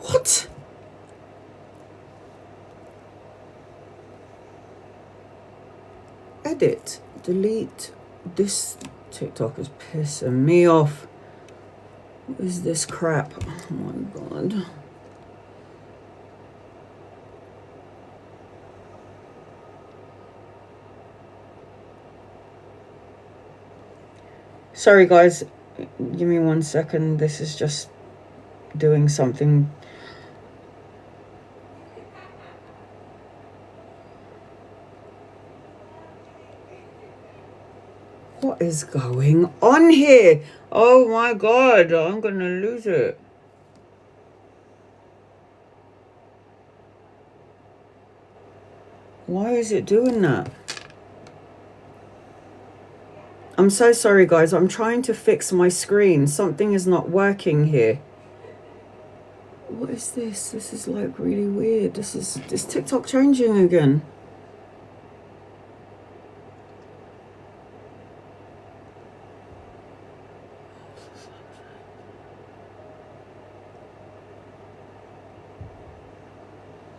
What? Edit, delete. This TikTok is pissing me off. What is this crap? Oh my god. Sorry guys, give me 1 second. This is just doing something. What is going on here? Oh my god, I'm gonna lose it. Why is it doing that? I'm so sorry guys, I'm trying to fix my screen. Something is not working here. What is this? This is like really weird. This TikTok changing again.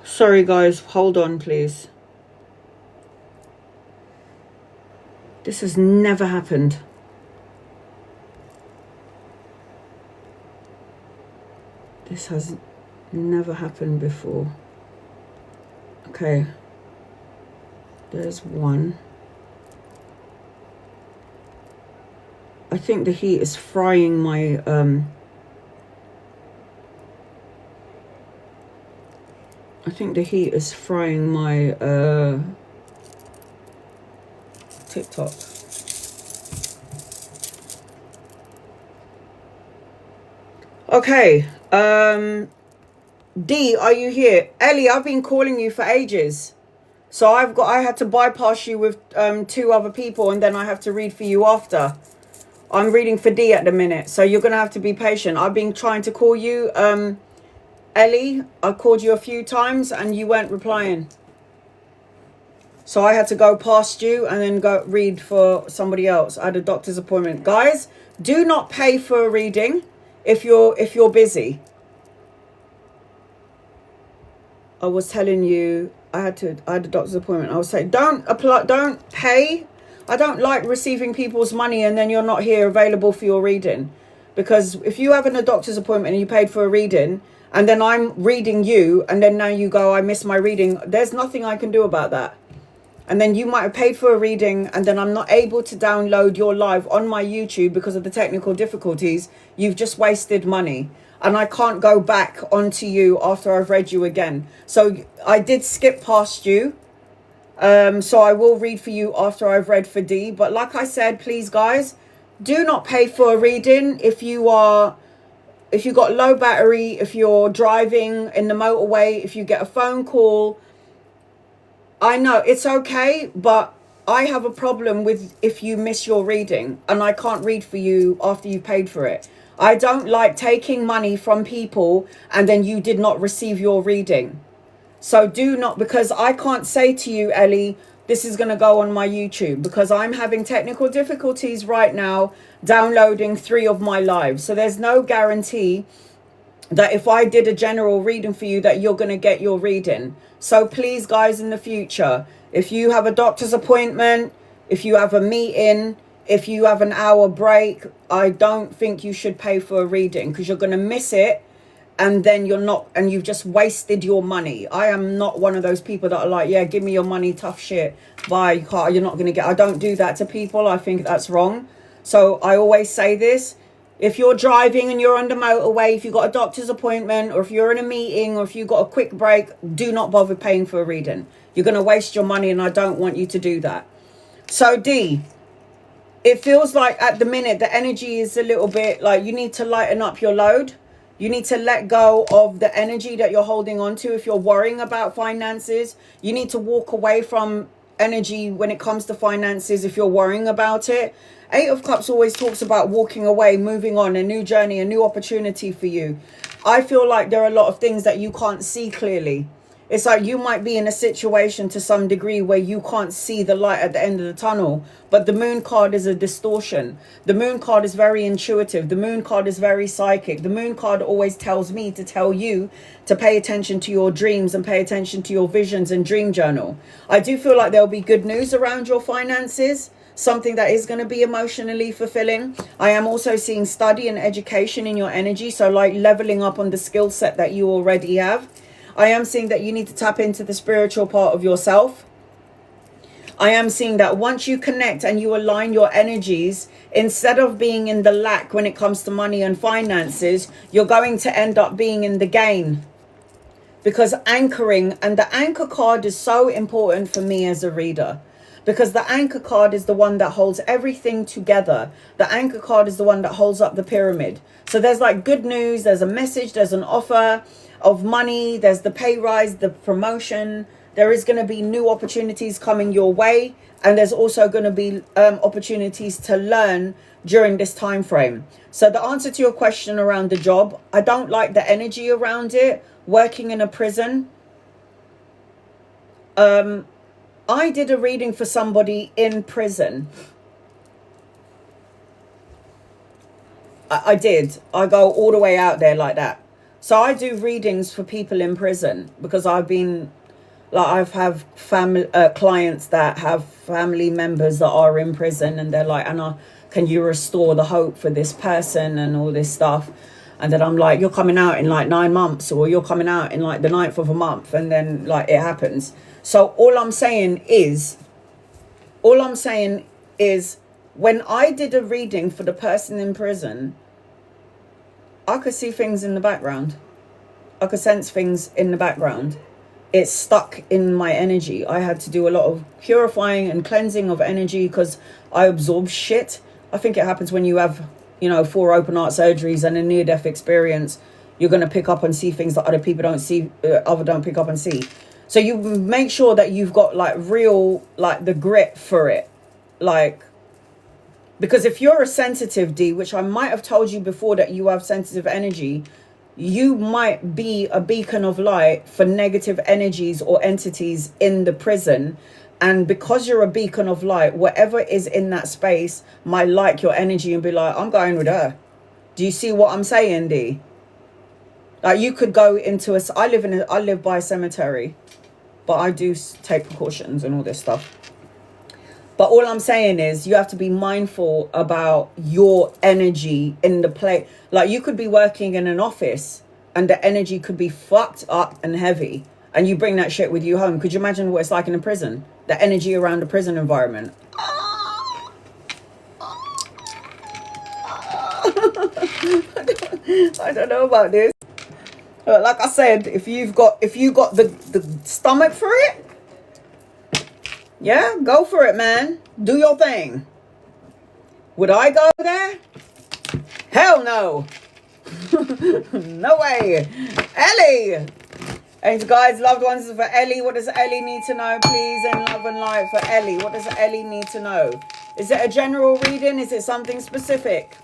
Sorry guys, hold on please. This has never happened. This has never happened before. Okay. There's one. I think the heat is frying my TikTok. Okay. D, are you here? Ellie, I've been calling you for ages. So I had to bypass you with 2 other people, and then I have to read for you after. I'm reading for D at the minute, so you're gonna have to be patient. I've been trying to call you, Ellie. I called you a few times and you weren't replying. So I had to go past you and then go read for somebody else. I had a doctor's appointment. Guys, do not pay for a reading if you're busy. I was telling you I had a doctor's appointment. I was saying don't pay. I don't like receiving people's money and then you're not here available for your reading. Because if you have a doctor's appointment and you paid for a reading and then I'm reading you and then now you go, I missed my reading, there's nothing I can do about that. And then you might have paid for a reading and then I'm not able to download your live on my YouTube because of the technical difficulties. You've just wasted money. And I can't go back onto you after I've read you again. So I did skip past you. So I will read for you after I've read for D. But like I said, please guys, do not pay for a reading if you got low battery, if you're driving in the motorway, if you get a phone call. I know it's okay, but I have a problem with if you miss your reading and I can't read for you after you paid for it. I don't like taking money from people and then you did not receive your reading. So do not, because I can't say to you, Ellie, this is going to go on my YouTube because I'm having technical difficulties right now downloading 3 of my lives. So there's no guarantee that if I did a general reading for you that you're going to get your reading. So please guys, in the future, if you have a doctor's appointment, if you have a meeting, if you have an hour break, I don't think you should pay for a reading because you're going to miss it and then you're not, and you've just wasted your money. I am not one of those people that are like, yeah, give me your money, tough shit, bye, you're not going to get. I don't do that to people. I think that's wrong. So I always say this. If you're driving and you're on the motorway, if you've got a doctor's appointment or if you're in a meeting or if you've got a quick break, do not bother paying for a reading. You're going to waste your money and I don't want you to do that. So D, it feels like at the minute the energy is a little bit like you need to lighten up your load. You need to let go of the energy that you're holding on to. If you're worrying about finances, you need to walk away from energy when it comes to finances if you're worrying about it. 8 of Cups always talks about walking away, moving on, a new journey, a new opportunity for you. I feel like there are a lot of things that you can't see clearly. It's like you might be in a situation to some degree where you can't see the light at the end of the tunnel. But the moon card is a distortion. The moon card is very intuitive. The moon card is very psychic. The moon card always tells me to tell you to pay attention to your dreams and pay attention to your visions and dream journal. I do feel like there'll be good news around your finances. Something that is going to be emotionally fulfilling. I am also seeing study and education in your energy. So like leveling up on the skill set that you already have. I am seeing that you need to tap into the spiritual part of yourself. I am seeing that once you connect and you align your energies, instead of being in the lack when it comes to money and finances, you're going to end up being in the gain. Because anchoring, and the anchor card is so important for me as a reader. Because the anchor card is the one that holds everything together. The anchor card is the one that holds up the pyramid. So there's like good news, there's a message, there's an offer of money, there's the pay rise, the promotion. There is going to be new opportunities coming your way, and there's also going to be opportunities to learn during this time frame. So the answer to your question around the job, I don't like the energy around it. Working in a prison, I did a reading for somebody in prison. I did. I go all the way out there like that. So I do readings for people in prison because I've been, like, I've have family clients that have family members that are in prison, and they're like, Anna, can you restore the hope for this person and all this stuff? And then I'm like, you're coming out in like 9 months, or you're coming out in like the 9th of a month, and then like it happens. So all I'm saying is when I did a reading for the person in prison, I could see things in the background. I could sense things in the background. It's stuck in my energy. I had to do a lot of purifying and cleansing of energy because I absorb shit. I think it happens when you have, 4 open heart surgeries and a near-death experience. You're going to pick up and see things that other people don't see, don't pick up and see. So you make sure that you've got like real, like the grit for it. Like, because if you're a sensitive D, which I might have told you before that you have sensitive energy, you might be a beacon of light for negative energies or entities in the prison. And because you're a beacon of light, whatever is in that space might like your energy and be like, I'm going with her. Do you see what I'm saying, D? Like, you could go into I live by a cemetery, but I do take precautions and all this stuff. But all I'm saying is you have to be mindful about your energy in the place. Like, you could be working in an office and the energy could be fucked up and heavy, and you bring that shit with you home. Could you imagine what it's like in a prison? The energy around the prison environment. I don't know about this. But like I said, if you got the stomach for it, yeah, go for it, man. Do your thing. Would I go there? Hell no. No way. Ellie. Angel guides, loved ones for Ellie. What does Ellie need to know, please? In love and light for Ellie. What does Ellie need to know? Is it a general reading? Is it something specific?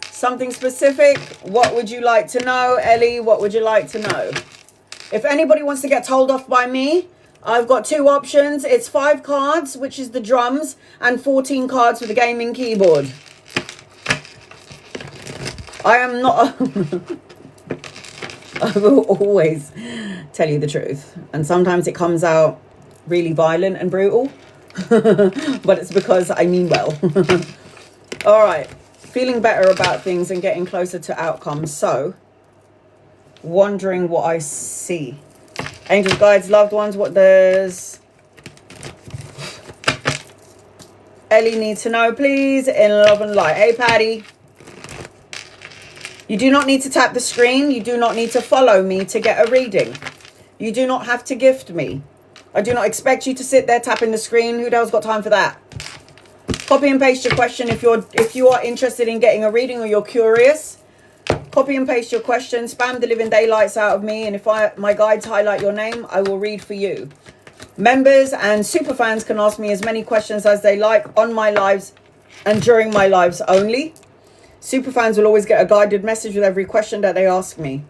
Something specific? What would you like to know, Ellie? What would you like to know? If anybody wants to get told off by me, I've got 2 options. It's 5 cards, which is the drums, and 14 cards for the gaming keyboard. I am not... I will always tell you the truth. And sometimes it comes out really violent and brutal. But it's because I mean well. All right. Feeling better about things and getting closer to outcomes. So, wondering what I see. Angels, guides, loved ones, what does Ellie need to know, please? In love and light. Hey, Patty. You do not need to tap the screen. You do not need to follow me to get a reading. You do not have to gift me. I do not expect you to sit there tapping the screen. Who the hell's got time for that? Copy and paste your question if you are interested in getting a reading or you're curious. Copy and paste your question. Spam the living daylights out of me. And if my guides highlight your name, I will read for you. Members and super fans can ask me as many questions as they like on my lives and during my lives only. Super fans will always get a guided message with every question that they ask me.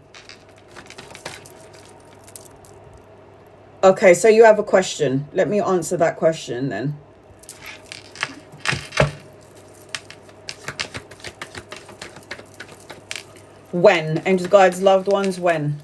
Okay, so you have a question. Let me answer that question then. When? Angels, guides, loved ones, when?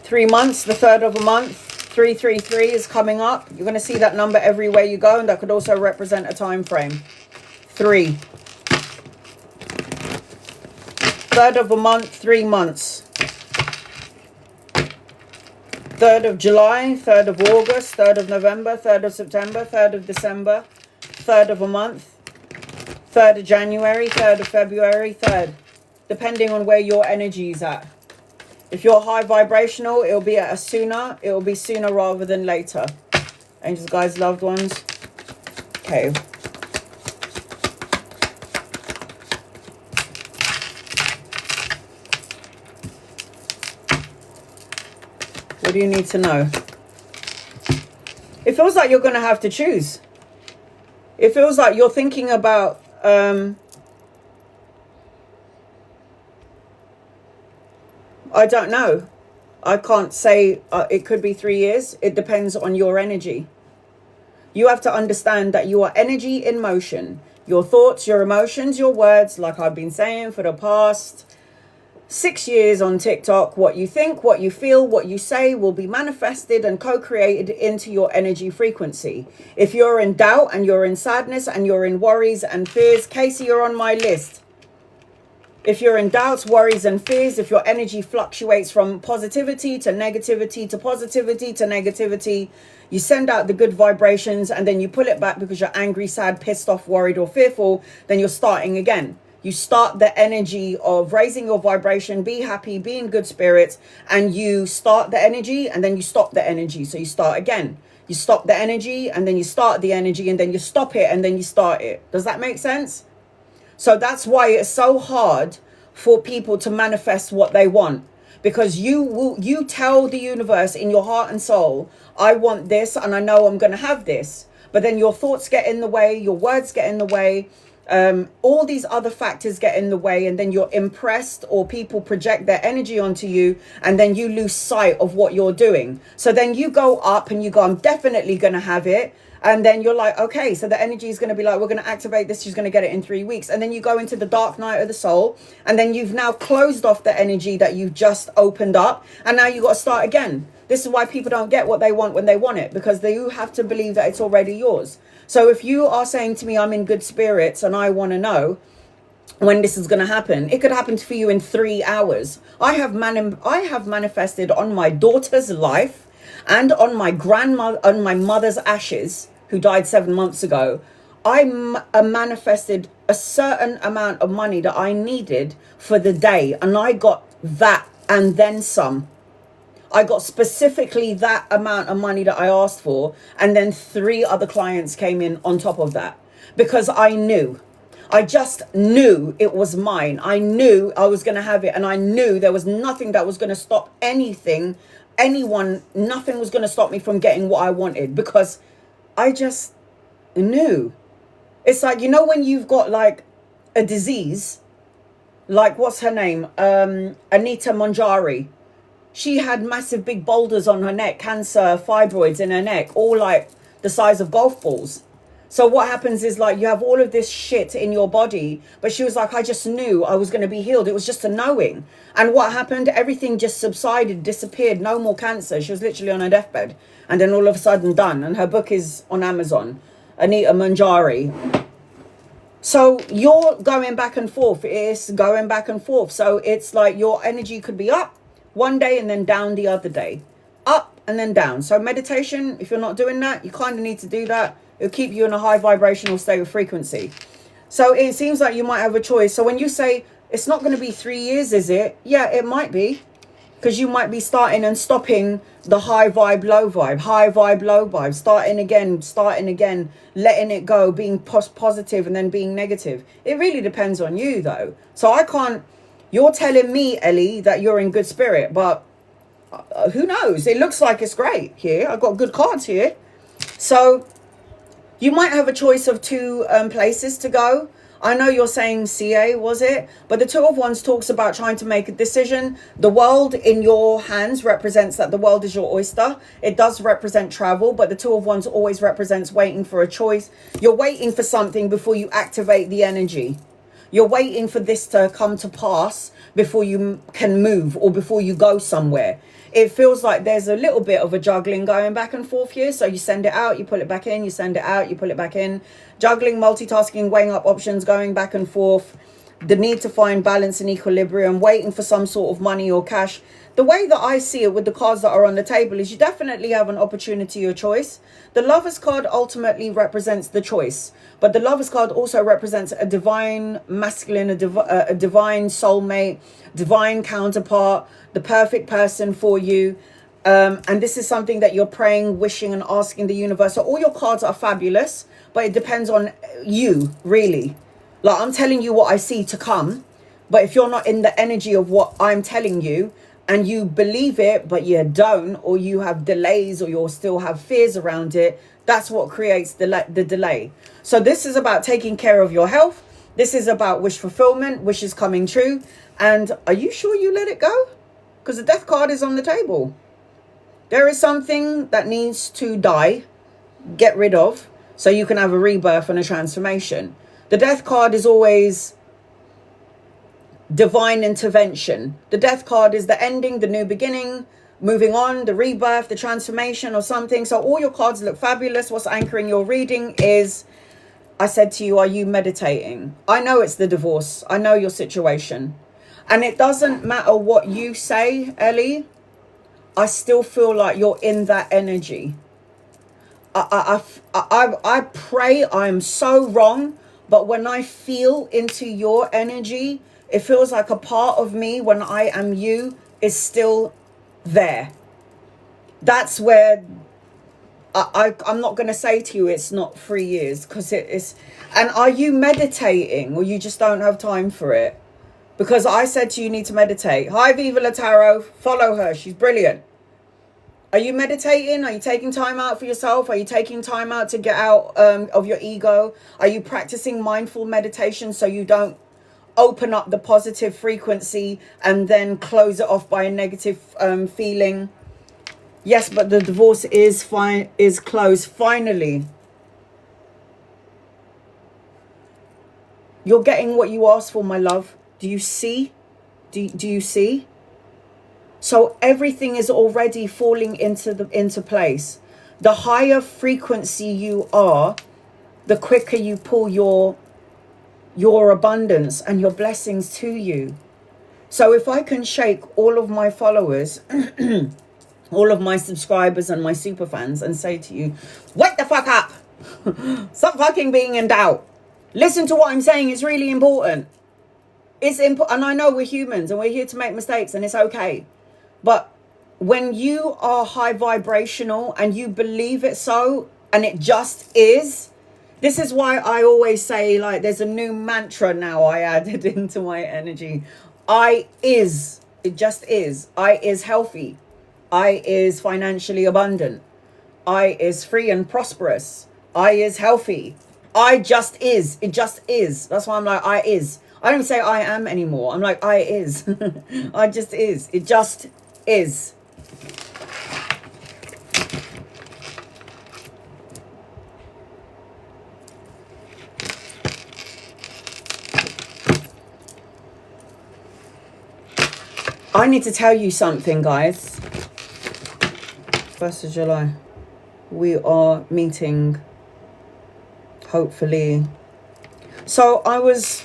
Three months, the third of a month, 333 is coming up. You're going to see that number everywhere you go, and that could also represent a time frame. 3. Third of a month, 3 months. 3rd of July, 3rd of August, 3rd of November, 3rd of September, 3rd of December, 3rd of a month, 3rd of January, 3rd of February, 3rd, depending on where your energy is at. If you're high vibrational, it'll be at a sooner. It'll be sooner rather than later. Angels, guides, loved ones. Okay. What do you need to know? It feels like you're going to have to choose. It feels like you're thinking about... I don't know. I can't say it could be 3 years. It depends on your energy. You have to understand that you are energy in motion. Your thoughts, your emotions, your words, like I've been saying for the past 6 years on TikTok, what you think, what you feel, what you say will be manifested and co-created into your energy frequency. If you're in doubt and you're in sadness and you're in worries and fears, Casey, you're on my list. If you're in doubts, worries and fears, if your energy fluctuates from positivity to negativity to positivity to negativity, you send out the good vibrations and then you pull it back because you're angry, sad, pissed off, worried or fearful, then you're starting again. You start the energy of raising your vibration, be happy, be in good spirits, and you start the energy and then you stop the energy. So you start again. You stop the energy and then you start the energy and then you stop it and then you start it. Does that make sense? So that's why it's so hard for people to manifest what they want, because you tell the universe in your heart and soul, I want this and I know I'm going to have this. But then your thoughts get in the way, your words get in the way, all these other factors get in the way, and then you're impressed or people project their energy onto you and then you lose sight of what you're doing. So then you go up and you go, I'm definitely going to have it. And then you're like, okay, so the energy is going to be like, we're going to activate this. She's going to get it in 3 weeks. And then you go into the dark night of the soul. And then you've now closed off the energy that you've just opened up. And now you got to start again. This is why people don't get what they want when they want it, because they have to believe that it's already yours. So if you are saying to me, I'm in good spirits and I want to know when this is going to happen, it could happen for you in 3 hours. I have manifested on my daughter's life and on my grandmother, on my mother's ashes, who died 7 months ago. I manifested a certain amount of money that I needed for the day, and I got that and then some. I got specifically that amount of money that I asked for, and then 3 other clients came in on top of that, because I knew. I just knew it was mine. I knew I was going to have it, and I knew there was nothing that was going to stop anyone, nothing was going to stop me from getting what I wanted, because I just knew. It's like, you know, when you've got like a disease, like what's her name? Anita Manjari. She had massive big boulders on her neck, cancer, fibroids in her neck, all like the size of golf balls. So what happens is, like, you have all of this shit in your body, but she was like, I just knew I was going to be healed. It was just a knowing. And what happened? Everything just subsided, disappeared, no more cancer. She was literally on her deathbed. And then all of a sudden done. And her book is on Amazon, Anita Manjari. So you're going back and forth. It's going back and forth. So it's like your energy could be up one day and then down the other day. Up and then down. So meditation, if you're not doing that, you kind of need to do that. It'll keep you in a high vibrational state of frequency. So it seems like you might have a choice. So when you say it's not going to be 3 years, is it? Yeah, it might be. Because you might be starting and stopping the high vibe, low vibe, high vibe, low vibe, starting again, letting it go, being positive and then being negative. It really depends on you, though. So I can't, you're telling me, Ellie, that you're in good spirit, but Who knows? It looks like it's great here. I've got good cards here. So you might have a choice of two places to go. I know you're saying CA, was it? But the Two of Wands talks about trying to make a decision. The world in your hands represents that the world is your oyster. It does represent travel, but the Two of Wands always represents waiting for a choice. You're waiting for something before you activate the energy. You're waiting for this to come to pass before you can move or before you go somewhere. It feels like there's a little bit of a juggling going back and forth here. So you send it out, you pull it back in, you send it out, you pull it back in. Juggling, multitasking, weighing up options, going back and forth. The need to find balance and equilibrium, waiting for some sort of money or cash. The way that I see it with the cards that are on the table is you definitely have an opportunity or choice. The Lovers card ultimately represents the choice. But the Lovers card also represents a divine masculine, a divine soulmate, divine counterpart, the perfect person for you. And this is something that you're praying, wishing and asking the universe. So all your cards are fabulous, but it depends on you, really. Like, I'm telling you what I see to come. But if you're not in the energy of what I'm telling you and you believe it, but you don't, or you have delays or you still have fears around it, that's what creates the delay. So this is about taking care of your health. This is about wish fulfillment, wishes coming true. And are you sure you let it go? Because the Death card is on the table. There is something that needs to die, get rid of, so you can have a rebirth and a transformation. The Death card is always divine intervention. The Death card is the ending, the new beginning, moving on, the rebirth, the transformation or something. So all your cards look fabulous. What's anchoring your reading is, I said to you, are you meditating? I know it's the divorce. I know your situation. And it doesn't matter what you say, Ellie. I still feel like you're in that energy. I pray I'm so wrong, but when I feel into your energy, it feels like a part of me when I am you is still there. That's where I'm not going to say to you it's not 3 years, because it is. And are you meditating, or you just don't have time for it? Because I said to you, you need to meditate. Hi, Viva La Tarot. Follow her. She's brilliant. Are you meditating? Are you taking time out for yourself? Are you taking time out to get out of your ego? Are you practicing mindful meditation so you don't open up the positive frequency and then close it off by a negative feeling? Yes, but the divorce is closed finally. You're getting what you asked for, my love. Do you see? Do you see? So everything is already falling into place. The higher frequency you are, the quicker you pull your abundance and your blessings to you. So if I can shake all of my followers, all of my subscribers and my super fans and say to you, wake the fuck up. Stop fucking being in doubt. Listen to what I'm saying. It's really important. It's important. And I know we're humans and we're here to make mistakes, and it's okay. But when you are high vibrational and you believe it so, and it just is, this is why I always say, like, there's a new mantra now I added into my energy. I is. It just is. I is healthy. I is financially abundant. I is free and prosperous. I is healthy. I just is. It just is. That's why I'm like, I is. I don't say I am anymore. I'm like, I is. I just is. It just is. I need to tell you something, guys. 1st of July. We are meeting, hopefully. So I was...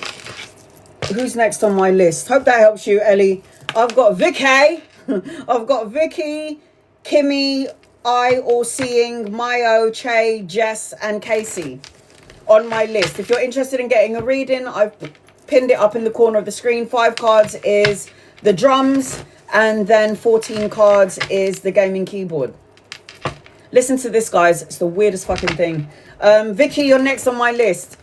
Who's next on my list? Hope that helps you, Ellie. I've got Vicky. I've got Vicky, Kimmy, I, All Seeing, Mayo, Che, Jess, and Casey on my list. If you're interested in getting a reading, I've pinned it up in the corner of the screen. 5 cards is the drums, and then 14 cards is the gaming keyboard. Listen to this, guys. It's the weirdest fucking thing. Vicky, you're next on my list.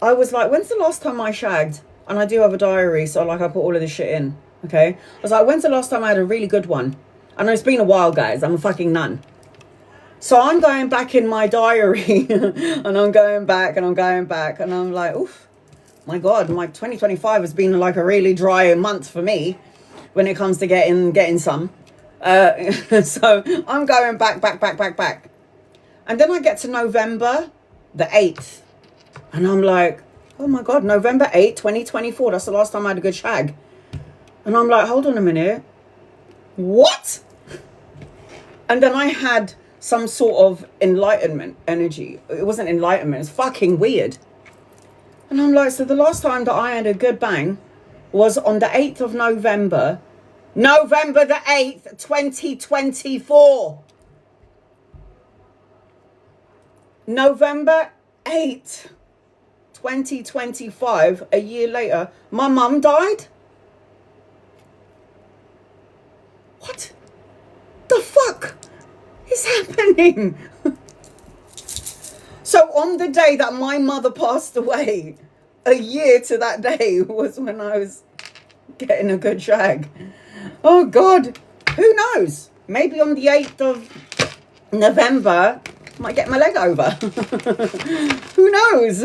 I was like, when's the last time I shagged? And I do have a diary, so like I put all of this shit in. Okay. I was like, when's the last time I had a really good one? I know it's been a while, guys. I'm a fucking nun. So I'm going back in my diary and I'm going back and I'm going back and I'm like, oof, my God, my 2025 has been like a really dry month for me when it comes to getting some. So I'm going back. And then I get to November the 8th and I'm like, oh my God, November 8th, 2024. That's the last time I had a good shag. And I'm like, hold on a minute. What? And then I had some sort of enlightenment energy. It wasn't enlightenment. It's fucking weird. And I'm like, so the last time that I had a good bang was on the 8th of November. November the 8th, 2024. November 8th, 2025. A year later, my mum died. What the fuck is happening? So on the day that my mother passed away, a year to that day was when I was getting a good shag. Oh God, who knows? Maybe on the 8th of November, I might get my leg over. Who knows?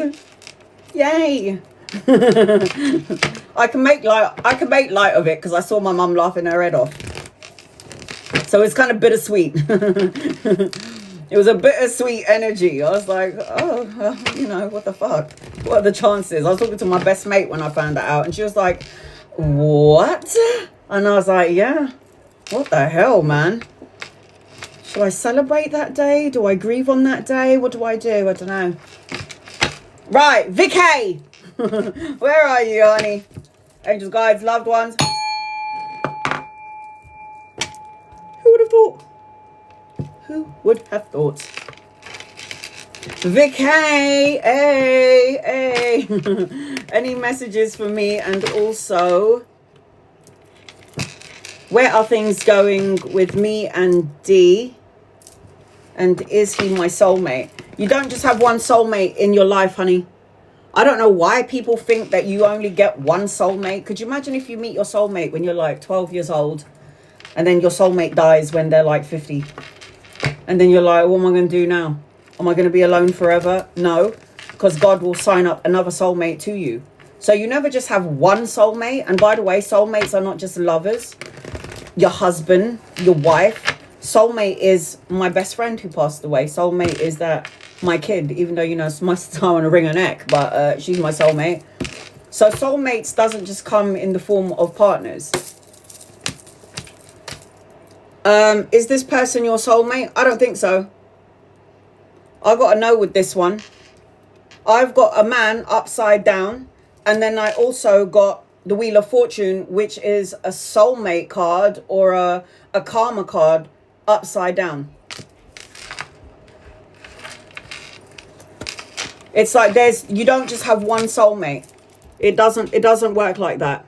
Yay. I can make light of it because I saw my mum laughing her head off. So it's kind of bittersweet. It was a bittersweet energy. I was like, oh, you know, what the fuck? What are the chances? I was talking to my best mate when I found that out. And she was like, what? And I was like, yeah, what the hell, man? Should I celebrate that day? Do I grieve on that day? What do? I don't know. Right, Vicky. Where are you, honey? Angels, guides, loved ones. Who would have thought? Who would have thought? Vicky, hey. Any messages for me? And also, where are things going with me and D? And is he my soulmate? You don't just have one soulmate in your life, honey. I don't know why people think that you only get one soulmate. Could you imagine if you meet your soulmate when you're like 12 years old and then your soulmate dies when they're like 50? And then you're like, what am I going to do now? Am I going to be alone forever? No, because God will sign up another soulmate to you. So you never just have one soulmate. And by the way, soulmates are not just lovers, your husband, your wife. Soulmate is my best friend who passed away. Soulmate is that my kid, even though, you know, it's my star on a ring her neck, but she's my soulmate. So soulmates doesn't just come in the form of partners. Is this person your soulmate? I don't think so. I've got a no with this one. I've got a man upside down. And then I also got the Wheel of Fortune, which is a soulmate card or a karma card upside down. It's like you don't just have one soulmate. It doesn't work like that.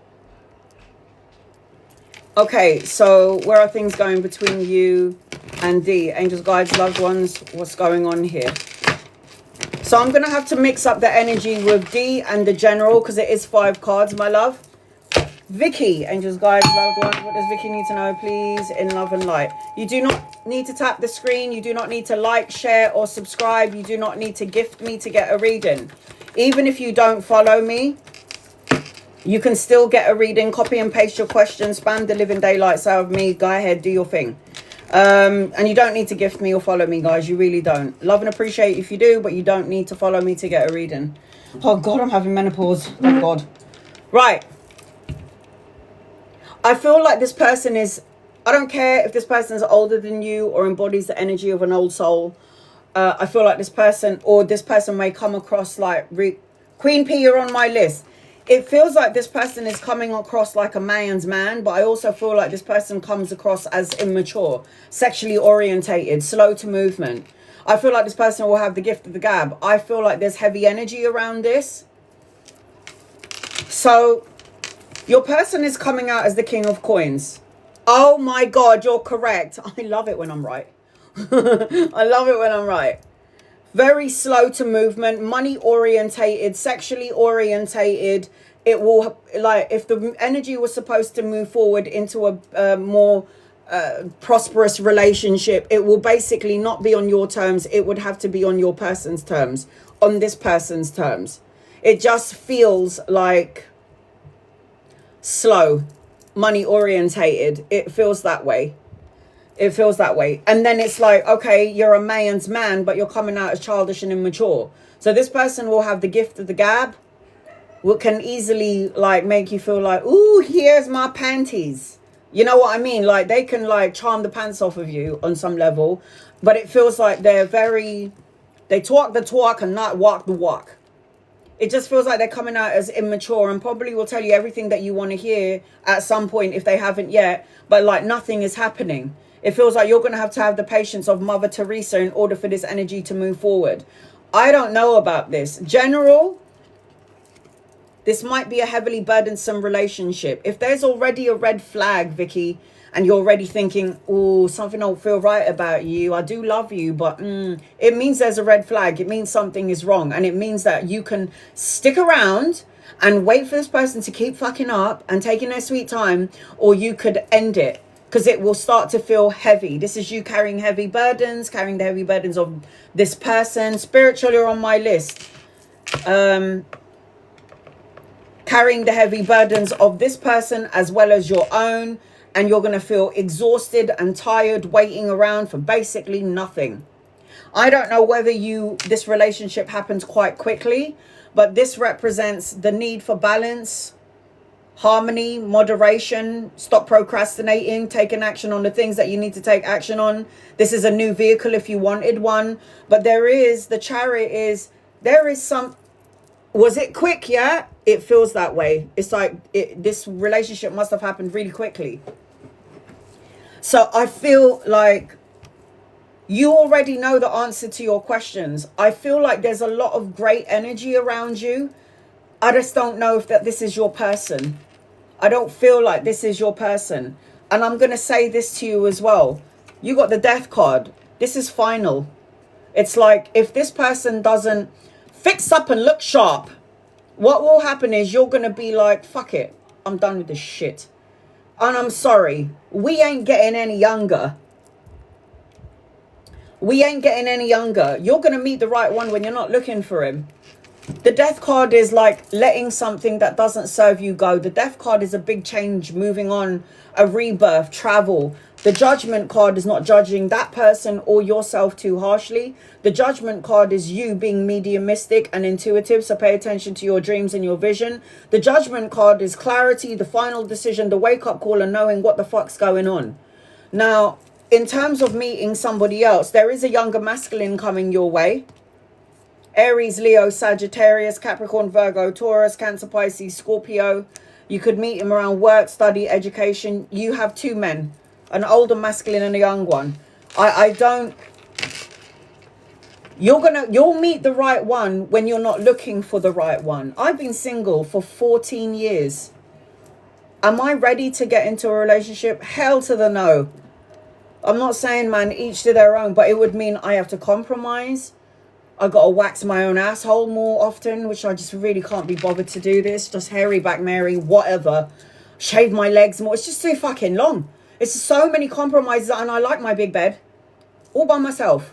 Okay, so where are things going between you and D? Angels, guides, loved ones, what's going on here? So I'm going to have to mix up the energy with D and the general because it is 5 cards, my love. Vicky, angels, guides, loved ones, what does Vicky need to know, please, in love and light? You do not need to tap the screen. You do not need to like, share, or subscribe. You do not need to gift me to get a reading. Even if you don't follow me, you can still get a reading. Copy and paste your questions. Spam the living daylights out of me. Go ahead, do your thing. And you don't need to gift me or follow me, guys. You really don't. Love and appreciate if you do, but you don't need to follow me to get a reading. Oh, God, I'm having menopause. Thank God. Right. I feel like this person is... I don't care if this person is older than you or embodies the energy of an old soul. I feel like this person may come across like... Queen P, you're on my list. It feels like this person is coming across like a man's man, but I also feel like this person comes across as immature, sexually orientated, slow to movement. I feel like this person will have the gift of the gab. I feel like there's heavy energy around this. So your person is coming out as the King of Coins. Oh my God, you're correct. I love it when I'm right. I love it when I'm right. Very slow to movement, money orientated, sexually orientated, it will, like, if the energy was supposed to move forward into a more prosperous relationship, it will basically not be on your terms. It would have to be on your person's terms, on this person's terms. It just feels like slow, money orientated. It feels that way. It feels that way. And then it's like, okay, you're a man's man, but you're coming out as childish and immature. So this person will have the gift of the gab, what can easily like make you feel like, ooh, here's my panties. You know what I mean? Like, they can like charm the pants off of you on some level, but it feels like they talk the talk and not walk the walk. It just feels like they're coming out as immature, and probably will tell you everything that you want to hear at some point if they haven't yet, but like nothing is happening. It feels like you're going to have the patience of Mother Teresa in order for this energy to move forward. I don't know about this. General, this might be a heavily burdensome relationship. If there's already a red flag, Vicky, and you're already thinking, oh, something don't feel right about you. I do love you, but it means there's a red flag. It means something is wrong. And it means that you can stick around and wait for this person to keep fucking up and taking their sweet time, or you could end it. Because it will start to feel heavy. This is you carrying heavy burdens, carrying the heavy burdens of this person. Spiritually on my list. Carrying the heavy burdens of this person as well as your own. And you're going to feel exhausted and tired waiting around for basically nothing. I don't know whether this relationship happens quite quickly, but this represents the need for balance, harmony, moderation, stop procrastinating, taking action on the things that you need to take action on. This is a new vehicle if you wanted one. But the Chariot there is some, was it quick? Yeah, it feels that way. It's like this relationship must have happened really quickly. So I feel like you already know the answer to your questions. I feel like there's a lot of great energy around you. I just don't know if this is your person. I don't feel like this is your person. And I'm going to say this to you as well. You got the Death card. This is final. It's like, if this person doesn't fix up and look sharp, what will happen is you're going to be like, fuck it, I'm done with this shit. And I'm sorry, we ain't getting any younger. We ain't getting any younger. You're going to meet the right one when you're not looking for him. The Death card is like letting something that doesn't serve you go. The Death card is a big change, moving on, a rebirth, travel. The Judgment card is not judging that person or yourself too harshly. The Judgment card is you being mediumistic and intuitive, so pay attention to your dreams and your vision. The Judgment card is clarity, the final decision, the wake-up call, and knowing what the fuck's going on. Now, in terms of meeting somebody else, there is a younger masculine coming your way. Aries, Leo, Sagittarius, Capricorn, Virgo, Taurus, Cancer, Pisces, Scorpio. You could meet him around work, study, education. You have two men, an older masculine and a young one. You'll meet the right one when you're not looking for the right one. I've been single for 14 years. Am I ready to get into a relationship? Hell to the no. I'm not saying, man, each to their own, but it would mean I have to compromise. I got to wax my own asshole more often, which I just really can't be bothered to do this. Just hairy back Mary, whatever. Shave my legs more. It's just too fucking long. It's so many compromises, and I like my big bed. All by myself.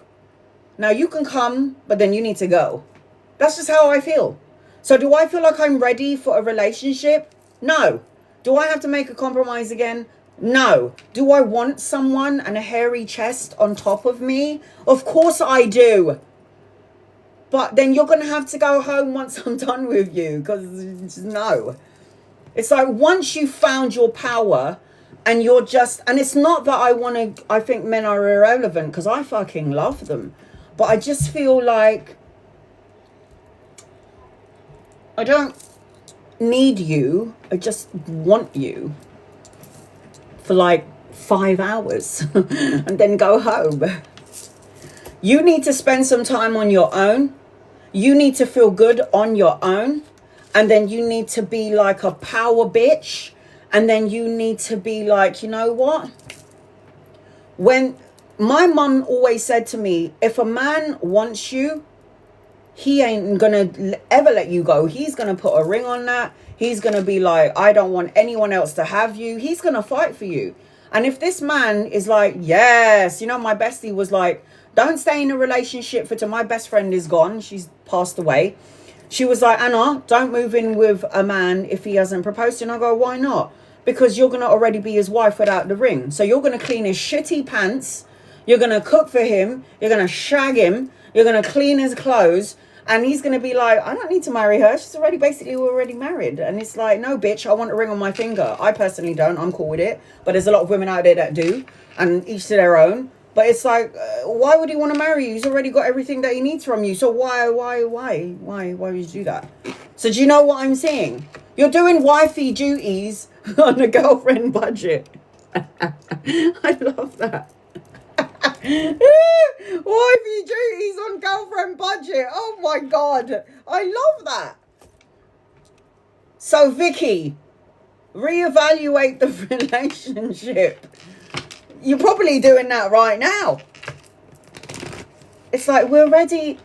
Now, you can come, but then you need to go. That's just how I feel. So do I feel like I'm ready for a relationship? No. Do I have to make a compromise again? No. Do I want someone and a hairy chest on top of me? Of course I do. But then you're going to have to go home once I'm done with you. Because no. It's like once you found your power and you're just... And it's not that I think men are irrelevant, because I fucking love them. But I just feel like I don't need you. I just want you for like 5 hours and then go home. You need to spend some time on your own. You need to feel good on your own. And then you need to be like a power bitch. And then you need to be like, you know what? When my mum always said to me, if a man wants you, he ain't gonna ever let you go. He's gonna put a ring on that. He's gonna be like, I don't want anyone else to have you. He's gonna fight for you. And if this man is like, yes, you know, my bestie was like, don't stay in a relationship for till my best friend is gone. She's passed away. She was like, Anna, don't move in with a man if he hasn't proposed. And I go, why not? Because you're going to already be his wife without the ring. So you're going to clean his shitty pants. You're going to cook for him. You're going to shag him. You're going to clean his clothes. And he's going to be like, I don't need to marry her. She's already, basically, we're already married. And it's like, no, bitch, I want a ring on my finger. I personally don't. I'm cool with it. But there's a lot of women out there that do. And each to their own. But it's like, why would he want to marry you? He's already got everything that he needs from you. So why would you do that? So do you know what I'm saying? You're doing wifey duties on a girlfriend budget. I love that. Wifey duties on girlfriend budget. Oh my God. I love that. So Vicky, reevaluate the relationship. You're probably doing that right now. It's like, we're ready,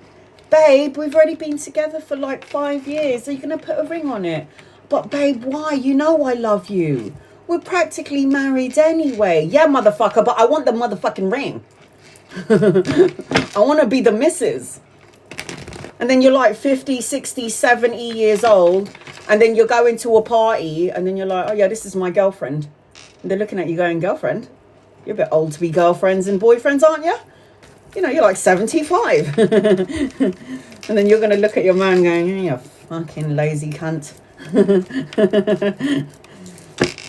babe, we've already been together for like 5 years. Are you going to put a ring on it? But babe, why? You know I love you. We're practically married anyway. Yeah, motherfucker, but I want the motherfucking ring. I want to be the missus. And then you're like 50, 60, 70 years old. And then you're going to a party. And then you're like, oh yeah, this is my girlfriend. And they're looking at you going, girlfriend? You're a bit old to be girlfriends and boyfriends, aren't you? You know, you're like 75. And then you're going to look at your man going, you fucking lazy cunt.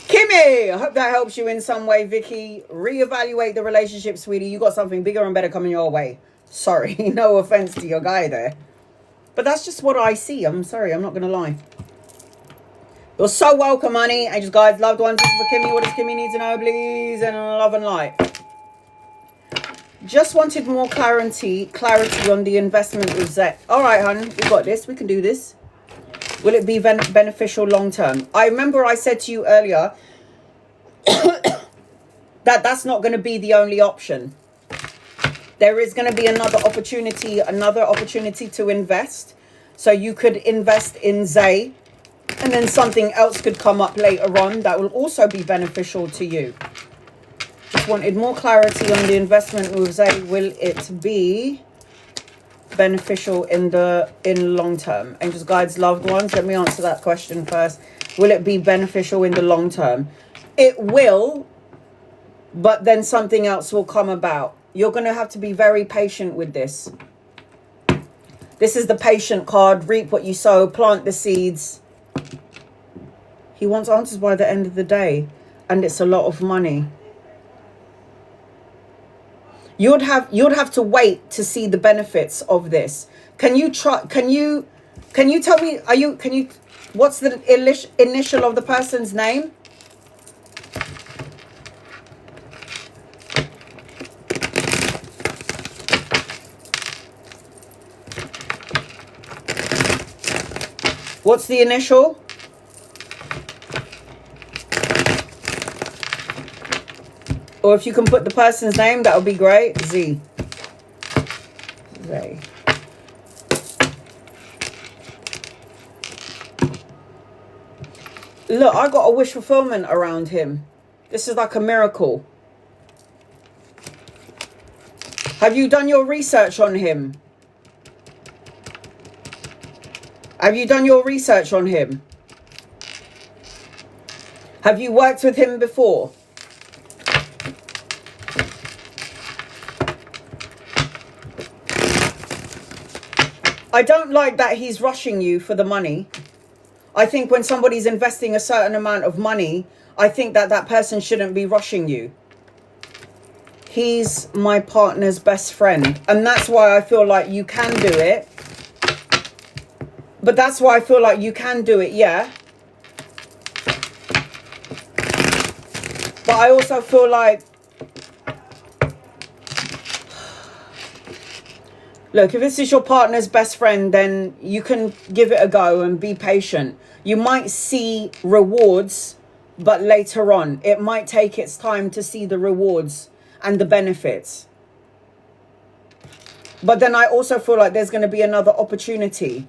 Kimmy, I hope that helps you in some way, Vicky. Reevaluate the relationship, sweetie. You got something bigger and better coming your way. Sorry, no offense to your guy there. But that's just what I see. I'm sorry, I'm not going to lie. You're so welcome, honey. Angels, guides, loved ones. This is for Kimmy. What does Kimmy need to know, please? And love and light. Just wanted more clarity on the investment with Zet. All right, hon. We got this. We can do this. Will it be beneficial long term? I remember I said to you earlier that that's not going to be the only option. There is going to be another opportunity to invest. So you could invest in Zay. And then something else could come up later on that will also be beneficial to you. Just wanted more clarity on the investment with Zay. Will it be beneficial in long term? Angels, guides, loved ones. Let me answer that question first. Will it be beneficial in the long term? It will, but then something else will come about. You're going to have to be very patient with this. This is the patient card. Reap what you sow. Plant the seeds. He wants answers by the end of the day, and it's a lot of money. You'd have to wait to see the benefits of this. Can you tell me, what's the initial of the person's name? What's the initial? Or if you can put the person's name, that would be great. Z. Zay. Look, I got a wish fulfillment around him. This is like a miracle. Have you done your research on him? Have you done your research on him? Have you worked with him before? I don't like that he's rushing you for the money. I think when somebody's investing a certain amount of money, I think that that person shouldn't be rushing you. He's my partner's best friend. And that's why I feel like you can do it. But that's why I feel like you can do it, yeah. But I also feel like, look, if this is your partner's best friend, then you can give it a go and be patient. You might see rewards, but later on, it might take its time to see the rewards and the benefits. But then I also feel like there's going to be another opportunity.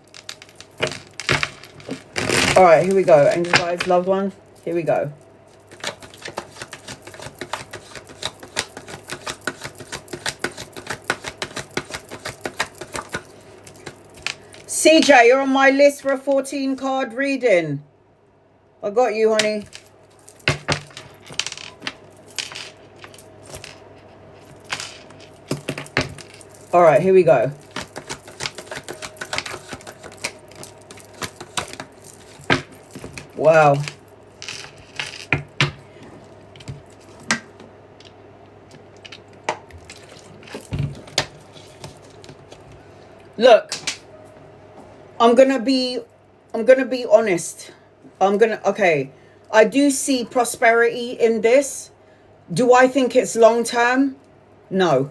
All right, here we go. Angel guides, loved one. Here we go. CJ, you're on my list for a 14 card reading. I got you, honey. All right, here we go. Wow. Look, I'm gonna be honest. Okay. I do see prosperity in this. Do I think it's long term? No.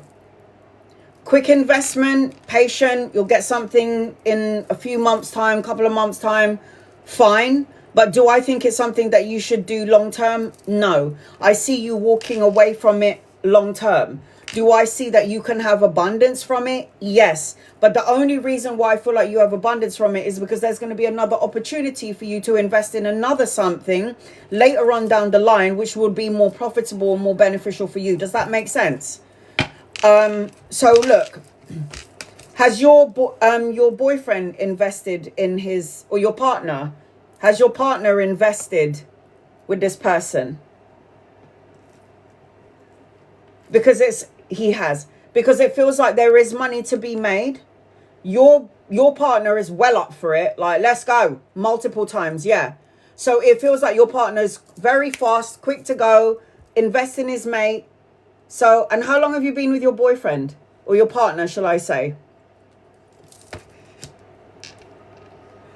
Quick investment, patient, you'll get something in a few months' time, couple of months' time, fine. But do I think it's something that you should do long term? No. I see you walking away from it long term. Do I see that you can have abundance from it? Yes. But the only reason why I feel like you have abundance from it is because there's going to be another opportunity for you to invest in another something later on down the line, which will be more profitable and more beneficial for you. Does that make sense? So look, has your boyfriend invested in his, or your partner, has your partner invested with this person? Because he has, because it feels like there is money to be made. Your partner is well up for it. Like, let's go multiple times. Yeah. So it feels like your partner's very fast, quick to go, invest in his mate. So, and how long have you been with your boyfriend or your partner, shall I say?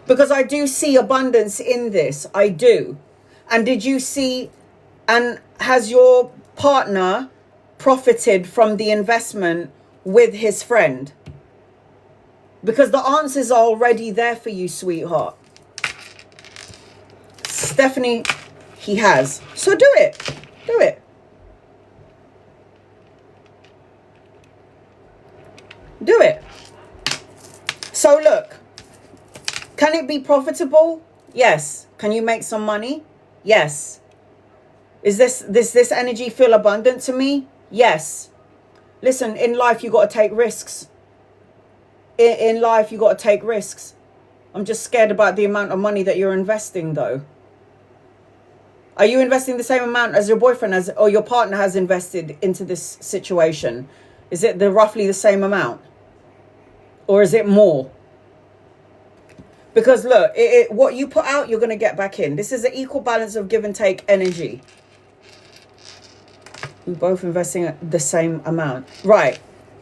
Because I do see abundance in this. I do. And did you see, and has your partner profited from the investment with his friend? Because the answers are already there for you, sweetheart. Stephanie, he has. So do it. Do it. Do it. So look, can it be profitable? Yes. Can you make some money? Yes. Is this energy feel abundant to me? Yes. Listen, in life you got to take risks. In life you got to take risks. I'm just scared about the amount of money that you're investing though. Are you investing the same amount as your boyfriend has, or your partner has invested into this situation? Is it roughly the same amount? Or is it more? Because look, what you put out, you're going to get back in. This is an equal balance of give and take energy. We're both investing the same amount. Right.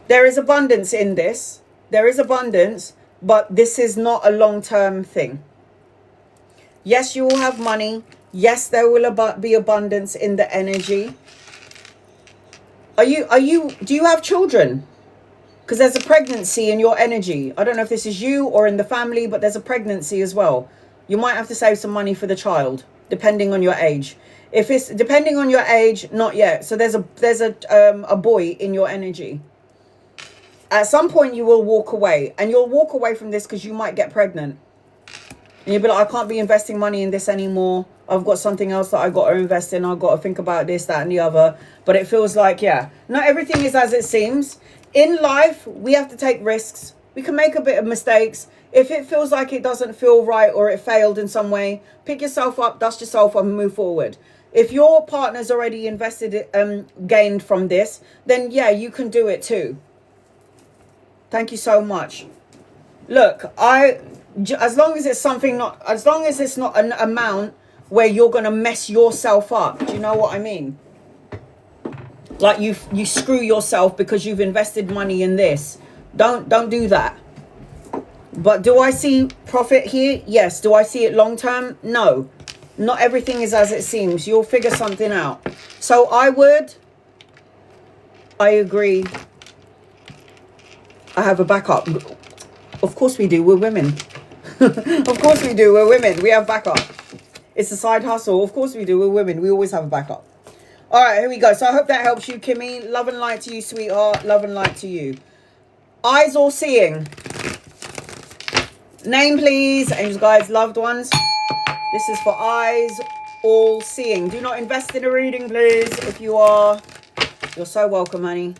There is abundance in this. There is abundance, but this is not a long-term thing. Yes, you will have money. Yes, there will be abundance in the energy. Do you have children? Because there's a pregnancy in your energy. I don't know if this is you or in the family, but there's a pregnancy as well. You might have to save some money for the child, depending on your age. If it's depending on your age, not yet. So there's a boy in your energy. At some point you will walk away, and you'll walk away from this because you might get pregnant. And you'll be like, I can't be investing money in this anymore. I've got something else that I got to invest in. I've got to think about this, that, and the other. But it feels like, yeah, not everything is as it seems. In life, we have to take risks. We can make a bit of mistakes. If it feels like it doesn't feel right or it failed in some way, pick yourself up, dust yourself up and move forward. If your partner's already invested, gained from this, then yeah, you can do it too. Thank you so much. Look, as long as it's not an amount where you're going to mess yourself up. Do you know what I mean? Like you screw yourself because you've invested money in this. Don't do that. But do I see profit here? Yes. Do I see it long term? No. Not everything is as it seems. You'll figure something out. So I agree. I have a backup. Of course we do. We're women. Of course we do. We're women. We have backup. It's a side hustle. Of course we do. We're women. We always have a backup. All right, here we go. So I hope that helps you, Kimmy. Love and light to you, sweetheart. Love and light to you. Eyes all seeing. Name, please. Angels, guides, loved ones. This is for eyes all seeing. Do not invest in a reading, please. If you are, you're so welcome, honey.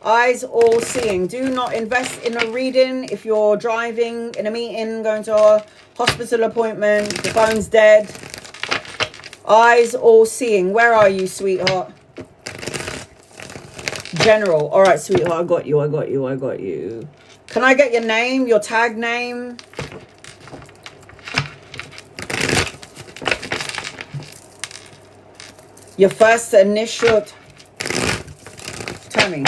Eyes all seeing. Do not invest in a reading if you're driving, in a meeting, going to a hospital appointment, the phone's dead. Eyes all seeing. Where are you, sweetheart? General. All right, sweetheart. I got you. I got you. I got you. Can I get your name, your tag name? Your first initial. Tell me.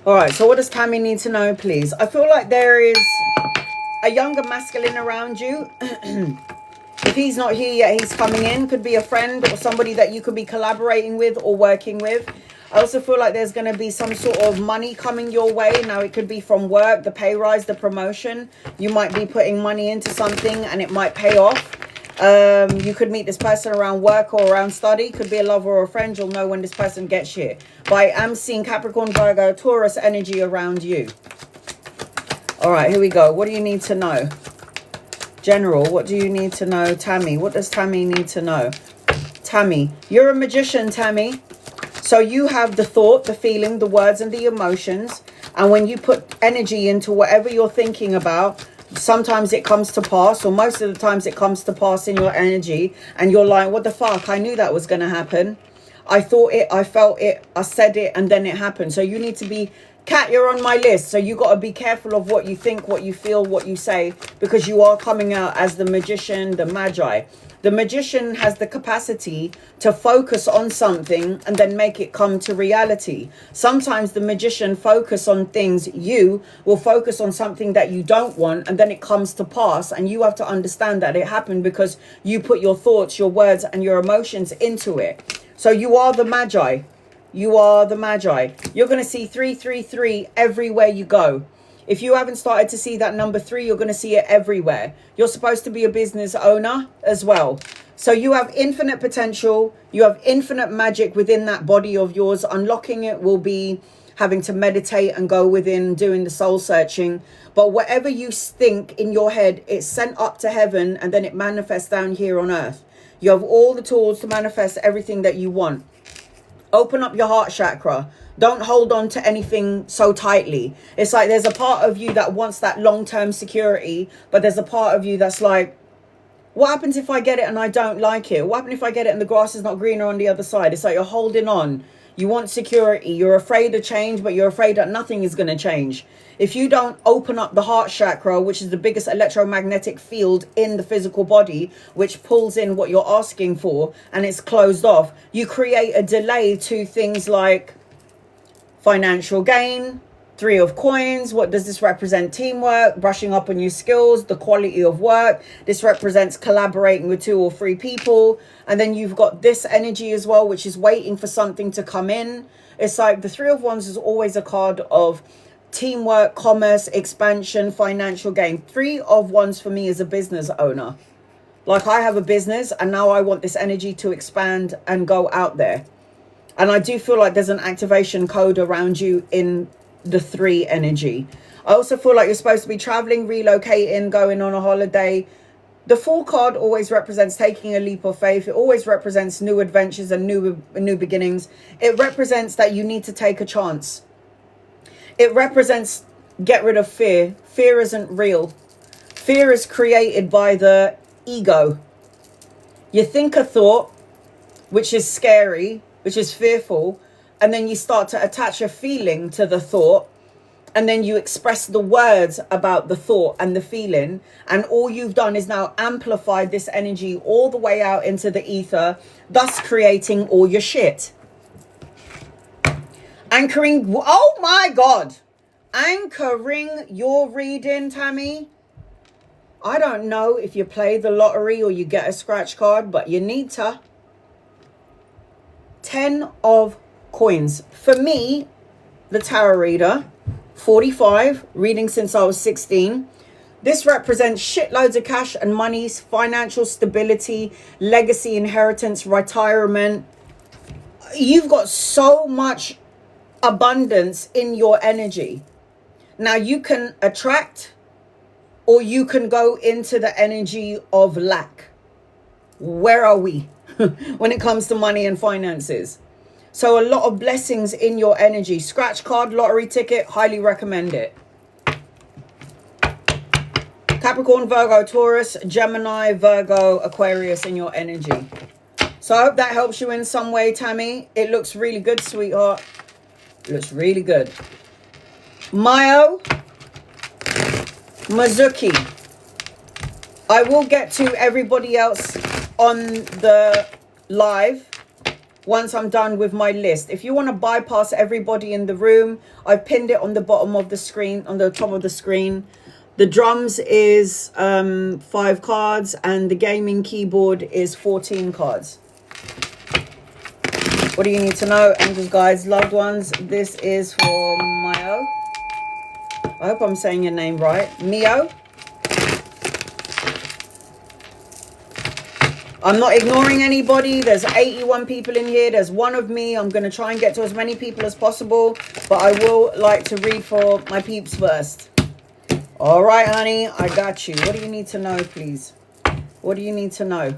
All right, so what does Tammy need to know, please? I feel like there is a younger masculine around you. If he's not here yet, he's coming in. Could be a friend or somebody that you could be collaborating with or working with. I also feel like there's going to be some sort of money coming your way. Now, it could be from work, the pay rise, the promotion. You might be putting money into something and it might pay off. You could meet this person around work or around study. Could be a lover or a friend. You'll know when this person gets here. But I am seeing Capricorn, Virgo, Taurus energy around you. All right, here we go. What do you need to know? General, what do you need to know? Tammy, what does Tammy need to know? Tammy, you're a magician, Tammy. So you have the thought, the feeling, the words, and the emotions. And when you put energy into whatever you're thinking about, sometimes it comes to pass, or most of the times it comes to pass in your energy. And you're like, what the fuck? I knew that was going to happen. I thought it, I felt it, I said it, and then it happened. So you need to be, Kat, you're on my list. So you got to be careful of what you think, what you feel, what you say, because you are coming out as the magician, the magi. The magician has the capacity to focus on something and then make it come to reality. Sometimes the magician focus on things. You will focus on something that you don't want, and then it comes to pass. And you have to understand that it happened because you put your thoughts, your words, and your emotions into it. So you are the magi. You are the magi. You're going to see 333 everywhere you go. If you haven't started to see that number 3, you're going to see it everywhere. You're supposed to be a business owner as well. So you have infinite potential. You have infinite magic within that body of yours. Unlocking it will be having to meditate and go within, doing the soul searching. But whatever you think in your head, it's sent up to heaven and then it manifests down here on earth. You have all the tools to manifest everything that you want. Open up your heart chakra. Don't hold on to anything so tightly. It's like there's a part of you that wants that long-term security, but there's a part of you that's like, what happens if I get it and I don't like it? What happens if I get it and the grass is not greener on the other side? It's like you're holding on. You want security. You're afraid of change, but you're afraid that nothing is going to change. If you don't open up the heart chakra, which is the biggest electromagnetic field in the physical body, which pulls in what you're asking for, and it's closed off, you create a delay to things like financial gain, 3 of coins. What does this represent? Teamwork, brushing up on your skills, the quality of work. This represents collaborating with 2 or 3 people. And then you've got this energy as well, which is waiting for something to come in. It's like the 3 of Wands is always a card of teamwork, commerce, expansion, financial gain. 3 of Wands for me is a business owner. Like I have a business and now I want this energy to expand and go out there. And I do feel like there's an activation code around you in the 3 energy. I also feel like you're supposed to be traveling, relocating, going on a holiday. The 4 card always represents taking a leap of faith. It always represents new adventures and new beginnings. It represents that you need to take a chance. It represents get rid of fear. Fear isn't real. Fear is created by the ego. You think a thought, which is scary, which is fearful, and then you start to attach a feeling to the thought, and then you express the words about the thought and the feeling, and all you've done is now amplified this energy all the way out into the ether, thus creating all your shit. Anchoring, oh my God, anchoring your reading, Tammy. I don't know if you play the lottery or you get a scratch card, but you need to. 10 of coins. For me, the tarot reader, 45, reading since I was 16. This represents shitloads of cash and monies, financial stability, legacy, inheritance, retirement. You've got so much abundance in your energy. Now you can attract, or you can go into the energy of lack. Where are we when it comes to money and finances? So a lot of blessings in your energy. Scratch card, lottery ticket, highly recommend it. Capricorn, Virgo, Taurus, Gemini, Virgo, Aquarius in your energy. So I hope that helps you in some way, Tammy. It looks really good, sweetheart. It looks really good. Mayo, Mizuki. I will get to everybody else on the live once I'm done with my list. If you want to bypass everybody in the room, I've pinned it on the bottom of the screen, on the top of the screen. The drums is 5 cards and the gaming keyboard is 14 cards. What do you need to know? Angels, guides, loved ones. This is for Mayo. I hope I'm saying your name right. Mio. I'm not ignoring anybody. There's 81 people in here. There's one of me. I'm going to try and get to as many people as possible. But I will like to read for my peeps first. All right, honey. I got you. What do you need to know, please? What do you need to know?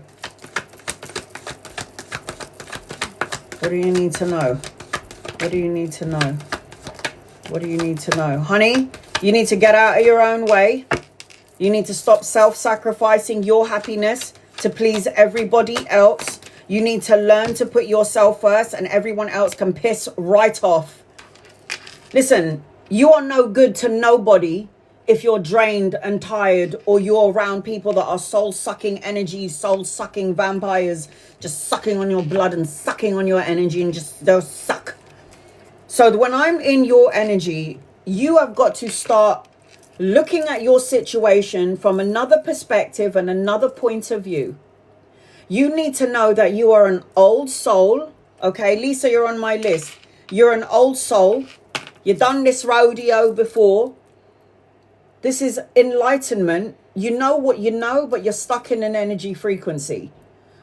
What do you need to know? What do you need to know? What do you need to know? Honey, you need to get out of your own way. You need to stop self-sacrificing your happiness to please everybody else. You need to learn to put yourself first, and everyone else can piss right off. Listen, you are no good to nobody if you're drained and tired, or you're around people that are soul-sucking energy, soul-sucking vampires, just sucking on your blood and sucking on your energy, and just they'll suck. So when I'm in your energy, you have got to start looking at your situation from another perspective and another point of view. You need to know that you are an old soul. Okay, Lisa, you're on my list. You're an old soul. You've done this rodeo before. This is enlightenment. You know what you know, but you're stuck in an energy frequency.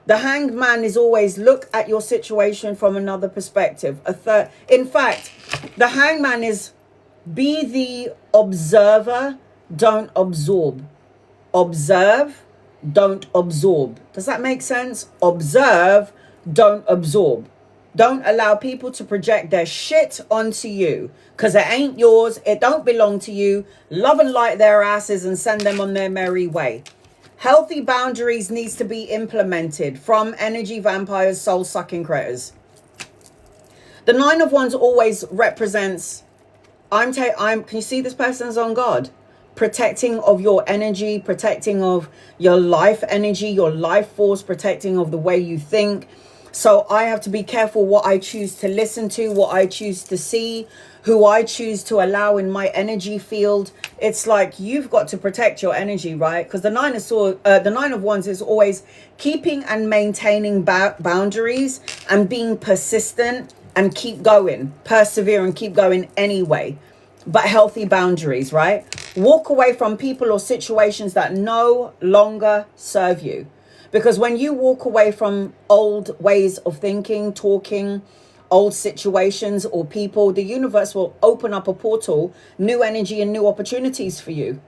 The Hanged Man is always look at your situation from another perspective. In fact, the Hanged Man is be the observer, don't absorb. Observe, don't absorb. Does that make sense? Observe, don't absorb. Don't allow people to project their shit onto you, because it ain't yours. It don't belong to you. Love and light their asses and send them on their merry way. Healthy boundaries needs to be implemented from energy vampires, soul-sucking critters. The Nine of Wands always represents, can you see this person's on guard? Protecting of your energy, protecting of your life energy, your life force, protecting of the way you think. So I have to be careful what I choose to listen to, what I choose to see, who I choose to allow in my energy field. It's like you've got to protect your energy, right? Because the Nine of Wands is always keeping and maintaining boundaries and being persistent and keep going, persevere and keep going anyway. But healthy boundaries, right? Walk away from people or situations that no longer serve you. Because when you walk away from old ways of thinking, talking, old situations or people, the universe will open up a portal, new energy and new opportunities for you,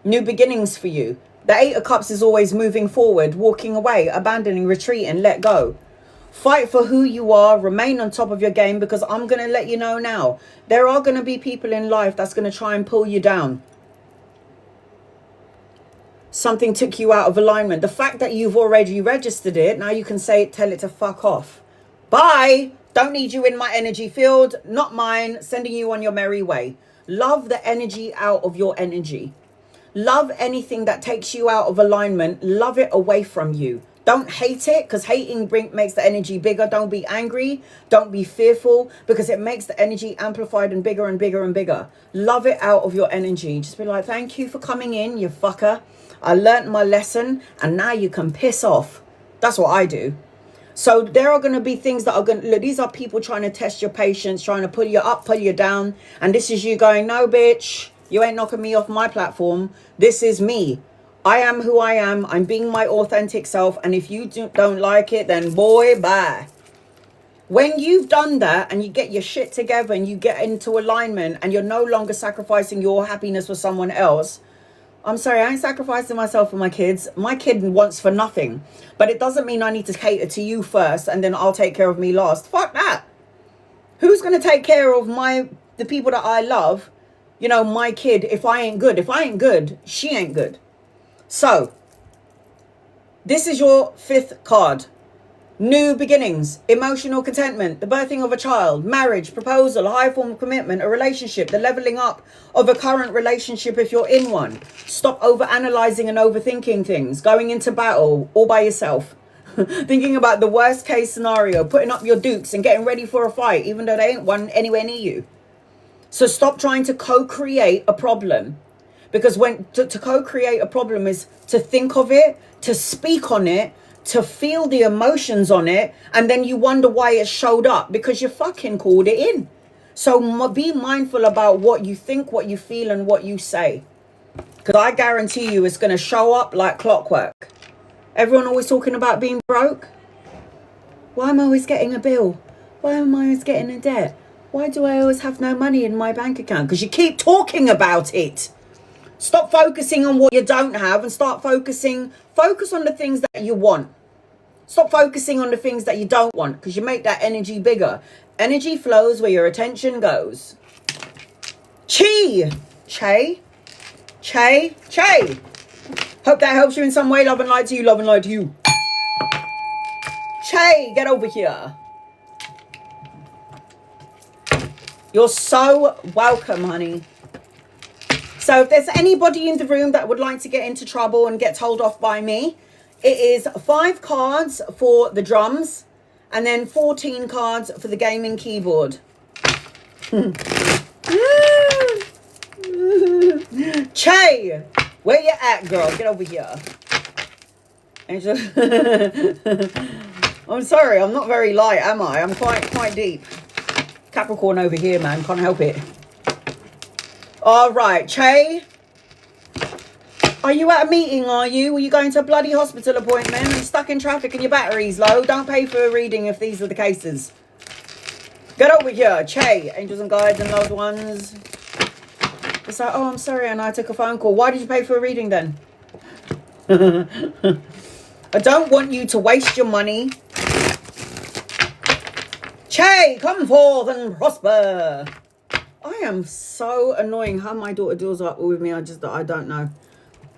new beginnings for you. The Eight of Cups is always moving forward, walking away, abandoning, retreating, let go. Fight for who you are, remain on top of your game, because I'm going to let you know now, there are going to be people in life that's going to try and pull you down. Something took you out of alignment. The fact that you've already registered it, now you can tell it to fuck off. Bye. Don't need you in my energy field. Not mine. Sending you on your merry way. Love the energy out of your energy. Love anything that takes you out of alignment. Love it away from you. Don't hate it, because hating makes the energy bigger. Don't be angry. Don't be fearful, because it makes the energy amplified and bigger and bigger and bigger. Love it out of your energy. Just be like, thank you for coming in, you fucker. I learned my lesson and now you can piss off. That's what I do. So there are going to be things that are going to, look, these are people trying to test your patience, trying to pull you up, pull you down. And this is you going, no, bitch, you ain't knocking me off my platform. This is me. I am who I am. I'm being my authentic self. And if you don't like it, then boy, bye. When you've done that and you get your shit together and you get into alignment and you're no longer sacrificing your happiness for someone else, I'm sorry, I ain't sacrificing myself for my kids. My kid wants for nothing. But it doesn't mean I need to cater to you first and then I'll take care of me last. Fuck that. Who's going to take care of the people that I love, you know, my kid, if I ain't good? If I ain't good, she ain't good. So, this is your 5th card. New beginnings, emotional contentment, the birthing of a child, marriage, proposal, a high form of commitment, a relationship, the leveling up of a current relationship if you're in one. Stop over-analyzing and overthinking things, going into battle all by yourself, thinking about the worst case scenario, putting up your dukes and getting ready for a fight, even though there ain't one anywhere near you. So stop trying to co-create a problem, because to co-create a problem is to think of it, to speak on it, to feel the emotions on it, and then you wonder why it showed up, because you fucking called it in. So be mindful about what you think, what you feel, and what you say, because I guarantee you it's going to show up like clockwork. Everyone always talking about being broke. Why am I always getting a bill? Why am I always getting a debt? Why do I always have no money in my bank account? Because you keep talking about it. Stop focusing on what you don't have and focus on the things that you want. Stop focusing on the things that you don't want, because you make that energy bigger. Energy flows where your attention goes. Chi. Che. Che. Che. Hope that helps you in some way. Love and light to you. Love and light to you. Che, get over here. You're so welcome, honey. So if there's anybody in the room that would like to get into trouble and get told off by me, it is 5 cards for the drums and then 14 cards for the gaming keyboard. Che, where you at, girl? Get over here. I'm sorry, I'm not very light, am I? I'm quite deep. Capricorn over here, man. Can't help it. All right, Che. Are you at a meeting, are you? Were you going to a bloody hospital appointment and stuck in traffic and your battery's low? Don't pay for a reading if these are the cases. Get over here, Che. Angels and guides and loved ones. It's like, oh, I'm sorry, and I took a phone call. Why did you pay for a reading then? I don't want you to waste your money. Che, come forth and prosper. I am so annoying. How my daughter deals up with me, I don't know.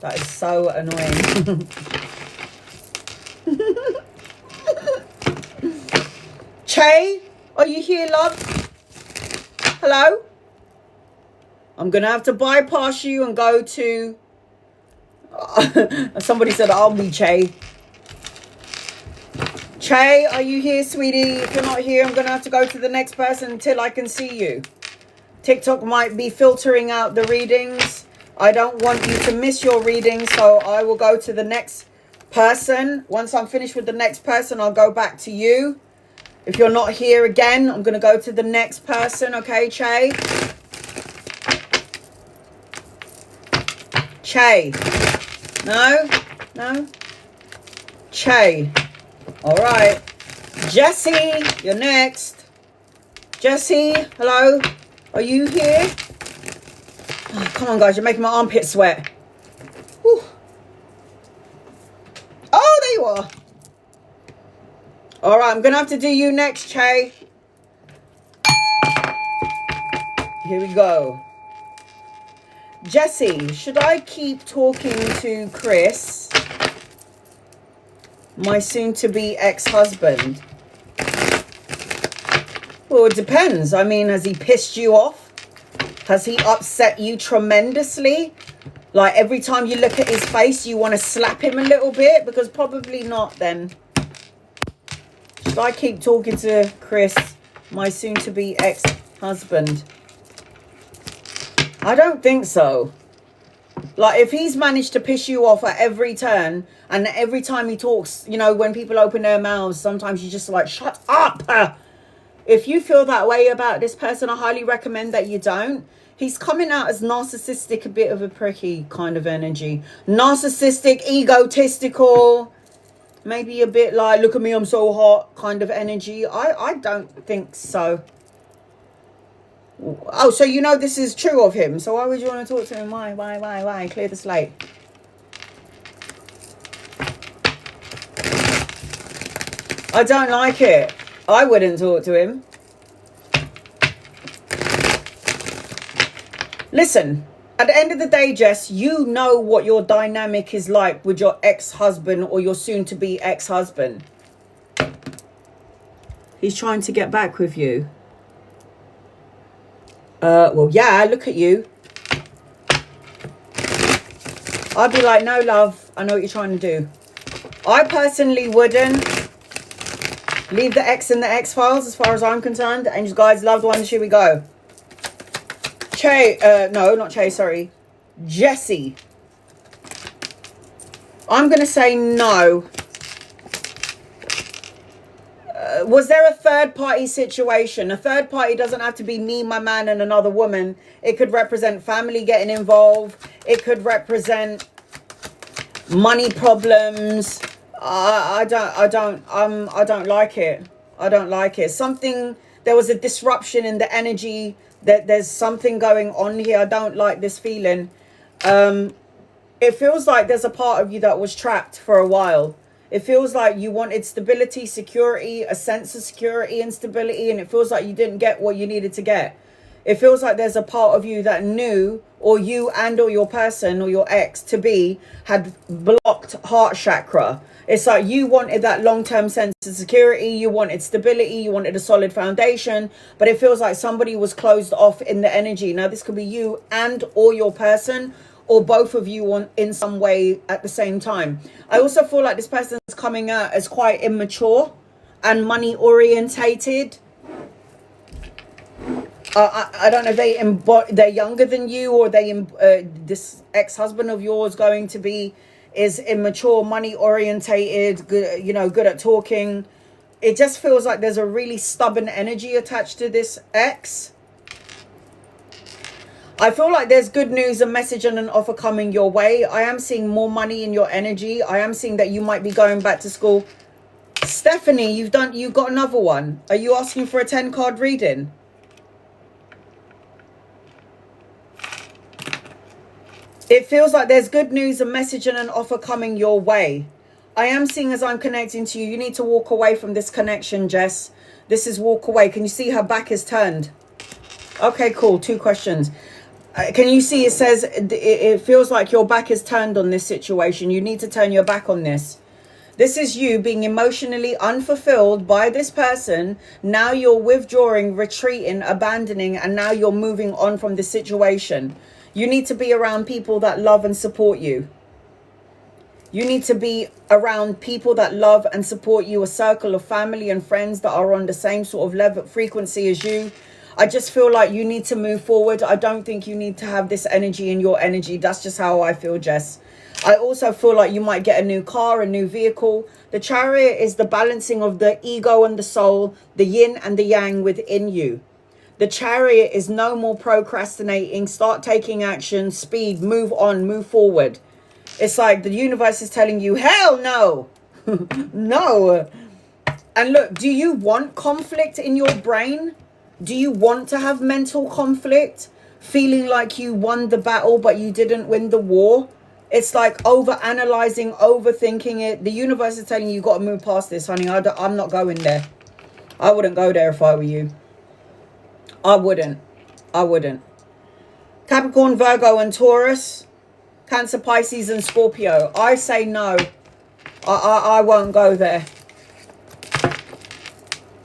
That is so annoying. Che, are you here, love? Hello? I'm going to have to bypass you and go to... Somebody said, I'll be Che. Che, are you here, sweetie? If you're not here, I'm going to have to go to the next person until I can see you. TikTok might be filtering out the readings. I don't want you to miss your reading, so I will go to the next person. Once I'm finished with the next person, I'll go back to you. If you're not here again, I'm going to go to the next person. Okay, Che? Che. No? No? Che. All right. Jessie, you're next. Jessie, hello? Are you here? Oh, come on, guys. You're making my armpit sweat. Whew. Oh, there you are. All right, I'm going to have to do you next, Che. Here we go. Jessie, should I keep talking to Chris, my soon-to-be ex-husband? Well, it depends. I mean, has he pissed you off? Has he upset you tremendously? Like, every time you look at his face, you want to slap him a little bit? Because probably not, then. Should I keep talking to Chris, my soon-to-be ex-husband? I don't think so. Like, if he's managed to piss you off at every turn, and every time he talks, you know, when people open their mouths, sometimes you just like, shut up. If you feel that way about this person, I highly recommend that you don't. He's coming out as narcissistic, a bit of a pricky kind of energy. Narcissistic, egotistical, Maybe a bit like, look at me, I'm so hot kind of energy. I don't think so. Oh, so you know this is true of him. So why would you want to talk to him? Why? Clear the slate. I don't like it. I wouldn't talk to him. Listen, at the end of the day, Jess, you know what your dynamic is like with your ex-husband or your soon-to-be ex-husband. He's trying to get back with you. Well, yeah, look at you. I'd be like, no, love, I know what you're trying to do. I personally wouldn't. Leave the ex in the X-Files as far as I'm concerned. Angels, guides, loved ones, here we go. No, not Che, sorry. Jesse. I'm going to say no. Was there a third party situation? A third party doesn't have to be me, my man, and another woman. It could represent family getting involved. It could represent money problems. I don't like it. I don't like it. There was a disruption in the energy. There's something going on here. I don't like this feeling. It feels like there's a part of you that was trapped for a while. It feels like you wanted stability, security, a sense of security and stability, and it feels like you didn't get what you needed to get. It feels like there's a part of you that knew, or you and or your person or your ex-to-be had blocked heart chakra. It's like you wanted that long-term sense of security, you wanted stability, you wanted a solid foundation, but it feels like somebody was closed off in the energy. Now, this could be you and or your person, or both of you in some way at the same time. I also feel like this person's coming out as quite immature and money orientated. I don't know if they're younger than you, or this ex-husband of yours is immature, money orientated, good, good at talking. It just feels like there's a really stubborn energy attached to this ex. I feel like there's good news, a message and an offer coming your way. I am seeing more money in your energy. I am seeing that you might be going back to school. Stephanie, you've got another one. Are you asking for a 10-card reading? It feels like there's good news, a message and an offer coming your way. I am seeing as I'm connecting to you, you need to walk away from this connection, Jess. This is walk away. Can you see her back is turned? Okay, cool. 2 questions. Can you see it says it feels like your back is turned on this situation. You need to turn your back on this. This is you being emotionally unfulfilled by this person. Now you're withdrawing, retreating, abandoning, and now you're moving on from the situation. You need to be around people that love and support you. You need to be around people that love and support you, a circle of family and friends that are on the same sort of level frequency as you. I just feel like you need to move forward. I don't think you need to have this energy in your energy. That's just how I feel, Jess. I also feel like you might get a new car, a new vehicle. The Chariot is the balancing of the ego and the soul, the yin and the yang within you. The Chariot is no more procrastinating. Start taking action, speed, move on, move forward. It's like the universe is telling you, hell no. No. And look, do you want conflict in your brain? Do you want to have mental conflict? Feeling like you won the battle, but you didn't win the war? It's like over-analyzing, overthinking it. The universe is telling you, you've got to move past this, honey. I'm not going there. I wouldn't go there if I were you. I wouldn't. Capricorn, Virgo, and Taurus. Cancer, Pisces, and Scorpio. I say no. I won't go there.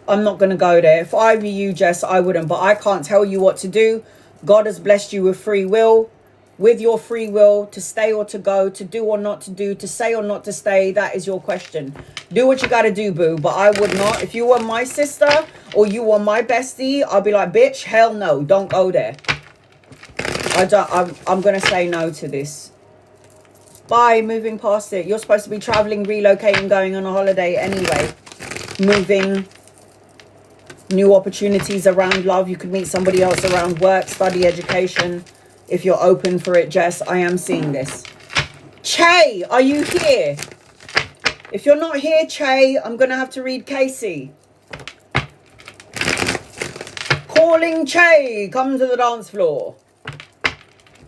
I'm not going to go there. If I were you, Jess, I wouldn't. But I can't tell you what to do. God has blessed you with free will. With your free will to stay or to go, to do or not to do, to stay or not to stay, that is your question. Do what you got to do, boo. But I would not. If you were my sister or you were my bestie, I'd be like, bitch, hell no. Don't go there. I'm going to say no to this. Bye. Moving past it. You're supposed to be traveling, relocating, going on a holiday anyway. Moving. New opportunities around love. You could meet somebody else around work, study, education. If you're open for it, Jess, I am seeing this. Che, are you here? If you're not here, Che, I'm going to have to read Casey. Calling Che. Come to the dance floor.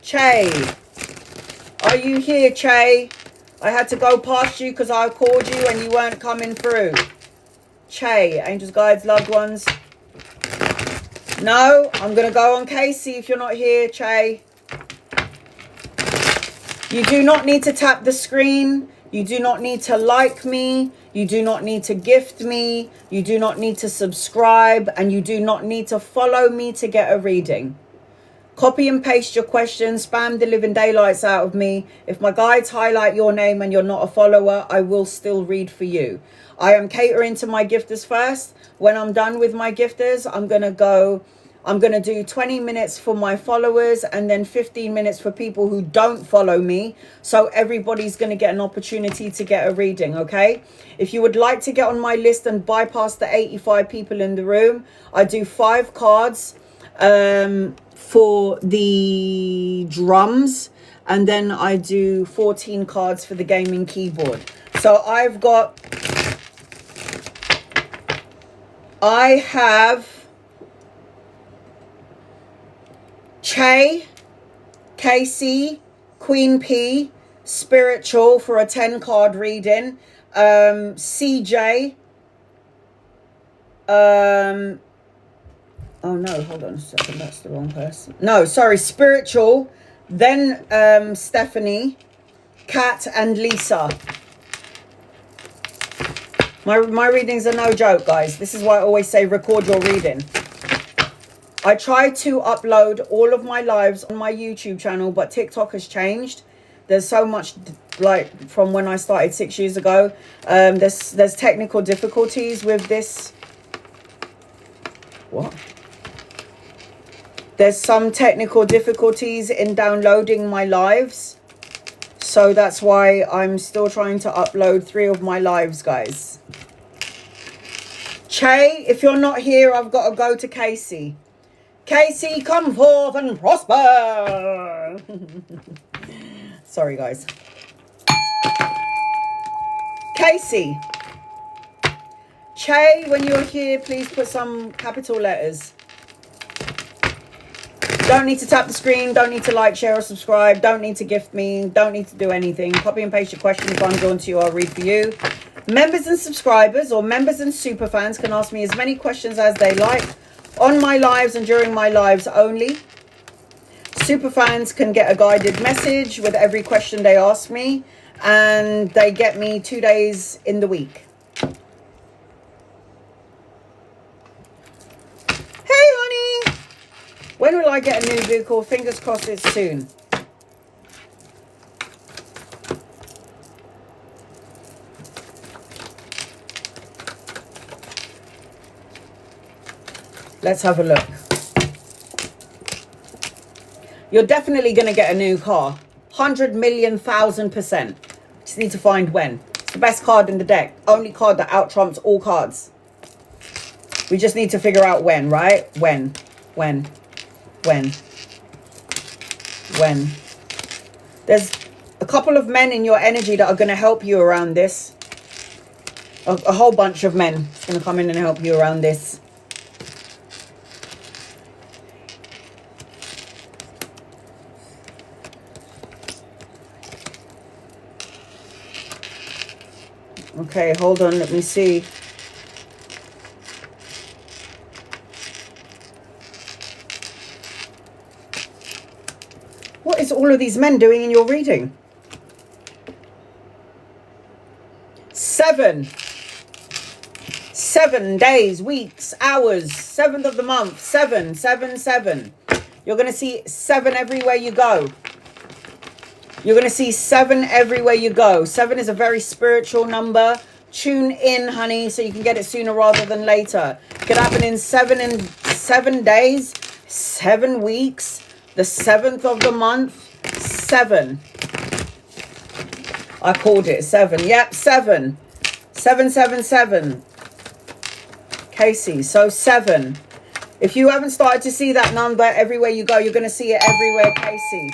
Che. Are you here, Che? I had to go past you because I called you and you weren't coming through. Che. Angels, guides, loved ones. No, I'm going to go on Casey if you're not here, Che. You do not need to tap the screen. You do not need to like me. You do not need to gift me. You do not need to subscribe. And you do not need to follow me to get a reading. Copy and paste your questions. Spam the living daylights out of me. If my guides highlight your name and you're not a follower, I will still read for you. I am catering to my gifters first. When I'm done with my gifters, I'm going to do 20 minutes for my followers and then 15 minutes for people who don't follow me. So everybody's going to get an opportunity to get a reading, okay? If you would like to get on my list and bypass the 85 people in the room, I do 5 cards for the drums. And then I do 14 cards for the gaming keyboard. So I have Che, Casey, Queen P, Spiritual for a 10 card reading, CJ, oh no, hold on a second, that's the wrong person. No, sorry, Spiritual, then Stephanie, Kat and Lisa. My readings are no joke, guys. This is why I always say record your reading. I try to upload all of my lives on my YouTube channel, but TikTok has changed. There's so much, like, from when I started 6 years ago. There's technical difficulties with this. What? There's some technical difficulties in downloading my lives. So that's why I'm still trying to upload 3 of my lives, guys. Che, if you're not here, I've got to go to Casey. Casey, come forth and prosper. Sorry, guys. Casey. Che, when you're here, please put some capital letters. Don't need to tap the screen. Don't need to like, share, or subscribe. Don't need to gift me. Don't need to do anything. Copy and paste your question. If I'm drawn to you, I'll read for you. Members and subscribers or members and super fans can ask me as many questions as they like on my lives and during my lives only. Super fans can get a guided message with every question they ask me, and they get me 2 days in the week. Hey, honey. When will I get a new vehicle? Fingers crossed it's soon. Let's have a look. You're definitely going to get a new car. 100,000,000%. Just need to find when. It's the best card in the deck. Only card that out-trumps all cards. We just need to figure out when, right? When. There's a couple of men in your energy that are going to help you around this. A whole bunch of men is going to come in and help you around this. Okay, hold on, let me see. What is all of these men doing in your reading? 7. 7 days, weeks, hours, 7th of the month, 7, 7, 7. You're going to see 7 everywhere you go. You're going to see 7 everywhere you go. 7 is a very spiritual number. Tune in, honey, so you can get it sooner rather than later. It could happen in 7 days, 7 weeks, the 7th of the month, 7. I called it 7. Yep, 7. 777. Casey, so 7. If you haven't started to see that number everywhere you go, you're going to see it everywhere, Casey.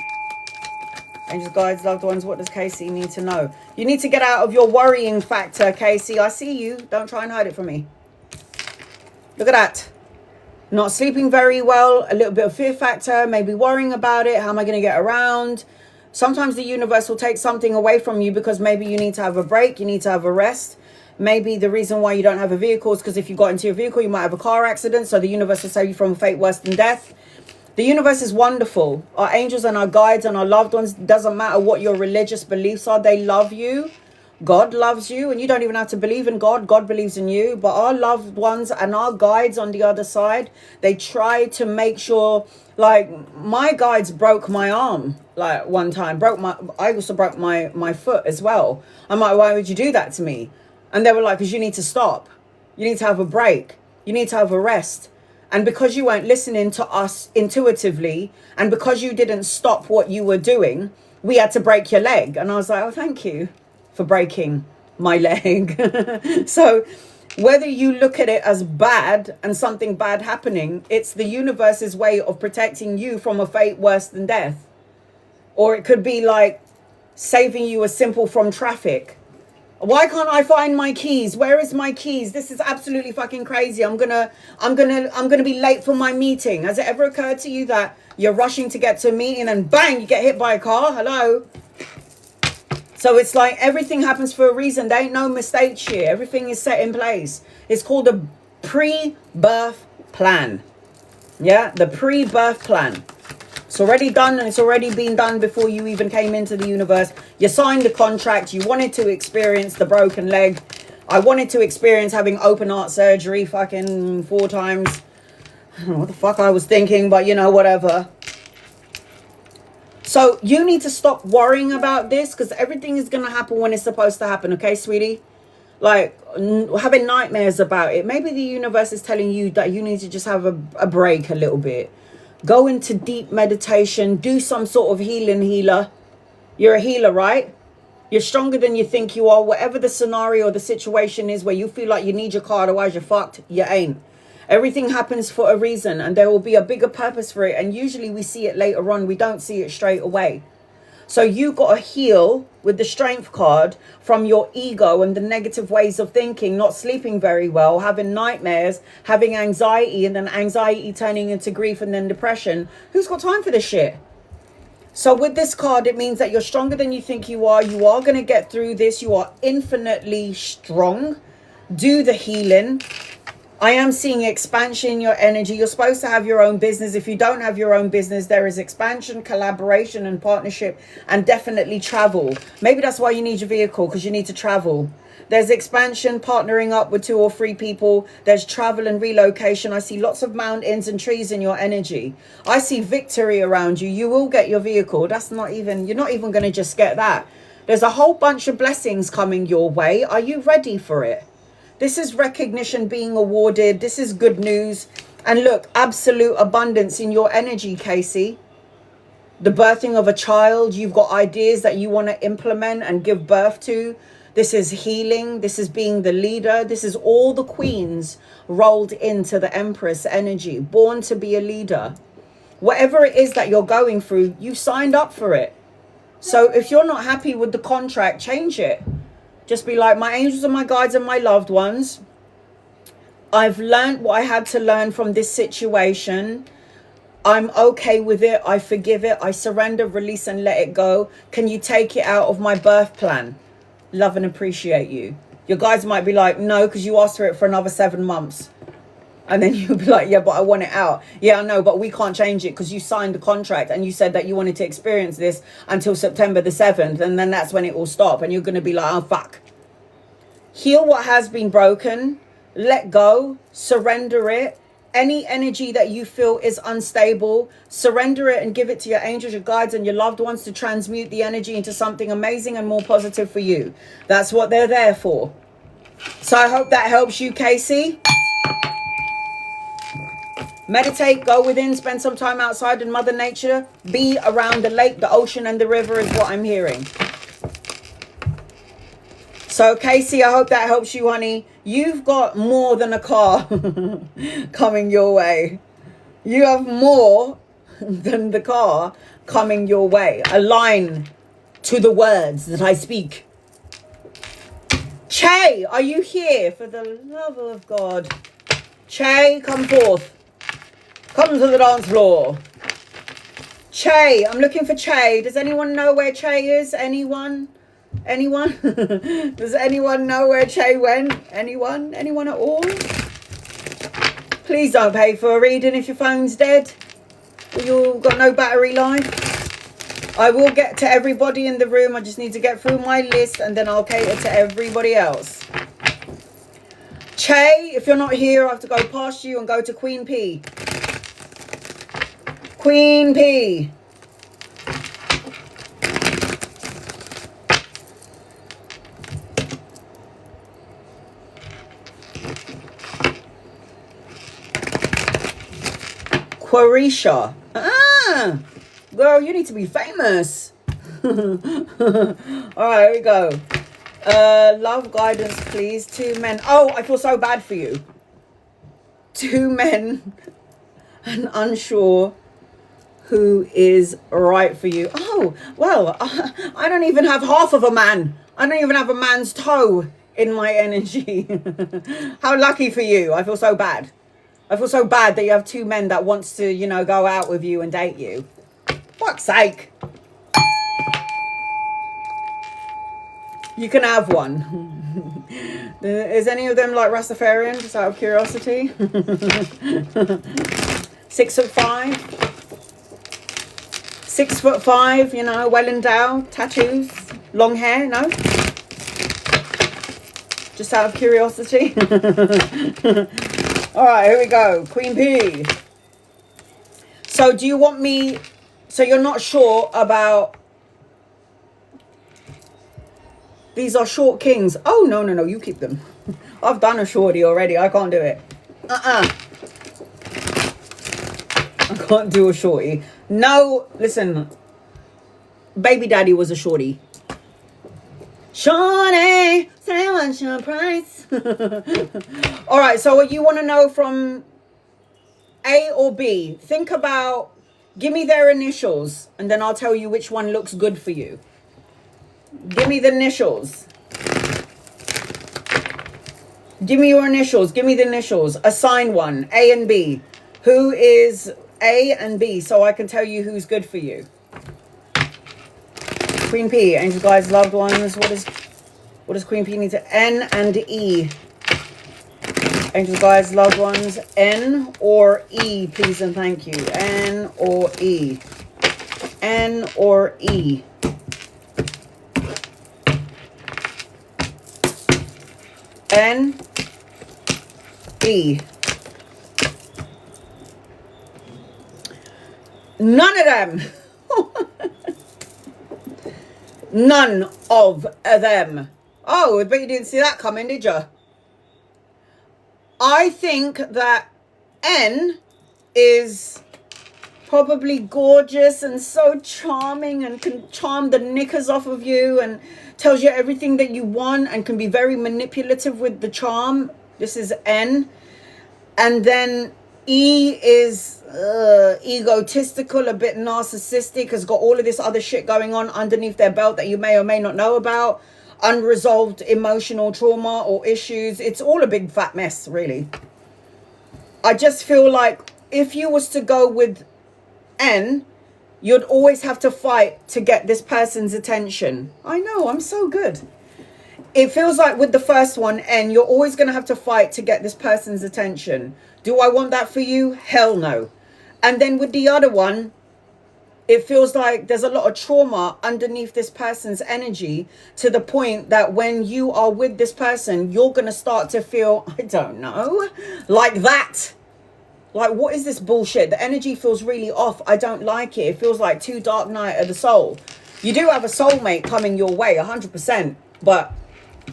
Angels, guides, loved ones, what does Casey need to know? You need to get out of your worrying factor, Casey. I see you. Don't try and hide it from me. Look at that. Not sleeping very well, a little bit of fear factor, maybe worrying about it. How am I going to get around? Sometimes the universe will take something away from you because maybe you need to have a break. You need to have a rest. Maybe the reason why you don't have a vehicle is because if you got into your vehicle, you might have a car accident. So the universe will save you from a fate worse than death. The universe is wonderful. Our angels and our guides and our loved ones, doesn't matter what your religious beliefs are, they love you. God loves you, and you don't even have to believe in God. God believes in you. But our loved ones and our guides on the other side, they try to make sure, like, my guides broke my arm, like, one time. I also broke my foot as well. I'm like, why would you do that to me? And they were like, because you need to stop. You need to have a break. You need to have a rest. And because you weren't listening to us intuitively, and because you didn't stop what you were doing, we had to break your leg. And I was like, oh, thank you for breaking my leg. So whether you look at it as bad and something bad happening, it's the universe's way of protecting you from a fate worse than death. Or it could be like saving you a simple from traffic. Why can't I find my keys? Where is my keys? This is absolutely fucking crazy. I'm gonna be late for my meeting. Has it ever occurred to you that you're rushing to get to a meeting and bang, you get hit by a car? Hello? So it's like everything happens for a reason. There ain't no mistakes here. Everything is set in place. It's called a pre-birth plan. Yeah, the pre-birth plan. It's already done, and it's already been done before you even came into the universe. You signed the contract. You wanted to experience the broken leg. I wanted to experience having open heart surgery fucking 4 times. I don't know what the fuck I was thinking, but you know, whatever. So you need to stop worrying about this, because everything is going to happen when it's supposed to happen. Okay, sweetie? Like having nightmares about it. Maybe the universe is telling you that you need to just have a break a little bit. Go into deep meditation. Do some sort of healer. You're a healer, right? You're stronger than you think you are. Whatever the scenario or the situation is where you feel like you need your car, otherwise you're fucked, you ain't. Everything happens for a reason, and there will be a bigger purpose for it. And usually we see it later on. We don't see it straight away. So you got to heal with the strength card from your ego and the negative ways of thinking, not sleeping very well, having nightmares, having anxiety, and then anxiety turning into grief and then depression. Who's got time for this shit? So with this card, it means that you're stronger than you think you are. You are going to get through this. You are infinitely strong. Do the healing. I am seeing expansion in your energy. You're supposed to have your own business. If you don't have your own business, there is expansion, collaboration, and partnership, and definitely travel. Maybe that's why you need your vehicle, because you need to travel. There's expansion, partnering up with 2 or 3 people. There's travel and relocation. I see lots of mountains and trees in your energy. I see victory around you. You will get your vehicle. You're not even going to just get that. There's a whole bunch of blessings coming your way. Are you ready for it? This is recognition being awarded. This is good news. And look, absolute abundance in your energy, Casey. The birthing of a child. You've got ideas that you want to implement and give birth to. This is healing. This is being the leader. This is all the queens rolled into the Empress energy. Born to be a leader. Whatever it is that you're going through, you signed up for it. So if you're not happy with the contract, change it. Just be like, my angels and my guides and my loved ones, I've learned what I had to learn from this situation. I'm okay with it. I forgive it. I surrender, release, and let it go. Can you take it out of my birth plan? Love and appreciate you. Your guides might be like, no, because you asked for it for another 7 months. And then you'll be like, yeah, but I want it out. Yeah, I know, but we can't change it because you signed the contract and you said that you wanted to experience this until September the 7th. And then that's when it will stop. And you're going to be like, oh, fuck. Heal what has been broken. Let go. Surrender it. Any energy that you feel is unstable, surrender it and give it to your angels, your guides, and your loved ones to transmute the energy into something amazing and more positive for you. That's what they're there for. So I hope that helps you, Casey. Meditate, go within, spend some time outside in Mother Nature. Be around the lake, the ocean, and the river is what I'm hearing. So, Casey, I hope that helps you, honey. You've got more than a car coming your way. You have more than the car coming your way. Align to the words that I speak. Che, are you here? For the love of God. Che, come forth. Come to the dance floor. Che, I'm looking for Che. Does anyone know where Che is? Anyone? Anyone? Does anyone know where Che went? Anyone? Anyone at all? Please don't pay for a reading if your phone's dead. Or you've got no battery life. I will get to everybody in the room. I just need to get through my list and then I'll cater to everybody else. Che, if you're not here, I have to go past you and go to Queen P. Queen P. Quarisha. Ah, girl, you need to be famous. All right, here we go. Love guidance, please. 2 men. Oh, I feel so bad for you. 2 men and unsure who is right for you. Oh, well, I don't even have half of a man. I don't even have a man's toe in my energy. How lucky for you. I feel so bad. I feel so bad that you have 2 men that wants to, you know, go out with you and date you. Fuck's sake. You can have one. Is any of them like Rastafarian, just out of curiosity? 6'5". 6'5", you know, well endowed, tattoos, long hair, no? Just out of curiosity. All right, here we go. Queen P. So do you want me... So you're not sure about... These are short kings. Oh, no, no, no. You keep them. I've done a shorty already. I can't do it. I can't do a shorty. No, listen. Baby daddy was a shorty. Shorty, say what's your price? All right, so what you want to know from A or B? Think about, give me their initials, and then I'll tell you which one looks good for you. Give me the initials. Give me your initials. Give me the initials. Assign one, A and B. Who is A and B, so I can tell you who's good for you. Queen P, angel guides, loved ones. What does Queen P need to? N and E. Angel guides, loved ones. N or E, please and thank you. N or E. N or E. N E. None of them. None of them. Oh, I bet you didn't see that coming, did you? I think that N is probably gorgeous and so charming and can charm the knickers off of you and tells you everything that you want and can be very manipulative with the charm. This is N. And then E is egotistical, a bit narcissistic, has got all of this other shit going on underneath their belt that you may or may not know about. Unresolved emotional trauma or issues. It's all a big fat mess, really. I just feel like if you was to go with N, you'd always have to fight to get this person's attention. I know, I'm so good. It feels like with the first one, N, you're always going to have to fight to get this person's attention. Do I want that for you? Hell no. And then with the other one, it feels like there's a lot of trauma underneath this person's energy to the point that when you are with this person, you're going to start to feel, I don't know, like that. Like, what is this bullshit? The energy feels really off. I don't like it. It feels like too dark night of the soul. You do have a soulmate coming your way, 100%. But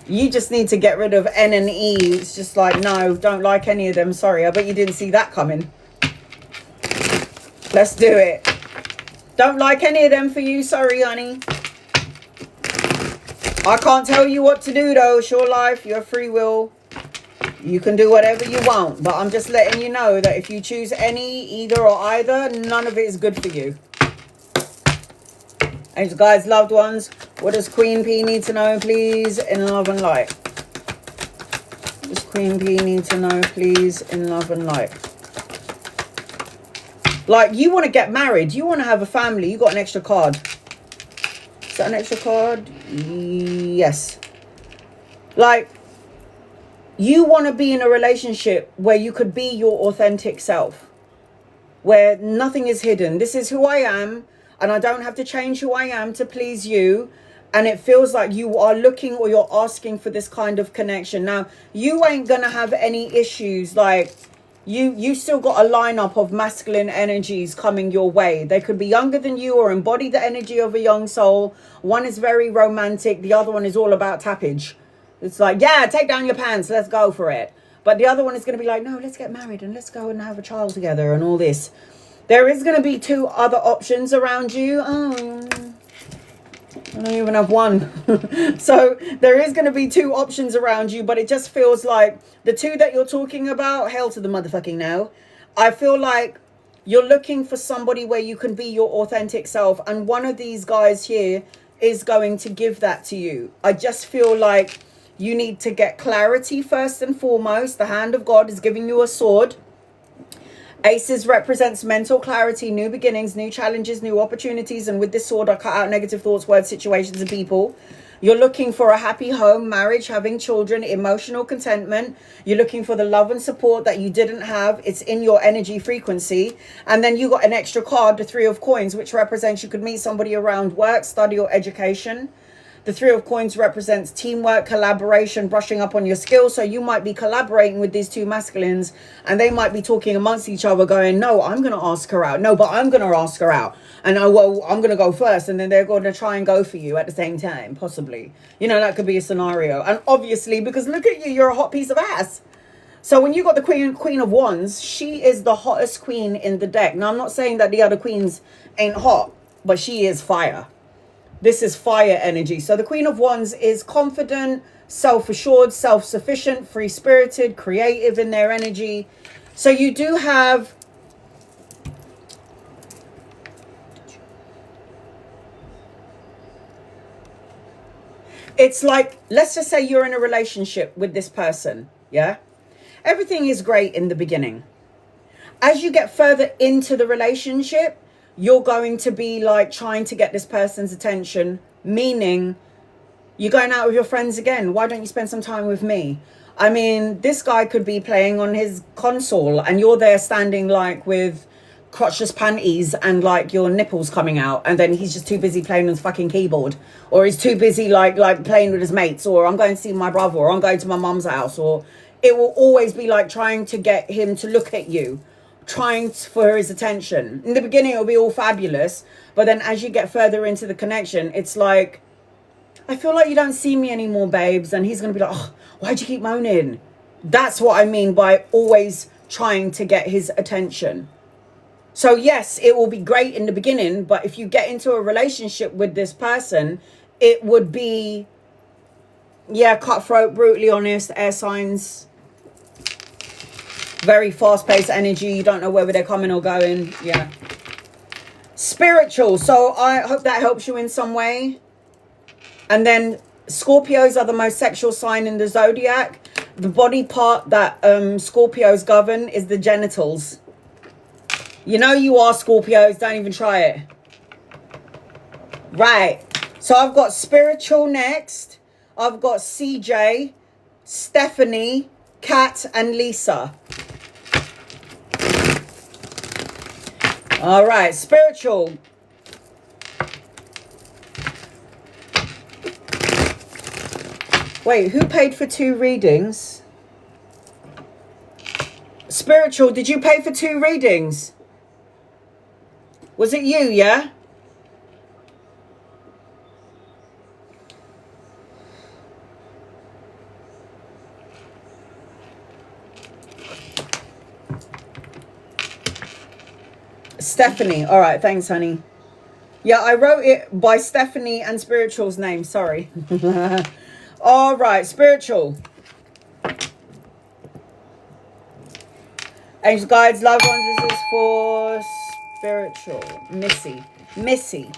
you just need to get rid of N and E. It's just like, no, don't like any of them. Sorry, I bet you didn't see that coming. Let's do it. Don't like any of them for you. Sorry, honey. I can't tell you what to do, though. It's your life, your free will. You can do whatever you want. But I'm just letting you know that if you choose any, either or either, none of it is good for you. Angels, guides, loved ones, What does Queen P need to know, please, in love and light? What does Queen P need to know, please, in love and light? Like, you want to get married. You want to have a family. You got an extra card. Is that an extra card? Yes. Like, you want to be in a relationship where you could be your authentic self, where nothing is hidden. This is who I am, and I don't have to change who I am to please you. And it feels like you are looking or you're asking for this kind of connection. Now, you ain't going to have any issues. Like, you still got a lineup of masculine energies coming your way. They could be younger than you or embody the energy of a young soul. One is very romantic. The other one is all about tappage. It's like, yeah, take down your pants. Let's go for it. But the other one is going to be like, no, let's get married and let's go and have a child together and all this. There is going to be 2 other options around you. Oh, I don't even have one. So there is going to be 2 options around you, but it just feels like the 2 that you're talking about, hell to the motherfucking no. I feel like you're looking for somebody where you can be your authentic self. And one of these guys here is going to give that to you. I just feel like you need to get clarity first and foremost. The hand of God is giving you a sword. Aces represents mental clarity, new beginnings, new challenges, new opportunities. And with this sword, I cut out negative thoughts, words, situations, and people. You're looking for a happy home, marriage, having children, emotional contentment. You're looking for the love and support that you didn't have. It's in your energy frequency. And then you got an extra card, the 3 of Coins, which represents you could meet somebody around work, study, or education. The 3 of Coins represents teamwork, collaboration, brushing up on your skills. So you might be collaborating with these 2 masculines and they might be talking amongst each other going, no, I'm going to ask her out. No, but I'm going to ask her out. And well, I'm going to go first. And then they're going to try and go for you at the same time, possibly. You know, that could be a scenario. And obviously, because look at you, you're a hot piece of ass. So when you got the Queen of Wands, she is the hottest queen in the deck. Now, I'm not saying that the other queens ain't hot, but she is fire. This is fire energy. So the Queen of Wands is confident, self-assured, self-sufficient, free-spirited, creative in their energy. So you do have... It's like, let's just say you're in a relationship with this person, yeah? Everything is great in the beginning. As you get further into the relationship, you're going to be like trying to get this person's attention, meaning you're going out with your friends again. Why don't you spend some time with me? I mean, this guy could be playing on his console and you're there standing like with crotchless panties and like your nipples coming out, and then he's just too busy playing on his fucking keyboard, or he's too busy like playing with his mates, or I'm going to see my brother, or I'm going to my mum's house, or it will always be like trying to get him to look at you, trying for his attention. In the beginning, it'll be all fabulous. But then as you get further into the connection, it's like, I feel like you don't see me anymore, babes. And he's going to be like, oh, why'd you keep moaning? That's what I mean by always trying to get his attention. So yes, it will be great in the beginning. But if you get into a relationship with this person, it would be, yeah, cutthroat, brutally honest, air signs. Very fast-paced energy. You don't know whether they're coming or going. Yeah. Spiritual. So I hope that helps you in some way. And then Scorpios are the most sexual sign in the zodiac. The body part that Scorpios govern is the genitals. You know you are Scorpios. Don't even try it. Right. So I've got spiritual next. I've got CJ, Stephanie, Kat, and Lisa. All right, spiritual. Wait, who paid for 2 readings? Spiritual, did you pay for 2 readings? Was it you, yeah? Stephanie. All right, thanks, honey. Yeah, I wrote it by Stephanie and Spiritual's name. Sorry. All right, Spiritual. Angels, guides, loved ones. This is for Spiritual. Missy.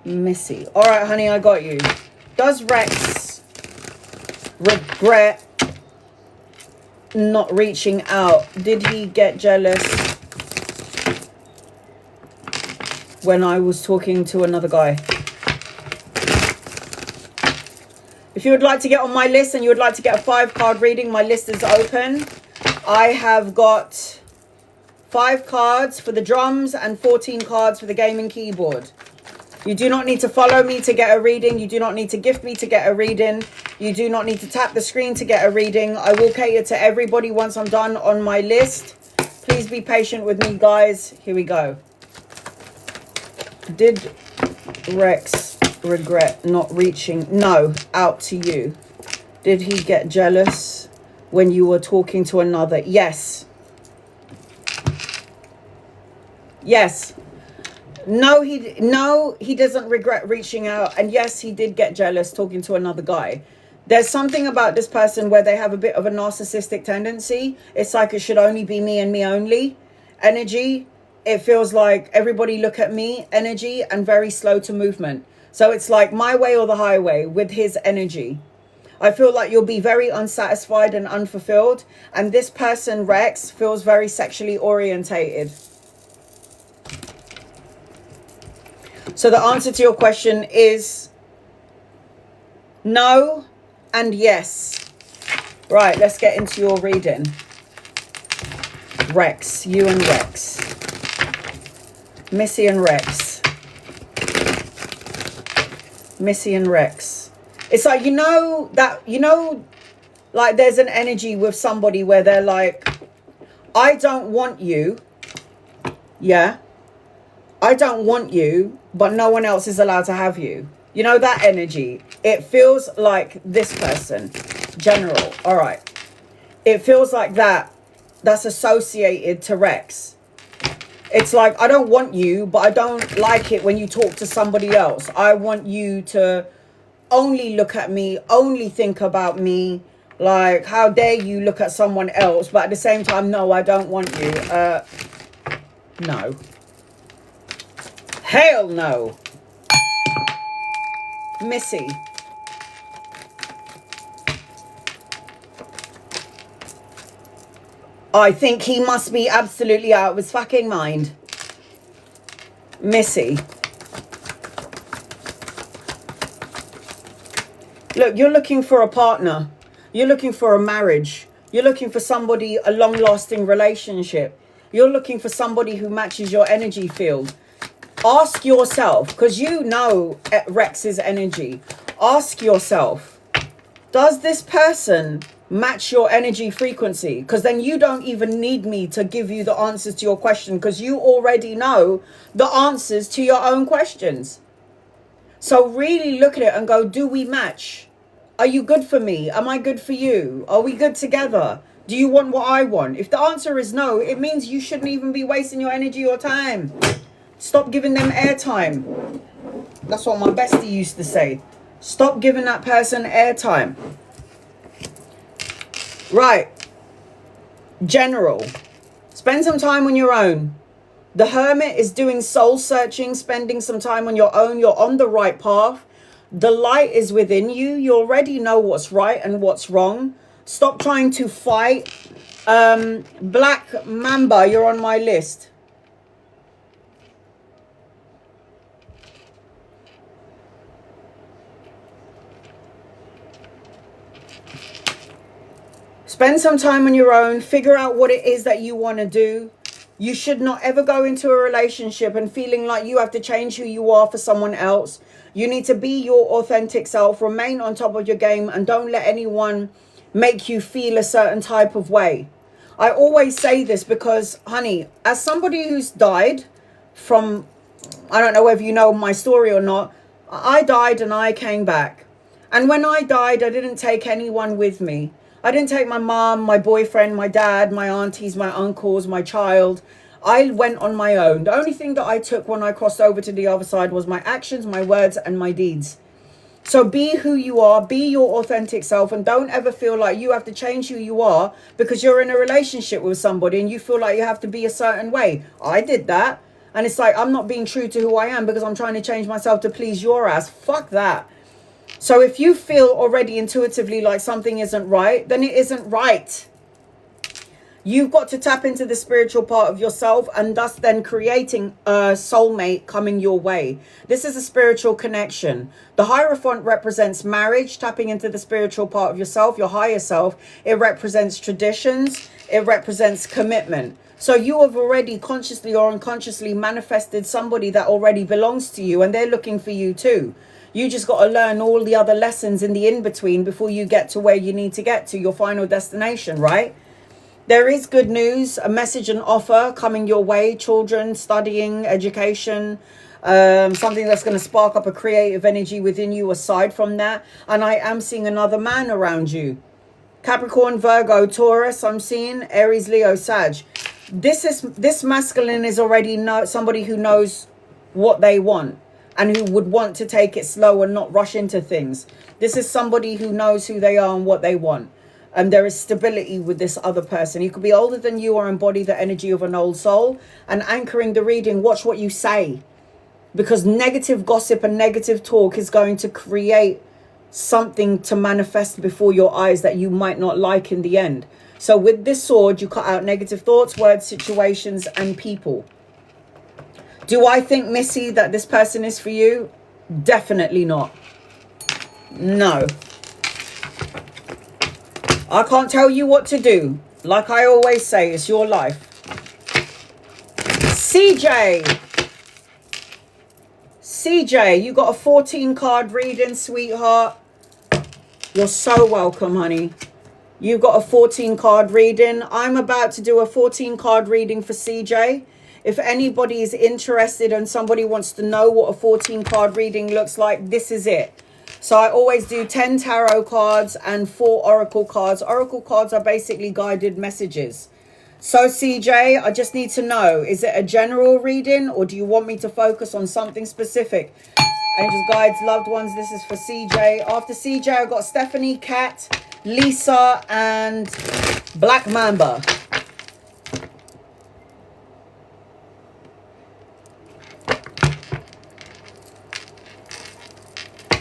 Missy. All right, honey, I got you. Does Rex regret not reaching out? Did he get jealous when I was talking to another guy? If you would like to get on my list and you would like to get a 5-card reading, my list is open. I have got 5 cards for the drums and 14 cards for the gaming keyboard. You do not need to follow me to get a reading. You do not need to gift me to get a reading. You do not need to tap the screen to get a reading. I will cater to everybody once I'm done on my list. Please be patient with me, guys. Here we go. Did Rex regret not reaching out to you? Did he get jealous when you were talking to another? Yes. Yes. No, he doesn't regret reaching out. And yes, he did get jealous talking to another guy. There's something about this person where they have a bit of a narcissistic tendency. It's like it should only be me and me only energy. It feels like everybody look at me energy, and very slow to movement. So it's like my way or the highway with his energy. I feel like you'll be very unsatisfied and unfulfilled. And this person, Rex, feels very sexually orientated. So the answer to your question is no and yes. Right, let's get into your reading. Rex, you and Rex. Missy and Rex. Missy and Rex. It's like, like there's an energy with somebody where they're like, I don't want you. Yeah. I don't want you, but no one else is allowed to have you. You know that energy? It feels like this person. General. All right. It feels like that's associated to Rex. It's like, I don't want you, but I don't like it when you talk to somebody else. I want you to only look at me, only think about me. Like, how dare you look at someone else? But at the same time, no, I don't want you. No. Hell no. Missy. I think he must be absolutely out of his fucking mind. Missy. Look, you're looking for a partner. You're looking for a marriage. You're looking for somebody, a long-lasting relationship. You're looking for somebody who matches your energy field. Ask yourself, because you know Rex's energy. Ask yourself, does this person match your energy frequency? Because then you don't even need me to give you the answers to your question, because you already know the answers to your own questions. So really look at it and go, do we match? Are you good for me? Am I good for you? Are we good together? Do you want what I want? If the answer is no, it means you shouldn't even be wasting your energy or time. Stop giving them airtime. That's what my bestie used to say. Stop giving that person airtime. Right. General. Spend some time on your own. The Hermit is doing soul searching, spending some time on your own. You're on the right path. The light is within you. You already know what's right and what's wrong. Stop trying to fight. Black Mamba, you're on my list. Spend some time on your own. Figure out what it is that you want to do. You should not ever go into a relationship and feeling like you have to change who you are for someone else. You need to be your authentic self. Remain on top of your game and don't let anyone make you feel a certain type of way. I always say this because, honey, as somebody who's died from, I don't know whether you know my story or not, I died and I came back. And when I died, I didn't take anyone with me. I didn't take my mom, my boyfriend, my dad, my aunties, my uncles, my child. I went on my own. The only thing that I took when I crossed over to the other side was my actions, my words, and my deeds. So be who you are, be your authentic self, and don't ever feel like you have to change who you are because you're in a relationship with somebody and you feel like you have to be a certain way. I did that. And it's like, I'm not being true to who I am because I'm trying to change myself to please your ass. Fuck that. So if you feel already intuitively like something isn't right, then it isn't right. You've got to tap into the spiritual part of yourself, and thus then creating a soulmate coming your way. This is a spiritual connection. The Hierophant represents marriage, tapping into the spiritual part of yourself, your higher self. It represents traditions. It represents commitment. So you have already consciously or unconsciously manifested somebody that already belongs to you, and they're looking for you too. You just got to learn all the other lessons in the in-between before you get to where you need to get to, your final destination, right? There is good news, a message and offer coming your way, children, studying, education, something that's going to spark up a creative energy within you aside from that. And I am seeing another man around you. Capricorn, Virgo, Taurus, I'm seeing Aries, Leo, Sag. This masculine is already somebody who knows what they want and who would want to take it slow and not rush into things. This is somebody who knows who they are and what they want. And there is stability with this other person. He could be older than you or embody the energy of an old soul. And anchoring the reading, watch what you say. Because negative gossip and negative talk is going to create something to manifest before your eyes that you might not like in the end. So with this sword, you cut out negative thoughts, words, situations, and people. Do I think, Missy, that this person is for you? Definitely not. No. I can't tell you what to do. Like I always say, it's your life. CJ, you got a 14 card reading, sweetheart. You're so welcome, honey. You got a 14 card reading. I'm about to do a 14 card reading for CJ. If anybody is interested and somebody wants to know what a 14 card reading looks like, this is it. So I always do 10 tarot cards and 4 oracle cards. Oracle cards are basically guided messages. So CJ, I just need to know, is it a general reading or do you want me to focus on something specific? Angels, guides, loved ones, this is for CJ. After CJ, I've got Stephanie, Kat, Lisa, and Black Mamba.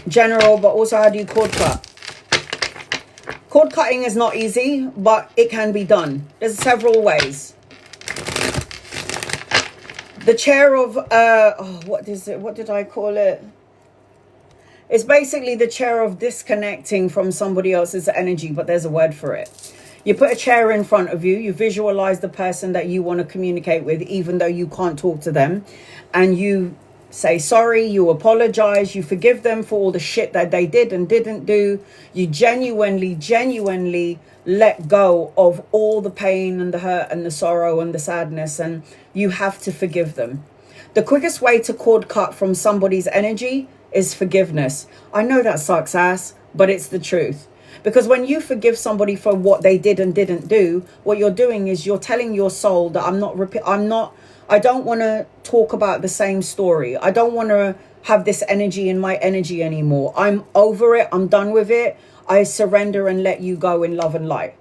General, but also how do you cord cut? Cord cutting is not easy, but it can be done. There's several ways. The chair of what is it? What did I call it? It's basically the chair of disconnecting from somebody else's energy, but there's a word for it. You put a chair in front of you, you visualize the person that you want to communicate with, even though you can't talk to them, and you say sorry, you apologize, you forgive them for all the shit that they did and didn't do. You genuinely let go of all the pain and the hurt and the sorrow and the sadness, and you have to forgive them. The quickest way to cord cut from somebody's energy is forgiveness. I know that sucks ass, but it's the truth. Because when you forgive somebody for what they did and didn't do, what you're doing is you're telling your soul that I don't want to talk about the same story. I don't want to have this energy in my energy anymore. I'm over it. I'm done with it. I surrender and let you go in love and light.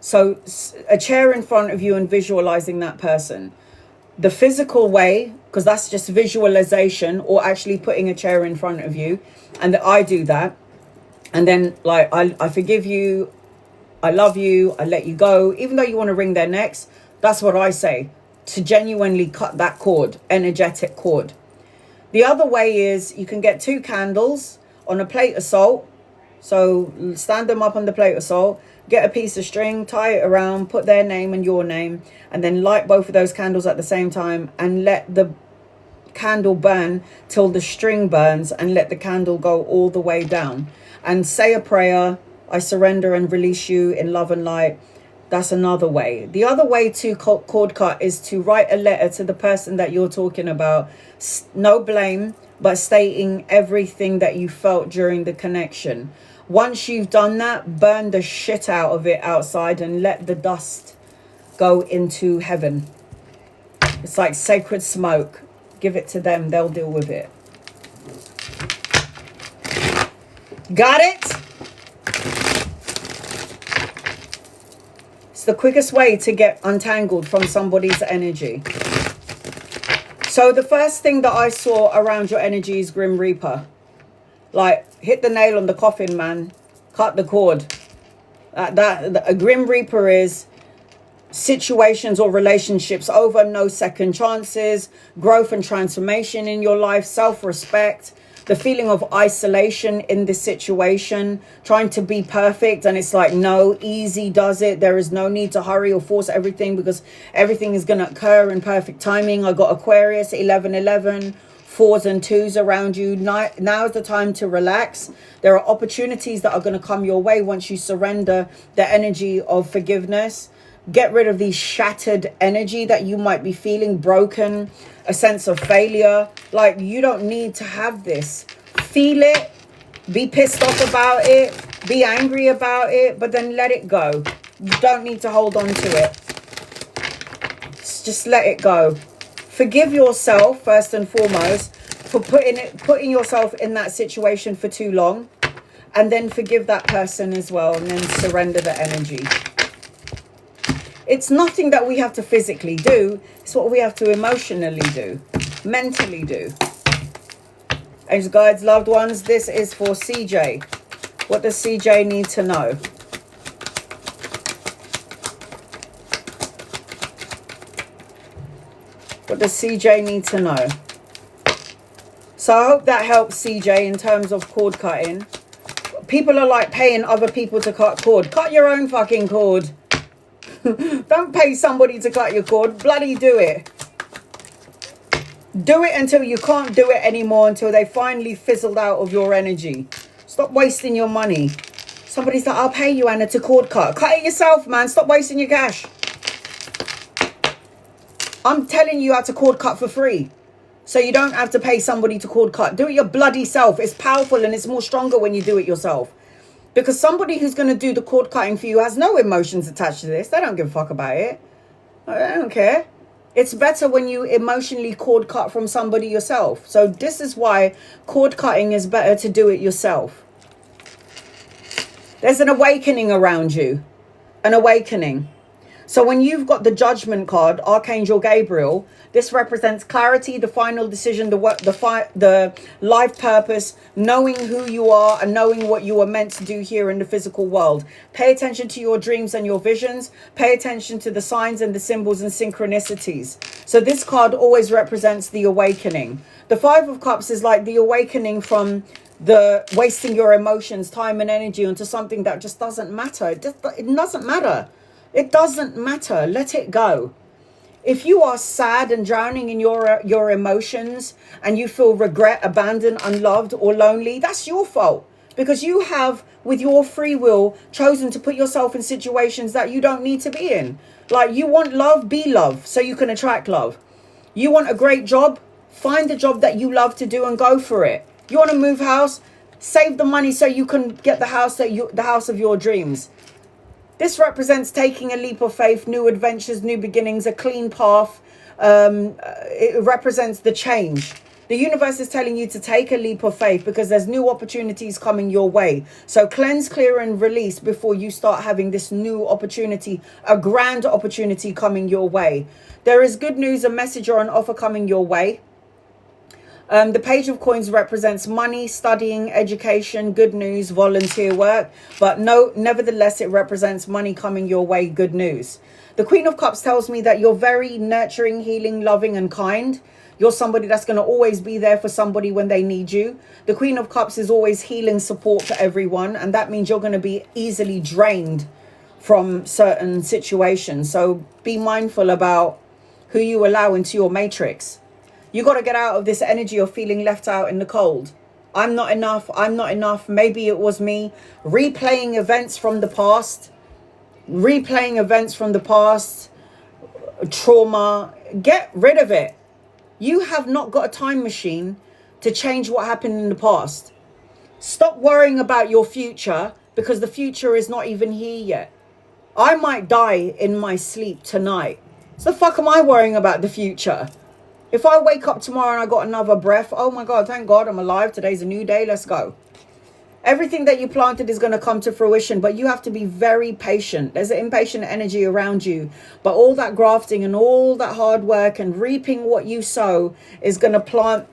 So a chair in front of you and visualizing that person. The physical way, because that's just visualization, or actually putting a chair in front of you. And I do that. And then like, I forgive you. I love you. I let you go. Even though you want to wring their necks, that's what I say. To genuinely cut that cord, energetic cord. The other way is you can get 2 candles on a plate of salt. So stand them up on the plate of salt, get a piece of string, tie it around, put their name and your name, and then light both of those candles at the same time and let the candle burn till the string burns, and let the candle go all the way down. And say a prayer, I surrender and release you in love and light. That's another way. The other way to cord cut is to write a letter to the person that you're talking about. No blame, but stating everything that you felt during the connection. Once you've done that, burn the shit out of it outside and let the dust go into heaven. It's like sacred smoke. Give it to them. They'll deal with it. Got it? The quickest way to get untangled from somebody's energy. So the first thing that I saw around your energy is Grim Reaper. Like, hit the nail on the coffin, man. Cut the cord. A Grim Reaper is situations or relationships over, no second chances, growth and transformation in your life, self-respect, the feeling of isolation in this situation, trying to be perfect, and it's like, no, easy does it. There is no need to hurry or force everything, because everything is going to occur in perfect timing. I got Aquarius 1111, 4s and 2s around you. Now is the time to relax. There are opportunities that are going to come your way once you surrender the energy of forgiveness. Get rid of the shattered energy that you might be feeling, broken, a sense of failure. Like, you don't need to have this. Feel it, be pissed off about it, be angry about it, but then let it go. You don't need to hold on to it. Just let it go. Forgive yourself, first and foremost, for putting yourself in that situation for too long. And then forgive that person as well, and then surrender the energy. It's nothing that we have to physically do. It's what we have to emotionally do, mentally do. Angels, guides, loved ones, this is for CJ. What does CJ need to know? What does CJ need to know? So I hope that helps CJ in terms of cord cutting. People are like paying other people to cut cord. Cut your own fucking cord. Don't pay somebody to cut your cord. Bloody do it. Do it until you can't do it anymore, until they finally fizzled out of your energy. Stop wasting your money. Somebody's like, I'll pay you, Anna, to cord cut. Cut it yourself, man. Stop wasting your cash. I'm telling you how to cord cut for free, so you don't have to pay somebody to cord cut. Do it your bloody self. It's powerful and it's more stronger when you do it yourself. Because somebody who's going to do the cord cutting for you has no emotions attached to this. They don't give a fuck about it. I don't care. It's better when you emotionally cord cut from somebody yourself. So this is why cord cutting is better to do it yourself. There's an awakening around you. An awakening. So when you've got the Judgment card, Archangel Gabriel, this represents clarity, the final decision, the life purpose, knowing who you are and knowing what you are meant to do here in the physical world. Pay attention to your dreams and your visions. Pay attention to the signs and the symbols and synchronicities. So this card always represents the awakening. The Five of Cups is like the awakening from the wasting your emotions, time and energy onto something that just doesn't matter. It doesn't matter. It doesn't matter. Let it go. If you are sad and drowning in your emotions and you feel regret, abandoned, unloved or lonely, that's your fault. Because you have, with your free will, chosen to put yourself in situations that you don't need to be in. Like, you want love, be love, so you can attract love. You want a great job, find a job that you love to do and go for it. You want to move house, save the money so you can get the house of your dreams. This represents taking a leap of faith, new adventures, new beginnings, a clean path. It represents the change. The universe is telling you to take a leap of faith because there's new opportunities coming your way. So cleanse, clear and release before you start having this new opportunity, a grand opportunity coming your way. There is good news, a message or an offer coming your way. The Page of Coins represents money, studying, education, good news, volunteer work. But nevertheless, it represents money coming your way, good news. The Queen of Cups tells me that you're very nurturing, healing, loving and kind. You're somebody that's going to always be there for somebody when they need you. The Queen of Cups is always healing support for everyone. And that means you're going to be easily drained from certain situations. So be mindful about who you allow into your matrix. You got to get out of this energy of feeling left out in the cold. I'm not enough. I'm not enough. Maybe it was me. Replaying events from the past. Trauma. Get rid of it. You have not got a time machine to change what happened in the past. Stop worrying about your future because the future is not even here yet. I might die in my sleep tonight. So the fuck am I worrying about the future? If I wake up tomorrow and I got another breath, oh my God, thank God I'm alive. Today's a new day. Let's go. Everything that you planted is going to come to fruition, but you have to be very patient. There's an impatient energy around you, but all that grafting and all that hard work and reaping what you sow is going to plant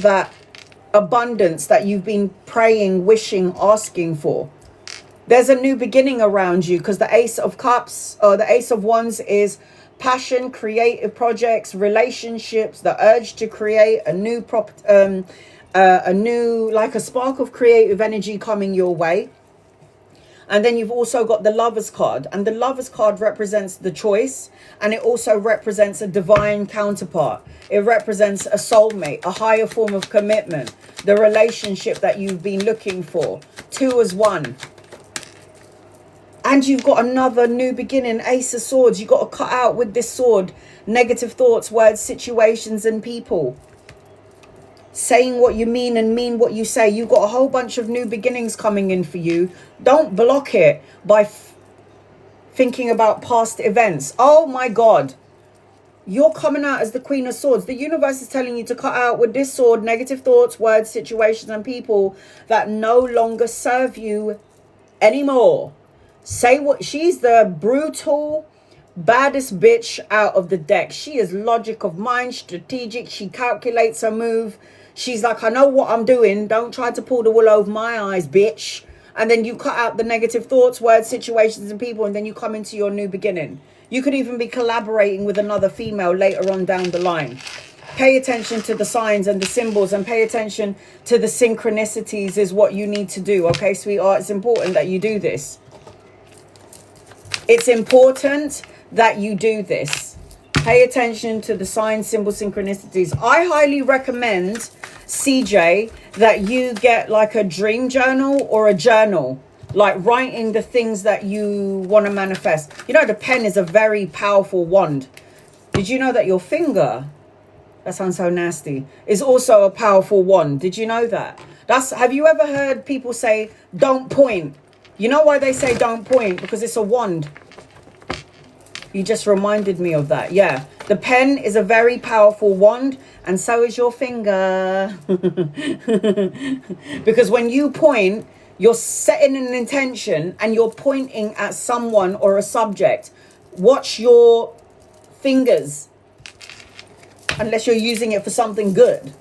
that abundance that you've been praying, wishing, asking for. There's a new beginning around you, because the Ace of Cups or the Ace of Wands is passion, creative projects, relationships, the urge to create a new like a spark of creative energy coming your way. And then you've also got the Lover's card, and the Lover's card represents the choice, and it also represents a divine counterpart. It represents a soulmate, a higher form of commitment, the relationship that you've been looking for. 2 as 1. And you've got another new beginning, Ace of Swords. You've got to cut out with this sword negative thoughts, words, situations, and people. Saying what you mean and mean what you say. You've got a whole bunch of new beginnings coming in for you. Don't block it by thinking about past events. Oh my God. You're coming out as the Queen of Swords. The universe is telling you to cut out with this sword negative thoughts, words, situations, and people that no longer serve you anymore. Say what. She's the brutal, baddest bitch out of the deck. She is logic of mind, strategic. She calculates her move. She's like, I know what I'm doing. Don't try to pull the wool over my eyes, bitch. And then you cut out the negative thoughts, words, situations, and people, and then you come into your new beginning. You could even be collaborating with another female later on down the line. Pay attention to the signs and the symbols, and pay attention to the synchronicities is what you need to do. Okay, sweetheart? It's important that you do this. It's important that you do this. Pay attention to the signs, symbols, synchronicities. I highly recommend, CJ, that you get like a dream journal or a journal, like writing the things that you want to manifest. You know, the pen is a very powerful wand. Did you know that your finger, that sounds so nasty, is also a powerful wand? Did you know that? Have you ever heard people say, don't point? You know why they say don't point? Because it's a wand. You just reminded me of that. Yeah, the pen is a very powerful wand, and so is your finger. Because when you point, you're setting an intention and you're pointing at someone or a subject. Watch your fingers, unless you're using it for something good.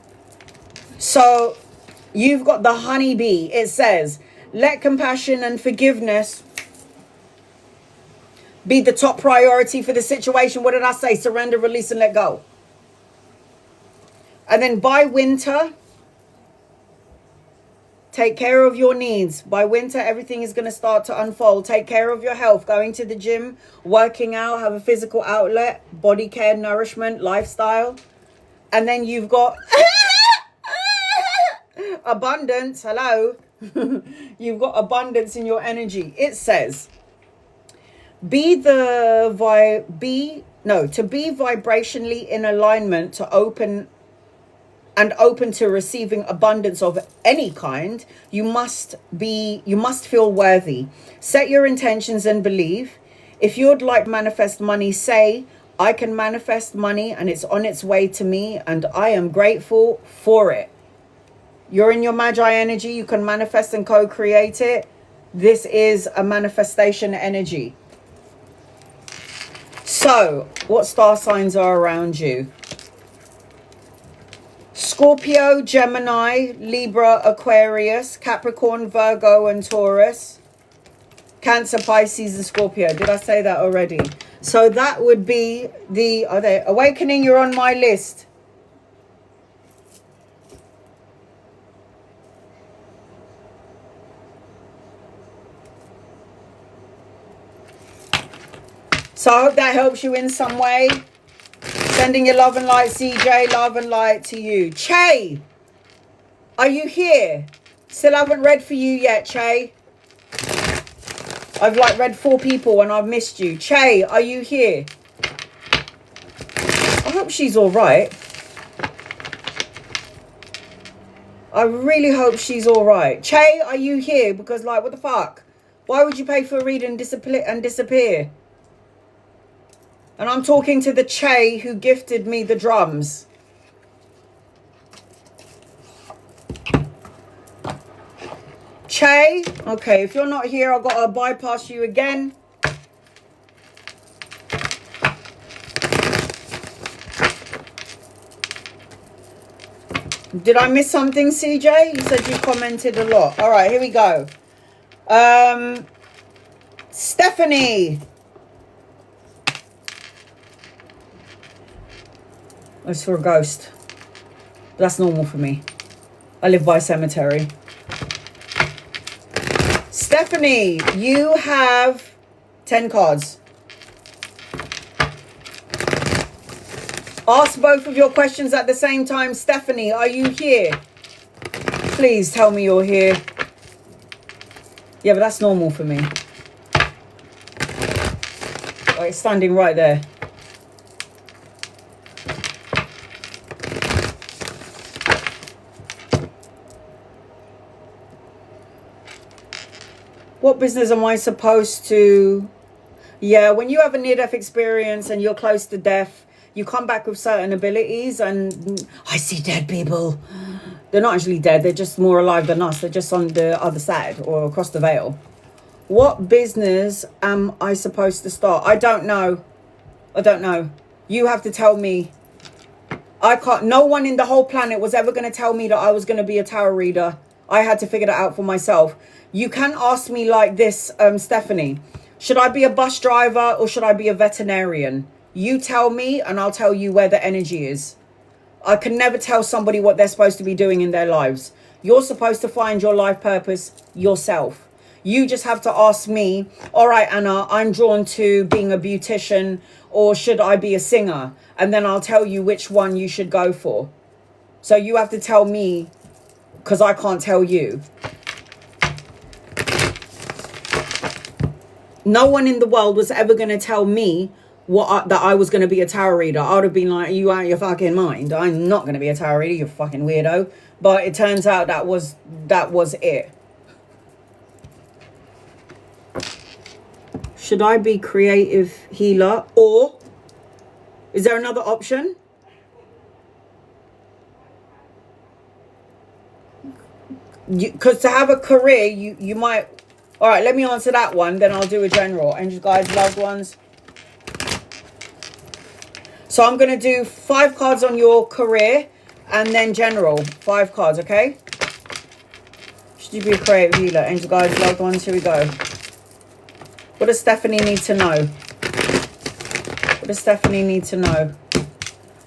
So you've got the honeybee. It says, let compassion and forgiveness be the top priority for the situation. What did I say? Surrender, release, and let go. And then by winter, take care of your needs. By winter, everything is going to start to unfold. Take care of your health. Going to the gym, working out, have a physical outlet, body care, nourishment, lifestyle. And then you've got abundance. Hello. You've got abundance in your energy. It says, to be vibrationally in alignment to open to receiving abundance of any kind, you must feel worthy. Set your intentions and believe. If you'd like manifest money, say, I can manifest money and it's on its way to me and I am grateful for it. You're in your Magi energy. You can manifest and co-create it. This is a manifestation energy. So, what star signs are around you? Scorpio, Gemini, Libra, Aquarius, Capricorn, Virgo, and Taurus. Cancer, Pisces, and Scorpio. Did I say that already? So that would be the awakening. You're on my list. So I hope that helps you in some way. Sending your love and light, CJ. Love and light to you. Che, are you here? Still haven't read for you yet, Che. I've read 4 people and I've missed you. Che, are you here? I hope she's all right. I really hope she's all right. Che, are you here? Because what the fuck? Why would you pay for a reading and disappear? And I'm talking to the Che who gifted me the drums. Che, okay, if you're not here, I've got to bypass you again. Did I miss something, CJ? You said you commented a lot. All right, here we go. Stephanie. It's for a ghost. That's normal for me. I live by a cemetery. Stephanie, you have 10 cards. Ask both of your questions at the same time. Stephanie, are you here? Please tell me you're here. Yeah, but that's normal for me. Oh, it's standing right there. What business am I supposed to... Yeah, when you have a near-death experience and you're close to death, you come back with certain abilities, and I see dead people. They're not actually dead. They're just more alive than us. They're just on the other side or across the veil. What business am I supposed to start? I don't know. I don't know. You have to tell me. I can't. No one in the whole planet was ever going to tell me that I was going to be a tarot reader. I had to figure that out for myself. You can ask me like this, Stephanie. Should I be a bus driver or should I be a veterinarian? You tell me and I'll tell you where the energy is. I can never tell somebody what they're supposed to be doing in their lives. You're supposed to find your life purpose yourself. You just have to ask me, all right, Anna, I'm drawn to being a beautician, or should I be a singer? And then I'll tell you which one you should go for. So you have to tell me, because I can't tell you. No one in the world was ever going to tell me that I was going to be a tarot reader. I would have been like, you out of your fucking mind. I'm not going to be a tarot reader, you fucking weirdo. But it turns out that was it. Should I be creative healer, or is there another option? Because to have a career, you might... All right, let me answer that one. Then I'll do a general. Angels, guides, loved ones. So I'm going to do 5 cards on your career and then general. 5 cards, okay? Should you be a creative healer? Angels, guides, loved ones. Here we go. What does Stephanie need to know? What does Stephanie need to know?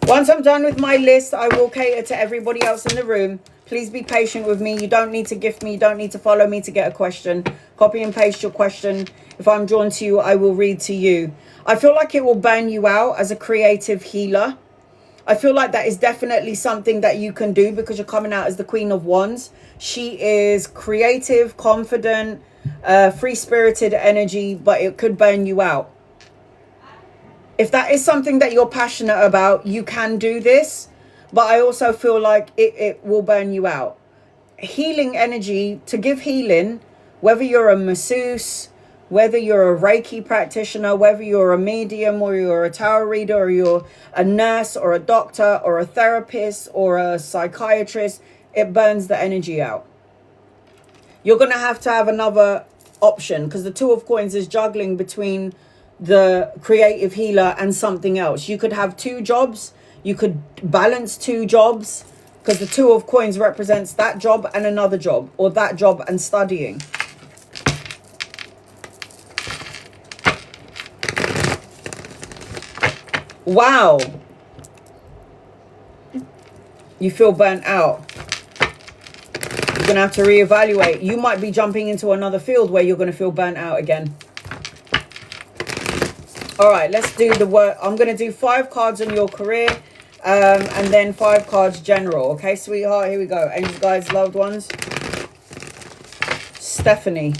Once I'm done with my list, I will cater to everybody else in the room. Please be patient with me. You don't need to gift me. You don't need to follow me to get a question. Copy and paste your question. If I'm drawn to you, I will read to you. I feel like it will burn you out as a creative healer. I feel like that is definitely something that you can do because you're coming out as the Queen of Wands. She is creative, confident, free-spirited energy, but it could burn you out. If that is something that you're passionate about, you can do this. But I also feel like it will burn you out. Healing energy, to give healing, whether you're a masseuse, whether you're a Reiki practitioner, whether you're a medium or you're a tarot reader or you're a nurse or a doctor or a therapist or a psychiatrist, it burns the energy out. You're going to have another option because the Two of Coins is juggling between the creative healer and something else. You could have 2 jobs. You could balance 2 jobs because the Two of Coins represents that job and another job, or that job and studying. Wow. You feel burnt out. You're going to have to reevaluate. You might be jumping into another field where you're going to feel burnt out again. All right, let's do the work. I'm going to do 5 cards on your career. And then 5 cards general. Okay, sweetheart, here we go. Angels, guides, loved ones. Stephanie.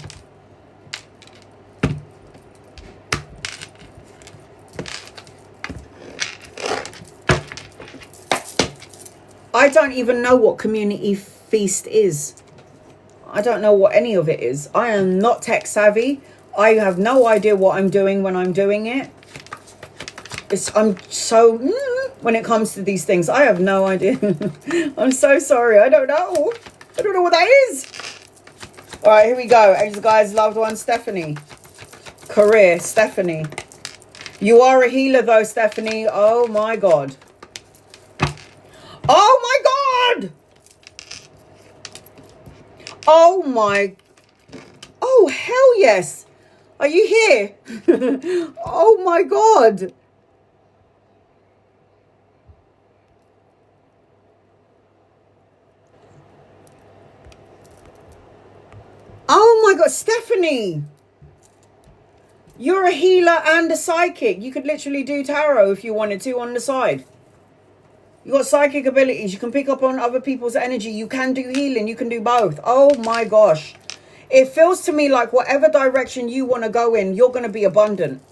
I don't even know what community feast is. I don't know what any of it is. I am not tech savvy. I have no idea what I'm doing when I'm doing it. I'm so... when it comes to these things, I have no idea. I'm so sorry. I don't know. I don't know what that is. All right, here we go. Angels, guys, loved one, Stephanie. Career, Stephanie. You are a healer, though, Stephanie. Oh, my God. Oh, my God. Oh, my. Oh, hell yes. Are you here? Oh, my God. Oh, my God. Stephanie. You're a healer and a psychic. You could literally do tarot if you wanted to on the side. You got psychic abilities. You can pick up on other people's energy. You can do healing. You can do both. Oh my gosh. It feels to me like whatever direction you want to go in, you're going to be abundant.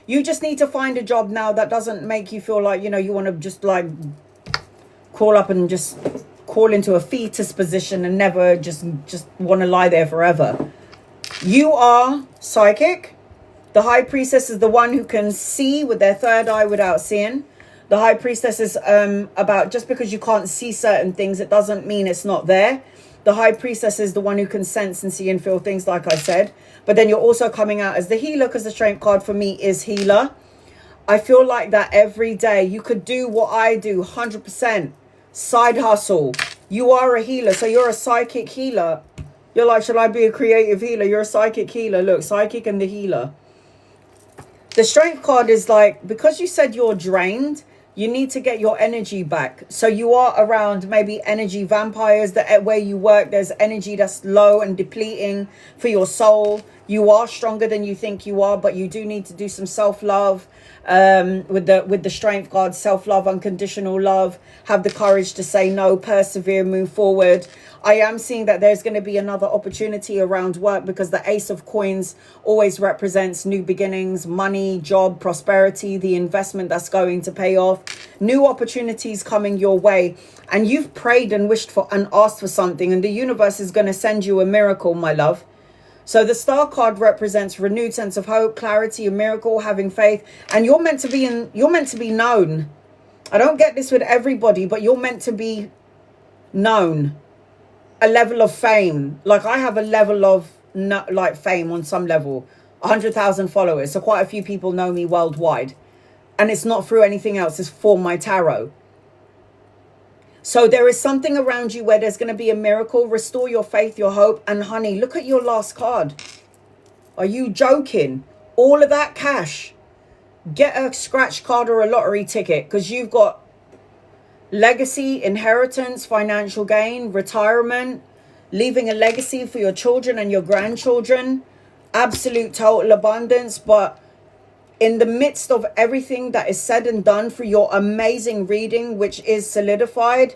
You just need to find a job now that doesn't make you feel like, you know, you want to just like crawl up and just crawl into a fetus position and never just want to lie there forever. You are psychic. The high priestess is the one who can see with their third eye without seeing. The high priestess is about just because you can't see certain things, it doesn't mean it's not there. The high priestess is the one who can sense and see and feel things, like I said. But then you're also coming out as the healer, because the strength card for me is healer. I feel like that every day. You could do what I do, 100%. Side hustle. You are a healer, so you're a psychic healer. You're like, should I be a creative healer? You're a psychic healer. Look, psychic and the healer. The strength card is like, because you said you're drained, you need to get your energy back. So you are around maybe energy vampires, that where you work, there's energy that's low and depleting for your soul. You are stronger than you think you are, but you do need to do some self-love. With the strength card, self-love, unconditional love, have the courage to say no, persevere, move forward. I am seeing that there's going to be another opportunity around work, because the Ace of Coins always represents new beginnings, money, job, prosperity, the investment that's going to pay off, new opportunities coming your way. And you've prayed and wished for and asked for something, and the universe is going to send you a miracle, my love. So the star card represents renewed sense of hope, clarity, a miracle, having faith, and you're meant to be known. I don't get this with everybody, but you're meant to be known. A level of fame. Like I have a level of like fame on some level, 100,000 followers. So quite a few people know me worldwide, and it's not through anything else. It's for my tarot. So there is something around you where there's going to be a miracle. Restore your faith, your hope. And honey, look at your last card. Are you joking? All of that cash. Get a scratch card or a lottery ticket, because you've got legacy, inheritance, financial gain, retirement, leaving a legacy for your children and your grandchildren. Absolute total abundance. But in the midst of everything that is said and done for your amazing reading, which is solidified,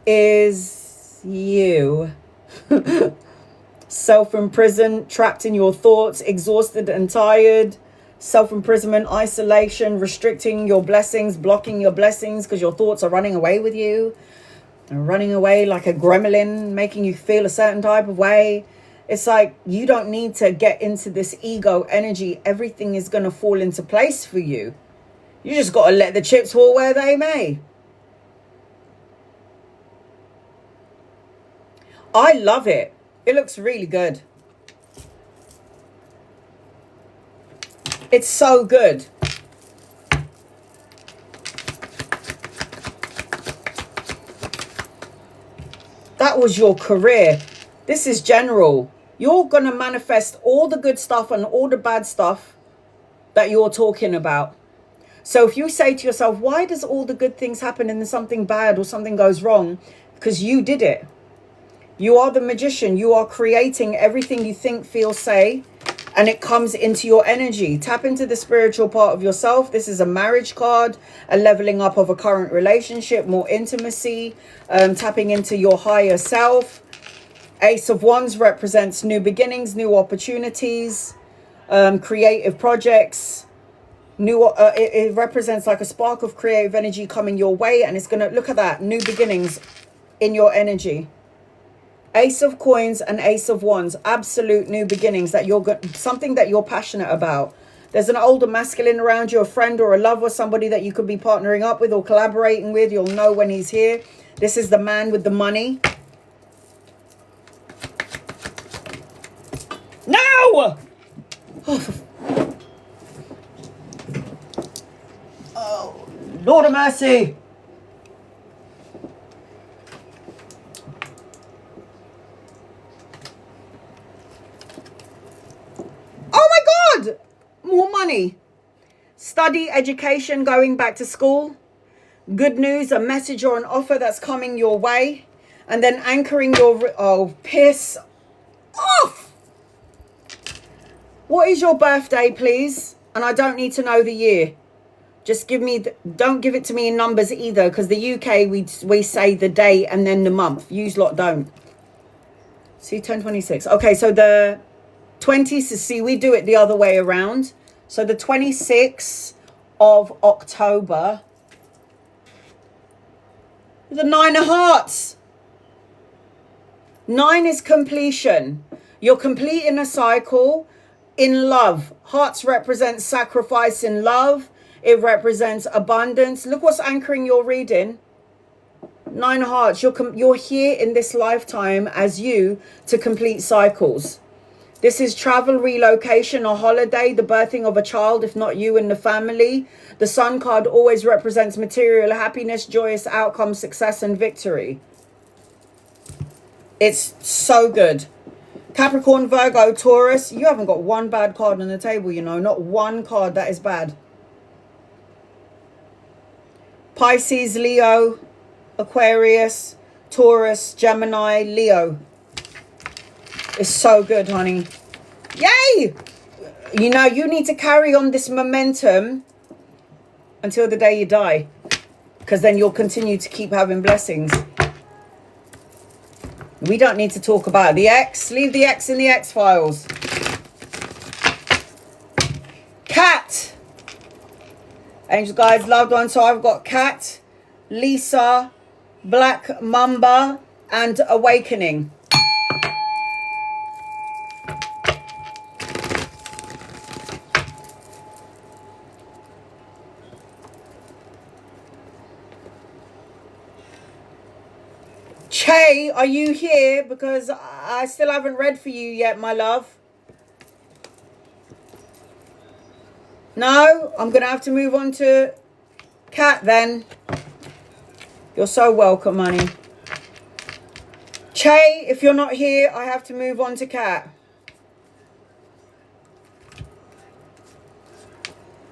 is you. Self-imprisoned, trapped in your thoughts, exhausted and tired. Self-imprisonment, isolation, restricting your blessings, blocking your blessings because your thoughts are running away with you. And running away like a gremlin, making you feel a certain type of way. It's like, you don't need to get into this ego energy. Everything is going to fall into place for you. You just got to let the chips fall where they may. I love it. It looks really good. It's so good. That was your career. This is general. You're going to manifest all the good stuff and all the bad stuff that you're talking about. So if you say to yourself, why does all the good things happen and then something bad or something goes wrong? Because you did it. You are the magician. You are creating everything you think, feel, say, and it comes into your energy. Tap into the spiritual part of yourself. This is a marriage card, a leveling up of a current relationship, more intimacy, tapping into your higher self. Ace of Wands represents new beginnings, new opportunities, creative projects. It represents like a spark of creative energy coming your way, and it's gonna, look at that, new beginnings in your energy. Ace of Coins and Ace of Wands, absolute new beginnings, that something that you're passionate about. There's an older masculine around you, a friend or a lover, somebody that you could be partnering up with or collaborating with. You'll know when he's here. This is the man with the money. Ow! Oh, Lord of mercy. Oh my God! More money. Study, education, going back to school. Good news, a message or an offer that's coming your way. And then anchoring your... Oh, piss off! What is your birthday, please? And I don't need to know the year. Just give me... Don't give it to me in numbers either. Because the UK, we say the day and then the month. Use lot don't. See, 1026. Okay, so the 20th... See, we do it the other way around. So the 26th of October... The 9 of Hearts. 9 is completion. You're completing a cycle in love. Hearts represents sacrifice in love. It represents abundance. Look what's anchoring your reading. 9 of Hearts. You're here in this lifetime as you to complete cycles. This is travel, relocation, or holiday, the birthing of a child, if not you and the family. The Sun card always represents material happiness, joyous outcome, success, and victory. It's so good. Capricorn, Virgo, Taurus. You haven't got one bad card on the table, you know. Not one card that is bad. Pisces, Leo, Aquarius, Taurus, Gemini, Leo. It's so good, honey. Yay! You know, you need to carry on this momentum until the day you die. Because then you'll continue to keep having blessings. We don't need to talk about the X. Leave the X in the X files. Cat. Angels, guides, loved ones. So I've got Cat, Lisa, Black Mamba, and Awakening. Che, are you here? Because I still haven't read for you yet, my love. No, I'm going to have to move on to Cat then. You're so welcome, honey. Che, if you're not here, I have to move on to Cat.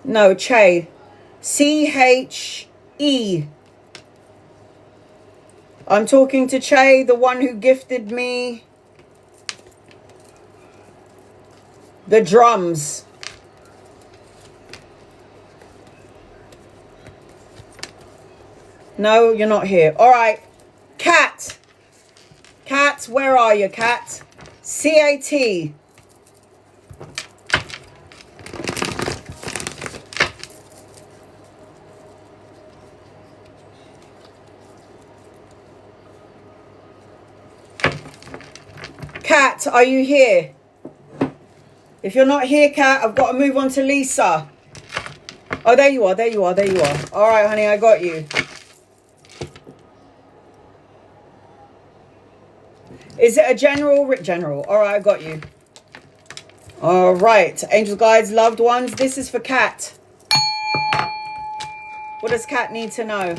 No, Che. C-H-E. I'm talking to Che, the one who gifted me the drums. No, you're not here. All right. Cat. Cat, where are you, Cat? C-A-T. Cat, are you here? If you're not here, Cat, I've got to move on to Lisa. Oh, there you are, there you are, there you are. All right, honey, I got you. Is it a general? General. All right, I got you. All right, angels, guides, loved ones. This is for Cat. What does Cat need to know?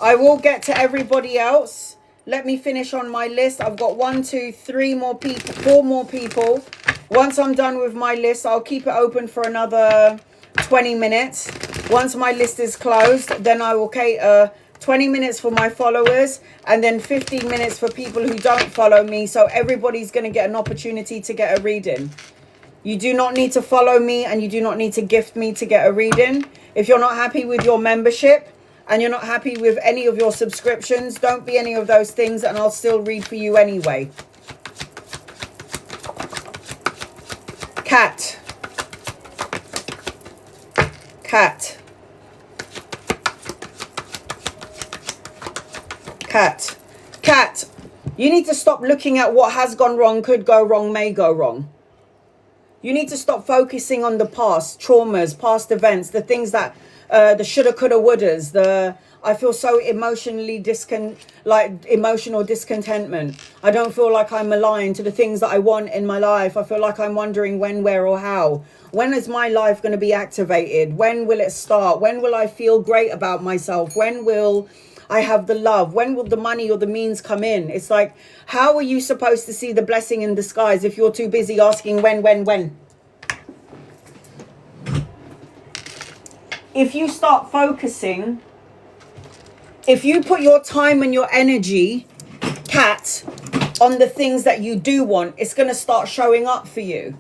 I will get to everybody else. Let me finish on my list. I've got 1, 2, 3 more people, 4 more people. Once I'm done with my list, I'll keep it open for another 20 minutes. Once my list is closed, then I will cater 20 minutes for my followers and then 15 minutes for people who don't follow me. So everybody's going to get an opportunity to get a reading. You do not need to follow me and you do not need to gift me to get a reading. If you're not happy with your membership and you're not happy with any of your subscriptions, don't be any of those things and I'll still read for you anyway. Cat. Cat. Cat. Cat. You need to stop looking at what has gone wrong, could go wrong, may go wrong. You need to stop focusing on the past, traumas, past events, the things that, the shoulda, coulda, wouldas, the I feel so emotional discontentment. I don't feel like I'm aligned to the things that I want in my life. I feel like I'm wondering when, where, or how. When is my life going to be activated? When will it start? When will I feel great about myself? When will I have the love? When will the money or the means come in? It's like, how are you supposed to see the blessing in disguise if you're too busy asking when? If you start focusing, if you put your time and your energy, Kat, on the things that you do want, it's going to start showing up for you.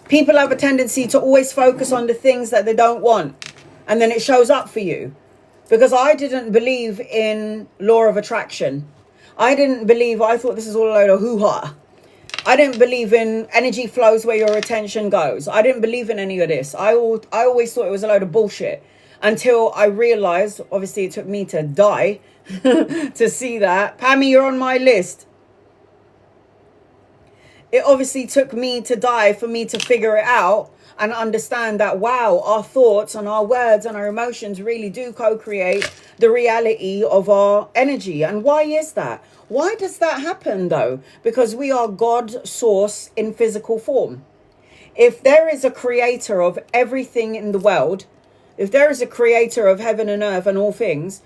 People have a tendency to always focus on the things that they don't want, and then it shows up for you. Because I didn't believe in law of attraction. I thought this is all a load of hoo-ha. I didn't believe in energy flows where your attention goes. I didn't believe in any of this. I always thought it was a load of bullshit. Until I realized, obviously it took me to die to see that. Pammy, you're on my list. It obviously took me to die for me to figure it out and understand that, wow, our thoughts and our words and our emotions really do co-create the reality of our energy. And why is that? Why does that happen though? Because we are God source in physical form. If there is a creator of everything in the world, if there is a creator of heaven and earth and all things,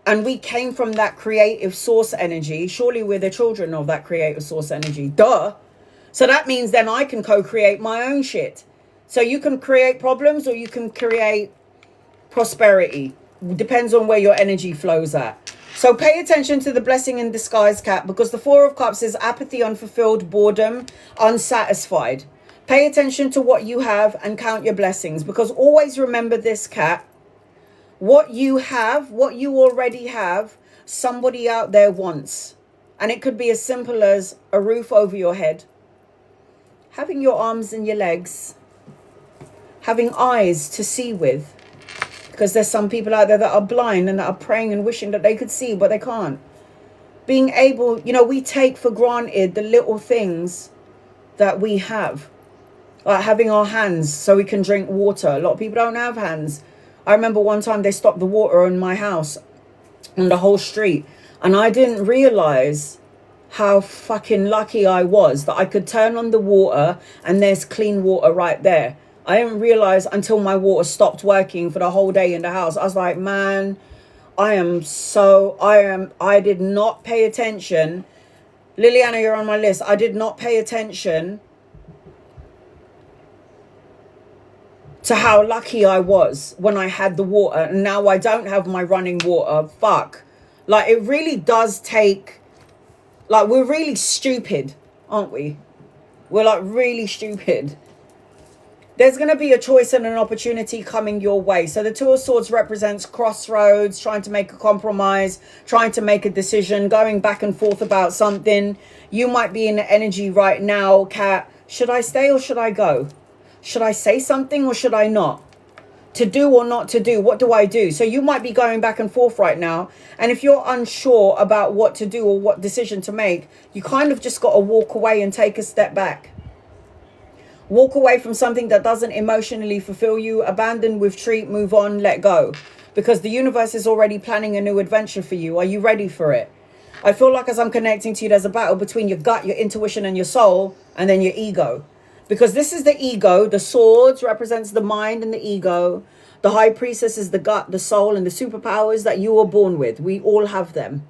and we came from that creative source energy, surely we're the children of that creative source energy. Duh. So that means then I can co-create my own shit. So you can create problems or you can create prosperity. Depends on where your energy flows at. So pay attention to the blessing in disguise, Kat, because the Four of Cups is apathy, unfulfilled, boredom, unsatisfied. Pay attention to what you have and count your blessings, because always remember this, Kat. What you have, what you already have, somebody out there wants. And it could be as simple as a roof over your head, having your arms and your legs, having eyes to see with, because there's some people out there that are blind and that are praying and wishing that they could see, but they can't. Being able, we take for granted the little things that we have, like having our hands so we can drink water. A lot of people don't have hands. I remember one time they stopped the water in my house on the whole street, and I didn't realize how fucking lucky I was that I could turn on the water and there's clean water right there. I didn't realize until my water stopped working for the whole day in the house. I was like, man, I did not pay attention. Liliana, you're on my list. I did not pay attention to how lucky I was when I had the water. And now I don't have my running water. Fuck. Like, it really does take, like, we're really stupid, aren't we? We're like really stupid. There's going to be a choice and an opportunity coming your way. So the Two of Swords represents crossroads, trying to make a compromise, trying to make a decision, going back and forth about something. You might be in the energy right now, Kat. Should I stay or should I go? Should I say something or should I not? To do or not to do? What do I do? So you might be going back and forth right now. And if you're unsure about what to do or what decision to make, you kind of just got to walk away and take a step back. Walk away from something that doesn't emotionally fulfill you. Abandon, retreat, move on, let go. Because the universe is already planning a new adventure for you. Are you ready for it? I feel like as I'm connecting to you, there's a battle between your gut, your intuition and your soul, and then your ego. Because this is the ego. The swords represents the mind and the ego. The high priestess is the gut, the soul, and the superpowers that you were born with. We all have them.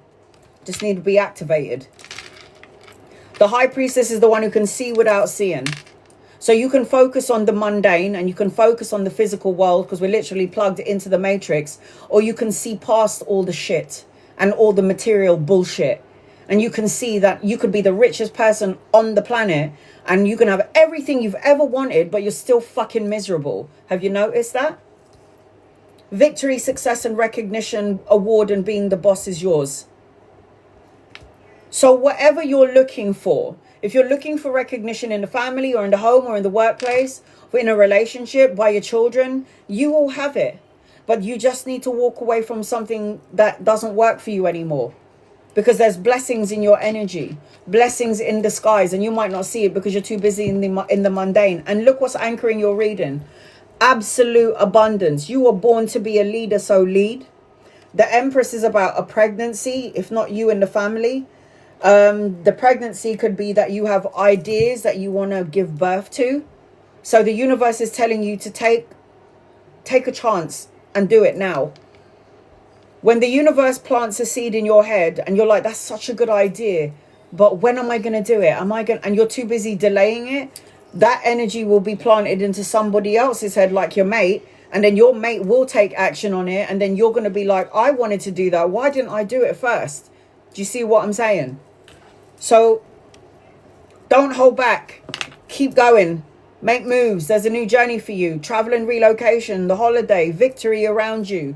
Just need to be activated. The high priestess is the one who can see without seeing. So you can focus on the mundane and you can focus on the physical world because we're literally plugged into the matrix. Or you can see past all the shit and all the material bullshit. And you can see that you could be the richest person on the planet and you can have everything you've ever wanted, but you're still fucking miserable. Have you noticed that? Victory, success and recognition, award and being the boss is yours. So whatever you're looking for, if you're looking for recognition in the family or in the home or in the workplace, or in a relationship, by your children, you will have it. But you just need to walk away from something that doesn't work for you anymore. Because there's blessings in your energy, blessings in disguise, and you might not see it because you're too busy in the mundane. And look what's anchoring your reading. Absolute abundance. You were born to be a leader, so lead. The Empress is about a pregnancy, if not you and the family. The pregnancy could be that you have ideas that you want to give birth to. So the universe is telling you to take a chance and do it now. When the universe plants a seed in your head and you're like, that's such a good idea, but when am I going to do it? And you're too busy delaying it. That energy will be planted into somebody else's head, like your mate. And then your mate will take action on it. And then you're going to be like, I wanted to do that. Why didn't I do it first? Do you see what I'm saying? So don't hold back. Keep going. Make moves. There's a new journey for you. Travel and relocation, the holiday, victory around you.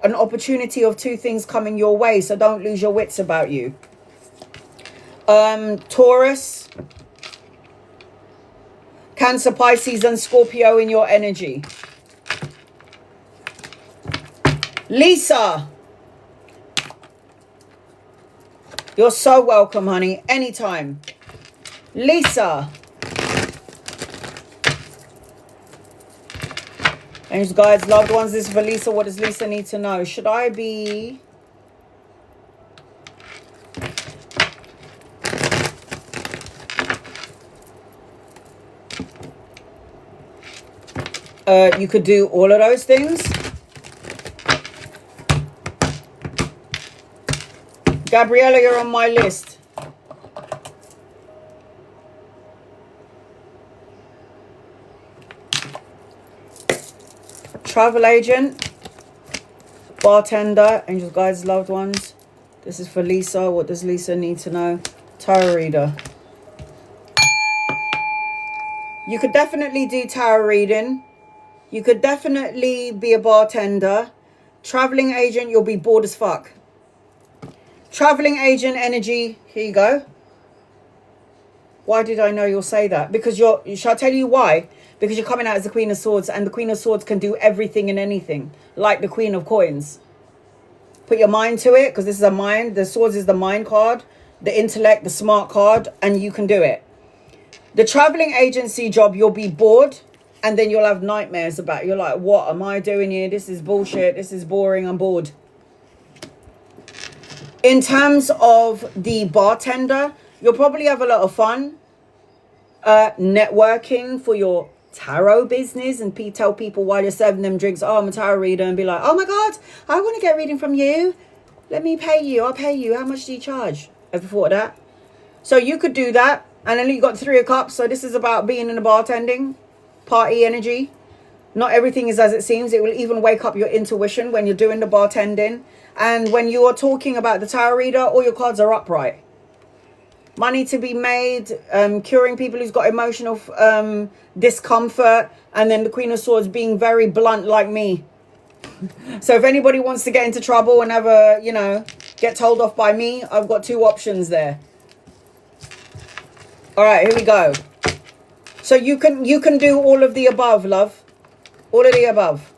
An opportunity of two things coming your way. So don't lose your wits about you. Taurus, Cancer, Pisces and Scorpio in your energy. Lisa, you're so welcome, honey. Anytime. Lisa. Angels, guides, loved ones, this is for Lisa. What does Lisa need to know? Should I be... you could do all of those things. Gabriella, you're on my list. Travel agent, bartender, angels, guides, loved ones. This is for Lisa. What does Lisa need to know? Tarot reader. You could definitely do tarot reading. You could definitely be a bartender. Traveling agent, you'll be bored as fuck. Traveling agent energy, here you go. Why did I know you'll say that? Because shall I tell you why? Because you're coming out as the Queen of Swords, and the Queen of Swords can do everything and anything, like the Queen of Coins. Put your mind to it, because this is a mind. The Swords is the mind card, the intellect, the smart card, and you can do it. The traveling agency job, you'll be bored, and then you'll have nightmares about it. You're like, what am I doing here? This is bullshit. This is boring. I'm bored. In terms of the bartender, you'll probably have a lot of fun networking for your tarot business, and tell people while you're serving them drinks, oh, I'm a tarot reader, and be like, oh my God, I want to get a reading from you. Let me pay you. I'll pay you. How much do you charge? Ever thought of that? So you could do that. And then you got 3 of Cups. So this is about being in the bartending party energy. Not everything is as it seems. It will even wake up your intuition when you're doing the bartending. And when you are talking about the tarot reader, all your cards are upright. Money to be made, curing people who's got emotional discomfort, and then the Queen of Swords being very blunt like me. So if anybody wants to get into trouble and have a, get told off by me, I've got 2 options there. All right, here we go. So you can do all of the above, love. All of the above.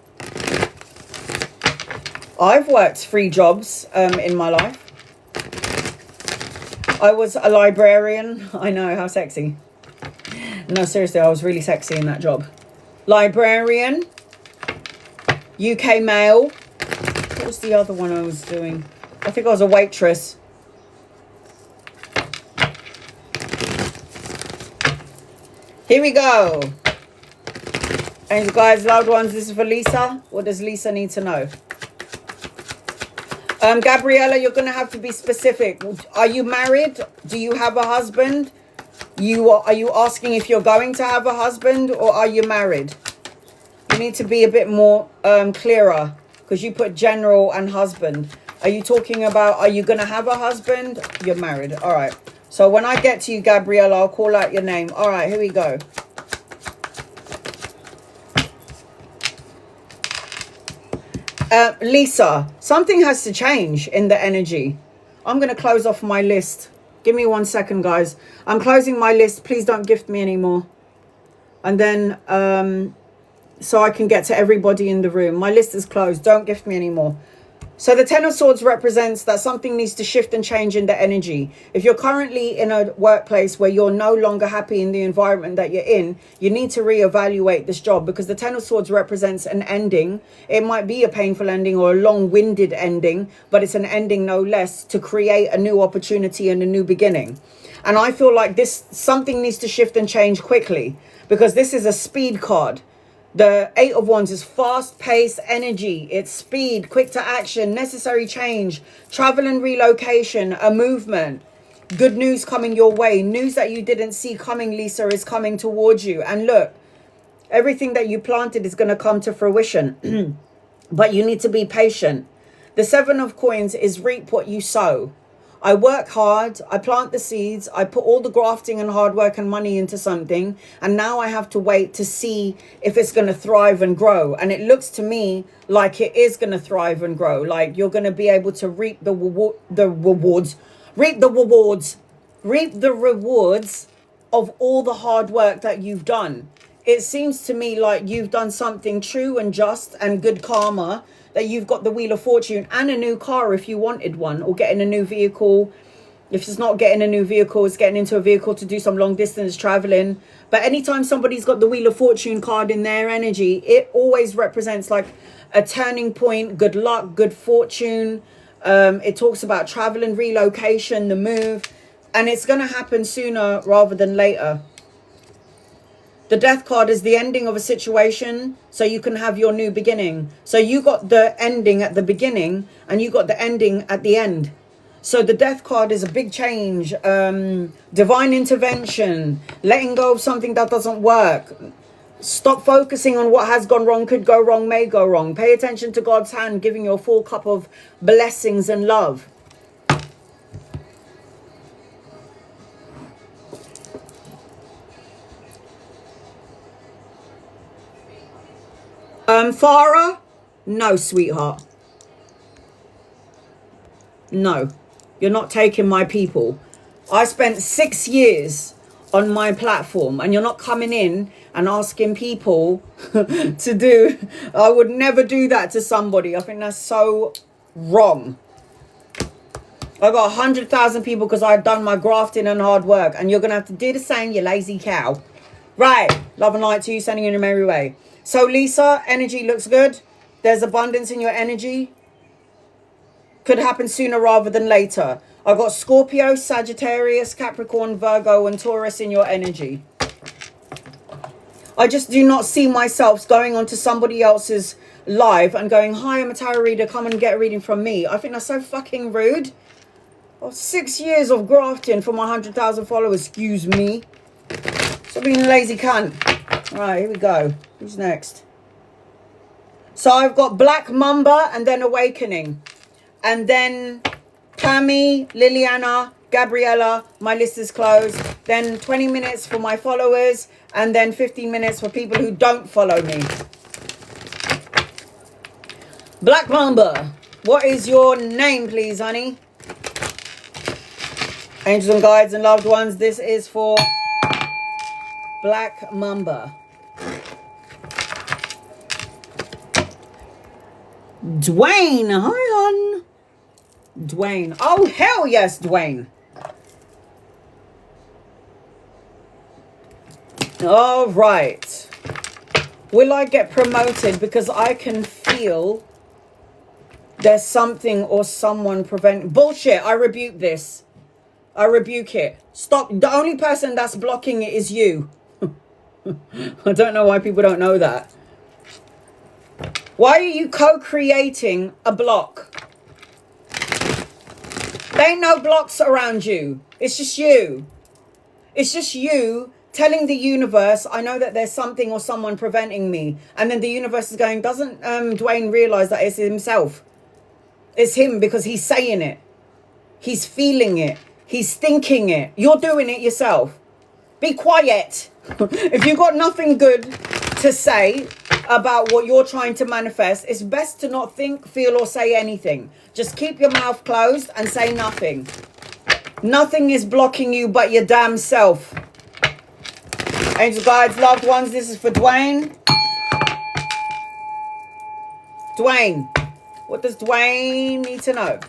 I've worked 3 jobs in my life. I was a librarian. I know, how sexy. No, seriously, I was really sexy in that job. Librarian. UK mail. What was the other one I was doing? I think I was a waitress. Here we go. And guys, loved ones, this is for Lisa. What does Lisa need to know? Gabriella, you're going to have to be specific. Are you married? Do you have a husband? Are you asking if you're going to have a husband, or are you married? You need to be a bit more clearer, because you put general and husband. Are you talking about, are you going to have a husband? You're married. All right. So when I get to you, Gabriella, I'll call out your name. All right, here we go. Lisa, something has to change in the energy. I'm going to close off my list. Give me 1 second, guys. I'm closing my list. Please don't gift me anymore. And then, so I can get to everybody in the room. My list is closed. Don't gift me anymore. So the Ten of Swords represents that something needs to shift and change in the energy. If you're currently in a workplace where you're no longer happy in the environment that you're in, you need to reevaluate this job, because the Ten of Swords represents an ending. It might be a painful ending or a long-winded ending, but it's an ending no less, to create a new opportunity and a new beginning. And I feel like something needs to shift and change quickly, because this is a speed card. The Eight of Wands is fast-paced energy. It's speed, quick to action, necessary change, travel and relocation, a movement. Good news coming your way. News that you didn't see coming, Lisa, is coming towards you. And look, everything that you planted is going to come to fruition. But you need to be patient. The Seven of Coins is reap what you sow. I work hard, I plant the seeds, I put all the grafting and hard work and money into something, and now I have to wait to see if it's going to thrive and grow. And it looks to me like it is going to thrive and grow. Like you're going to be able to reap the rewards of all the hard work that you've done. It seems to me like you've done something true and just and good karma, that you've got the Wheel of Fortune and a new car if you wanted one, or getting a new vehicle. If it's not getting a new vehicle, it's getting into a vehicle to do some long distance traveling. But anytime somebody's got the Wheel of Fortune card in their energy, it always represents like a turning point, good luck, good fortune. It talks about travel and relocation, the move, and it's going to happen sooner rather than later. The Death card is the ending of a situation, so you can have your new beginning. So you got the ending at the beginning and you got the ending at the end. So the Death card is a big change, divine intervention, letting go of something that doesn't work. Stop focusing on what has gone wrong, could go wrong, may go wrong. Pay attention to God's hand, giving you a full cup of blessings and love. Farah, no, sweetheart. No, you're not taking my people. I spent 6 years on my platform, and you're not coming in and asking people to do. I would never do that to somebody. I think that's so wrong. I got 100,000 people because I've done my grafting and hard work, and you're going to have to do the same, you lazy cow. Right, love and light to you, sending you in a merry way. So Lisa, energy looks good. There's abundance in your energy. Could happen sooner rather than later. I've got Scorpio, Sagittarius, Capricorn, Virgo, and Taurus in your energy. I just do not see myself going onto somebody else's live and going, hi, I'm a tarot reader, come and get a reading from me. I think that's so fucking rude. Oh, 6 years of grafting for my 100,000 followers, excuse me. Stop being a lazy cunt. Right, here we go. Who's next? So I've got Black Mamba and then Awakening. And then Tammy, Liliana, Gabriella. My list is closed. Then 20 minutes for my followers. And then 15 minutes for people who don't follow me. Black Mamba, what is your name, please, honey? Angels and guides and loved ones, this is for Black Mamba. Dwayne, hi hon. Dwayne, oh hell yes, Dwayne. All right. Will I get promoted because I can feel there's something or someone preventing? Bullshit, I rebuke this. I rebuke it. Stop. The only person that's blocking it is you. I don't know why people don't know that. Why are you co-creating a block? There ain't no blocks around you. It's just you. It's just you telling the universe, I know that there's something or someone preventing me. And then the universe is going, doesn't Dwayne realize that it's himself? It's him because he's saying it. He's feeling it. He's thinking it. You're doing it yourself. Be quiet. If you've got nothing good to say about what you're trying to manifest, it's best to not think, feel, or say anything. Just keep your mouth closed and say nothing. Nothing is blocking you but your damn self. Angel guides, loved ones, this is for Dwayne. Dwayne, What does Dwayne need to know?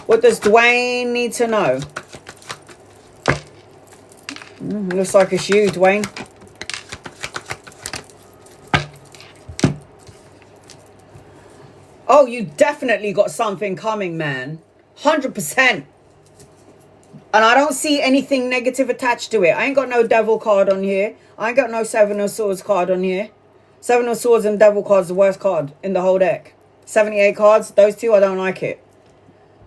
What does Dwayne need to know? Looks like it's you, Dwayne. Oh, you definitely got something coming, man. 100%. And I don't see anything negative attached to it. I ain't got no devil card on here. I ain't got no Seven of Swords card on here. Seven of Swords and devil card's the worst card in the whole deck. 78 cards, those two, I don't like it.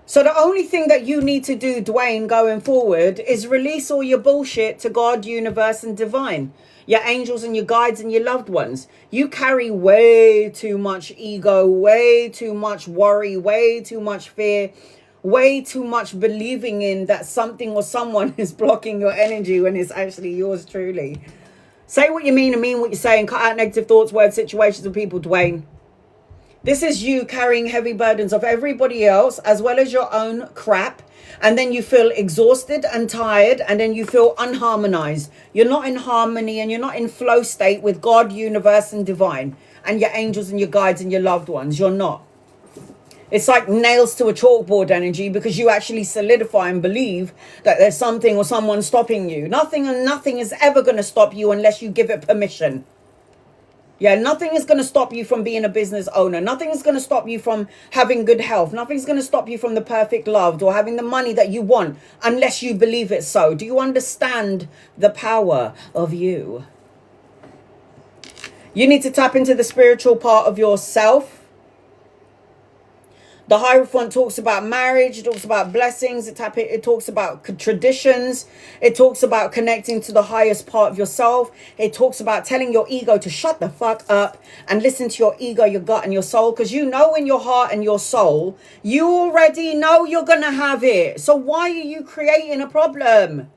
So the only thing that you need to do, Dwayne, going forward is release all your bullshit to God, universe, and divine. Your angels and your guides and your loved ones. You carry way too much ego, way too much worry, way too much fear, way too much believing in that something or someone is blocking your energy when it's actually yours truly. Say what you mean and mean what you're saying. Cut out negative thoughts, words, situations, and people, Dwayne. This is you carrying heavy burdens of everybody else as well as your own crap. And then you feel exhausted and tired, and then you feel unharmonized. You're not in harmony and you're not in flow state with God, universe, and divine, and your angels and your guides and your loved ones. You're not. It's like nails to a chalkboard energy, because you actually solidify and believe that there's something or someone stopping you. Nothing and nothing is ever going to stop you unless you give it permission. Yeah, nothing is going to stop you from being a business owner. Nothing is going to stop you from having good health. Nothing's going to stop you from the perfect loved or having the money that you want unless you believe it so. Do you understand the power of you? You need to tap into the spiritual part of yourself. The Hierophant talks about marriage. It talks about blessings. It talks about traditions. It talks about connecting to the highest part of yourself. It talks about telling your ego to shut the fuck up and listen to your ego, your gut, and your soul. Because you know in your heart and your soul, you already know you're going to have it. So why are you creating a problem?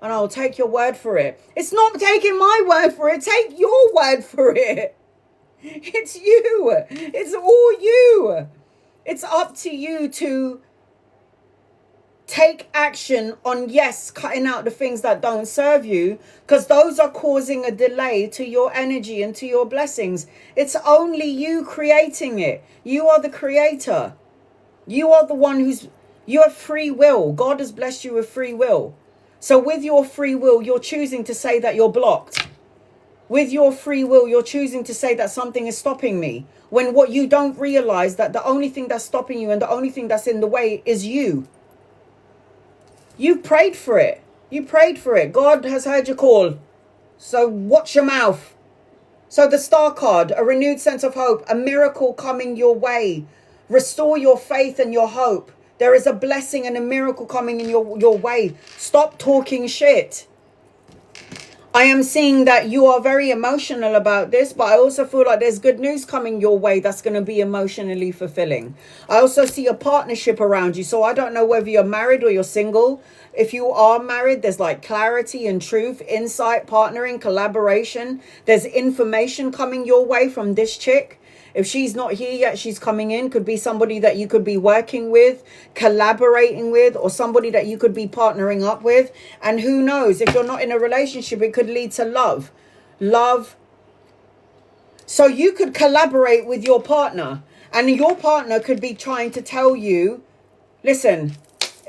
And I'll take your word for it. It's not taking my word for it. Take your word for it. It's you. It's all you. It's up to you to take action on, yes, cutting out the things that don't serve you, because those are causing a delay to your energy and to your blessings. It's only you creating it. You are the creator. You are the one you have free will. God has blessed you with free will. So with your free will, you're choosing to say that you're blocked. With your free will, you're choosing to say that something is stopping me. When what you don't realize that the only thing that's stopping you and the only thing that's in the way is you. You prayed for it. You prayed for it. God has heard your call. So watch your mouth. So the Star card, a renewed sense of hope, a miracle coming your way. Restore your faith and your hope. There is a blessing and a miracle coming in your way. Stop talking shit. I am seeing that you are very emotional about this, but I also feel like there's good news coming your way that's going to be emotionally fulfilling. I also see a partnership around you. So I don't know whether you're married or you're single. If you are married, there's like clarity and truth, insight, partnering, collaboration. There's information coming your way from this chick. If she's not here yet, she's coming in. Could be somebody that you could be working with, collaborating with, or somebody that you could be partnering up with. And who knows, if you're not in a relationship, it could lead to love. Love. So you could collaborate with your partner, and your partner could be trying to tell you, listen,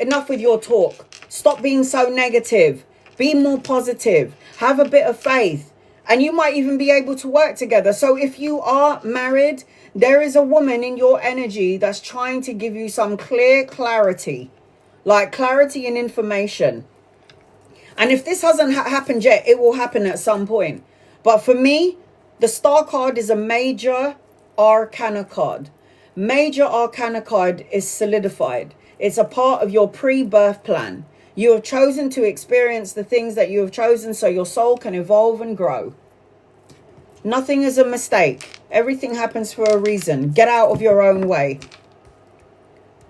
enough with your talk. Stop being so negative. Be more positive. Have a bit of faith. And you might even be able to work together. So if you are married, there is a woman in your energy that's trying to give you some clarity. Like clarity and information. And if this hasn't happened yet, it will happen at some point. But for me, the Star card is a major arcana card. Major arcana card is solidified. It's a part of your pre-birth plan. You have chosen to experience the things that you have chosen so your soul can evolve and grow. Nothing is a mistake. Everything happens for a reason. Get out of your own way.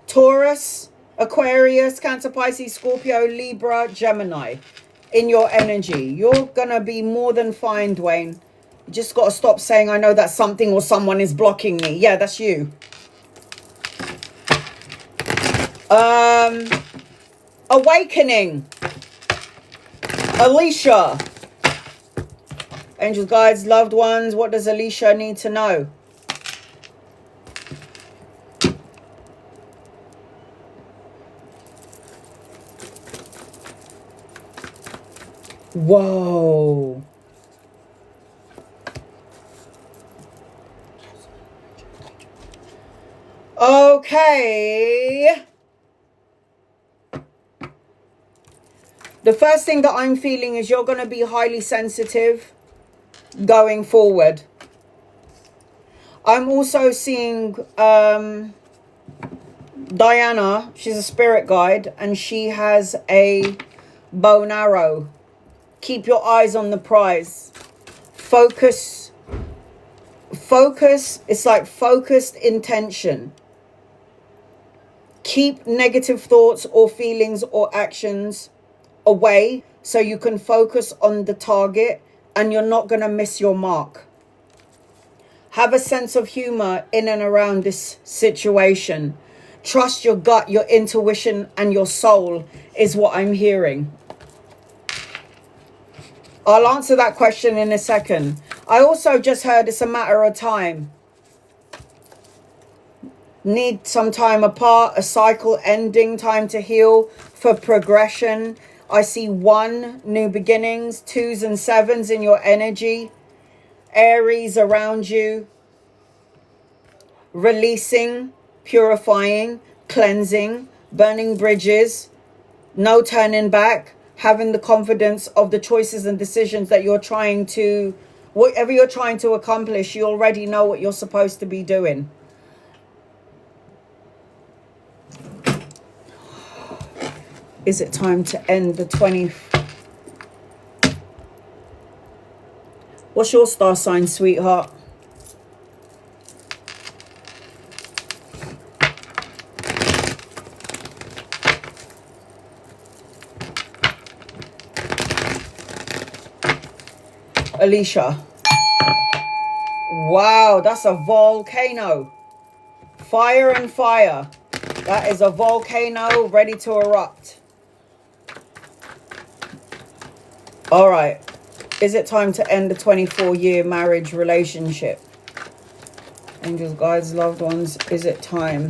Taurus, Aquarius, Cancer, Pisces, Scorpio, Libra, Gemini. In your energy. You're going to be more than fine, Dwayne. You just got to stop saying, I know that something or someone is blocking me. Yeah, that's you. Awakening. Alicia. Angels, guides, loved ones, what does Alicia need to know? Whoa. Okay. The first thing that I'm feeling is you're going to be highly sensitive going forward. I'm also seeing Diana. She's a spirit guide and she has a bow and arrow. Keep your eyes on the prize. Focus. It's like focused intention. Keep negative thoughts or feelings or actions away so you can focus on the target and you're not going to miss your mark. Have a sense of humor in and around this situation. Trust your gut, your intuition, and your soul is what I'm hearing. I'll answer that question in a second. I also just heard it's a matter of time. Need some time apart, a cycle ending, time to heal, for progression. I see 1, new beginnings, 2s and 7s in your energy. Aries around you. Releasing, purifying, cleansing, burning bridges, no turning back, having the confidence of the choices and decisions that you're trying to, whatever you're trying to accomplish, you already know what you're supposed to be doing. Is it time to end the 20? What's your star sign, sweetheart? Alicia. Wow, that's a volcano. Fire and fire. That is a volcano ready to erupt. All right. Is it time to end the 24-year marriage relationship? Angels, guides, loved ones, is it time?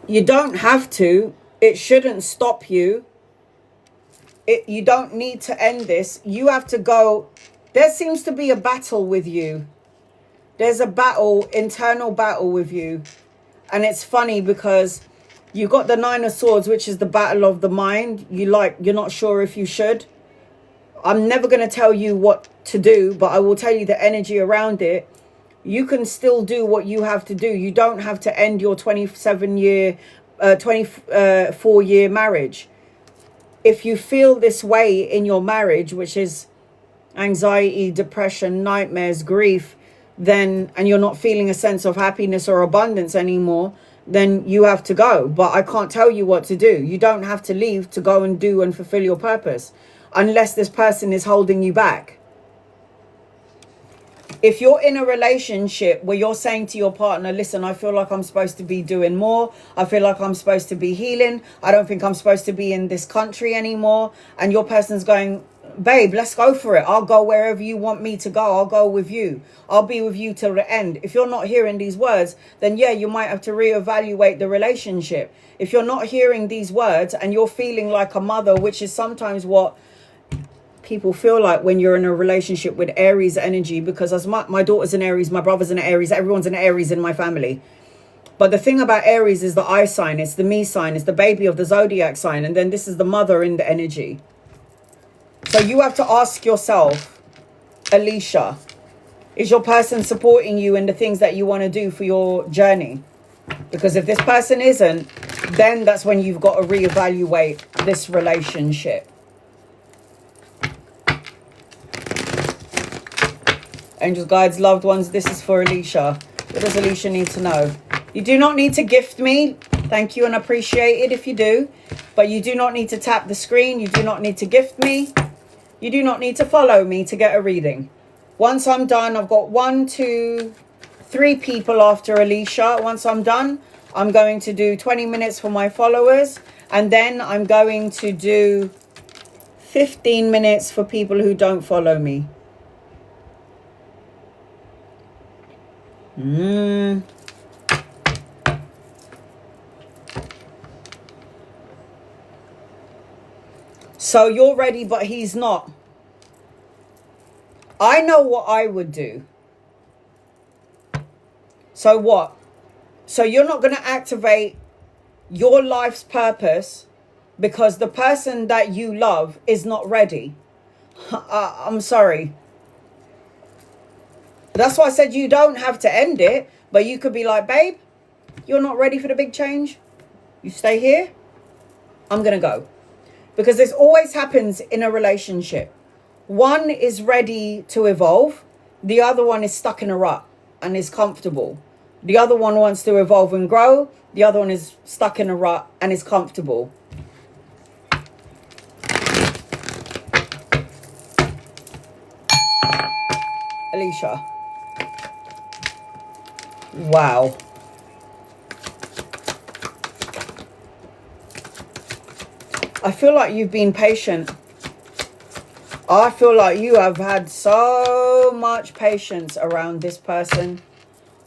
You don't have to. It shouldn't stop you. You don't need to end this. You have to go. There seems to be a battle with you. There's a battle, internal battle with you. And it's funny because you got the 9 of Swords, which is the battle of the mind. You're not sure if you should. I'm never going to tell you what to do, but I will tell you the energy around it. You can still do what you have to do. You don't have to end your 24-year marriage. If you feel this way in your marriage, which is anxiety, depression, nightmares, grief, then, and you're not feeling a sense of happiness or abundance anymore, then you have to go. But I can't tell you what to do. You don't have to leave to go and do and fulfill your purpose unless this person is holding you back. If you're in a relationship where you're saying to your partner, listen, I feel like I'm supposed to be doing more. I feel like I'm supposed to be healing. I don't think I'm supposed to be in this country anymore. And your person's going, babe, let's go for it. I'll go wherever you want me to go. I'll go with you. I'll be with you till the end. If you're not hearing these words, then yeah, you might have to reevaluate the relationship. If you're not hearing these words and you're feeling like a mother, which is sometimes what people feel like when you're in a relationship with Aries energy, because as my daughter's an Aries, my brother's an Aries, everyone's an Aries in my family. But the thing about Aries is the I sign, it's the me sign, it's the baby of the zodiac sign, and then this is the mother in the energy. So you have to ask yourself, Alicia, is your person supporting you in the things that you want to do for your journey? Because if this person isn't, then that's when you've got to reevaluate this relationship. Angels, guides, loved ones, this is for Alicia. What does Alicia need to know? You do not need to gift me. Thank you and appreciate it if you do. But you do not need to tap the screen. You do not need to gift me. You do not need to follow me to get a reading. Once I'm done, I've got 1, 2, 3 people after Alicia. Once I'm done, I'm going to do 20 minutes for my followers. And then I'm going to do 15 minutes for people who don't follow me. So you're ready, but he's not. I know what I would do. So what? So you're not going to activate your life's purpose because the person that you love is not ready. I'm sorry. That's why I said you don't have to end it, but you could be like, babe, you're not ready for the big change. You stay here. I'm going to go. Because this always happens in a relationship. One is ready to evolve. The other one is stuck in a rut and is comfortable. The other one wants to evolve and grow. The other one is stuck in a rut and is comfortable. Alicia. Wow. I feel like you've been patient. I feel like you have had so much patience around this person,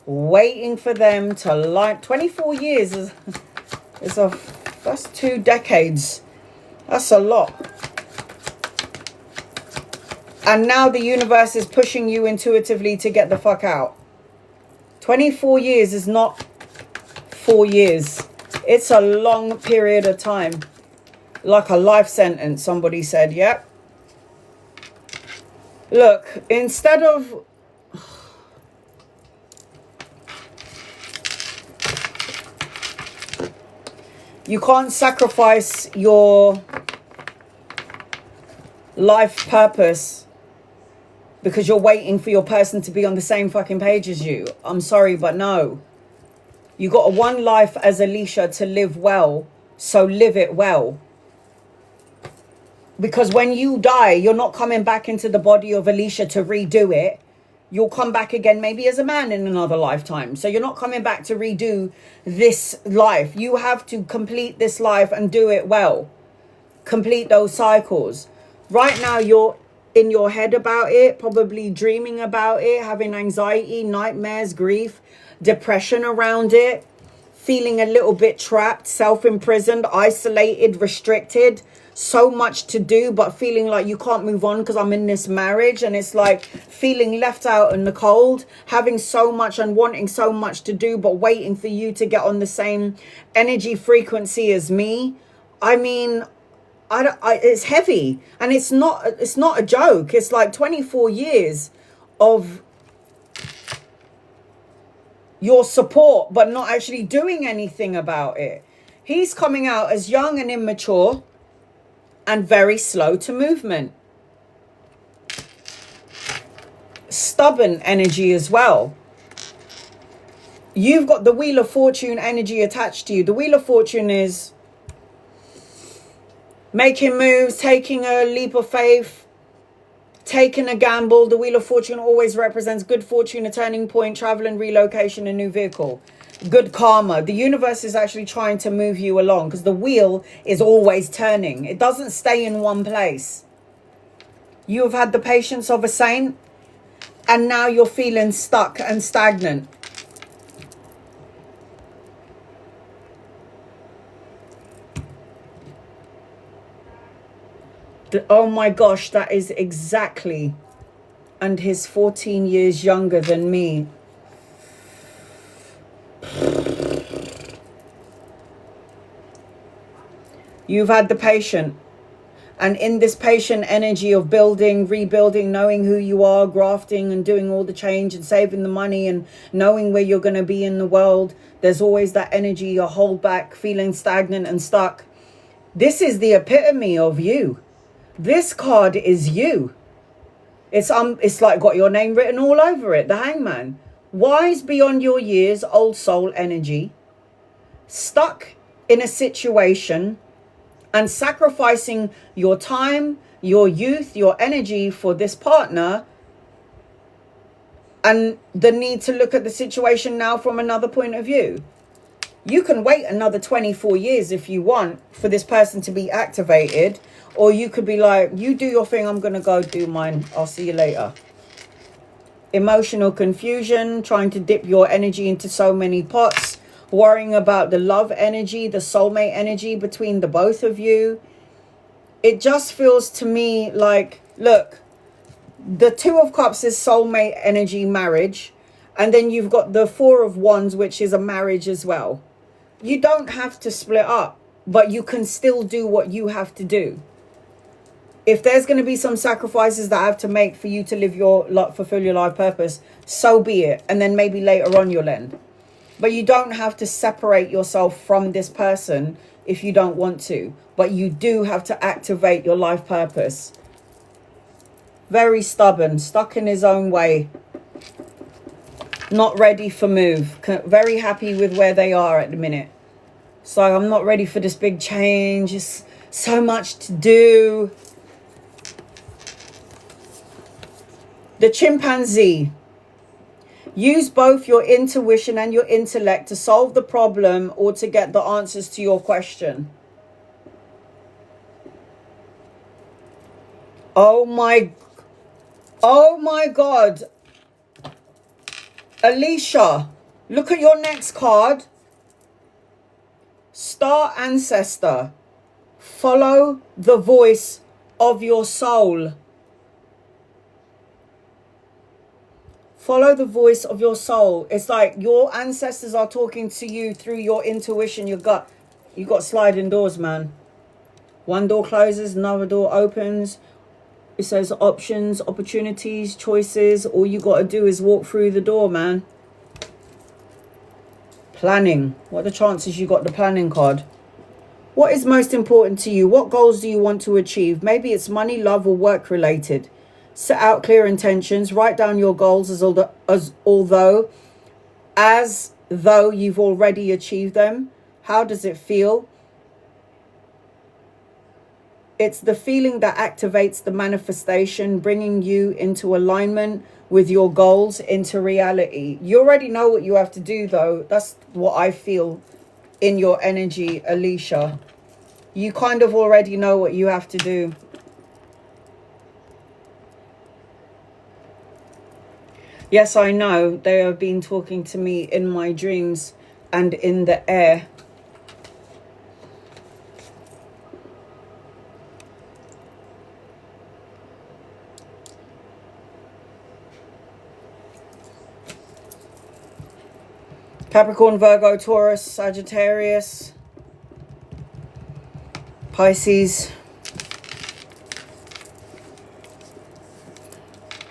waiting for them to like. 24 years that's 2 decades. That's a lot. And now the universe is pushing you intuitively to get the fuck out. 24 years is not 4 years. It's a long period of time. Like a life sentence, somebody said, yep. Look, instead of... You can't sacrifice your life purpose because you're waiting for your person to be on the same fucking page as you. I'm sorry, but no. You got one life as Alicia to live well, so live it well. Because when you die, you're not coming back into the body of Alicia to redo it. You'll come back again maybe as a man in another lifetime. So you're not coming back to redo this life. You have to complete this life and do it well. Complete those cycles. Right now, you're in your head about it, probably dreaming about it, having anxiety, nightmares, grief, depression around it, feeling a little bit trapped, self-imprisoned, isolated, restricted. So much to do, but feeling like you can't move on because I'm in this marriage, and it's like feeling left out in the cold, having so much and wanting so much to do, but waiting for you to get on the same energy frequency as me. I mean, it's heavy, and it's not a joke. It's like 24 years of your support, but not actually doing anything about it. He's coming out as young and immature and very slow to movement. Stubborn energy as well. You've got the Wheel of Fortune energy attached to you. The Wheel of Fortune is making moves, taking a leap of faith, taking a gamble. The Wheel of Fortune always represents good fortune, a turning point, travel and relocation, a new vehicle. Good karma. The universe is actually trying to move you along because the wheel is always turning. It doesn't stay in one place. You have had the patience of a saint, and now you're feeling stuck and stagnant. Oh my gosh, that is exactly. And he's 14 years younger than me. You've had the patient, and in this patient energy of building, rebuilding, knowing who you are, grafting and doing all the change and saving the money and knowing where you're going to be in the world, there's always that energy you hold back, feeling stagnant and stuck. This is the epitome of you. This card is you. It's like got your name written all over it. The Hangman. Wise beyond your years, old soul energy. Stuck in a situation and sacrificing your time, your youth, your energy for this partner, and the need to look at the situation now from another point of view. You can wait another 24 years if you want for this person to be activated. Or you could be like, you do your thing, I'm going to go do mine. I'll see you later. Emotional confusion, trying to dip your energy into so many pots. Worrying about the love energy, the soulmate energy between the both of you. It just feels to me like, look, the Two of Cups is soulmate energy, marriage. And then you've got the Four of Wands, which is a marriage as well. You don't have to split up, but you can still do what you have to do. If there's going to be some sacrifices that I have to make for you to live your life, fulfill your life purpose, so be it. And then maybe later on you'll end. But you don't have to separate yourself from this person if you don't want to. But you do have to activate your life purpose. Very stubborn, stuck in his own way. Not ready for move. Very happy with where they are at the minute. So I'm not ready for this big change. It's so much to do. The chimpanzee. Use both your intuition and your intellect to solve the problem or to get the answers to your question. Oh my God. Alicia, look at your next card. Star Ancestor. Follow the voice of your soul. Follow the voice of your soul. It's like your ancestors are talking to you through your intuition, your gut. You got sliding doors, man. One door closes, another door opens. It says options, opportunities, choices. All you got to do is walk through the door, man. Planning. What are the chances you got the planning card? What is most important to you? What goals do you want to achieve? Maybe it's money, love, or work related. Set out clear intentions. Write down your goals as though you've already achieved them. How does it feel? It's the feeling that activates the manifestation, bringing you into alignment with your goals, into reality. You already know what you have to do, though. That's what I feel in your energy, Alicia. You kind of already know what you have to do. Yes, I know. They have been talking to me in my dreams and in the air. Capricorn, Virgo, Taurus, Sagittarius, Pisces.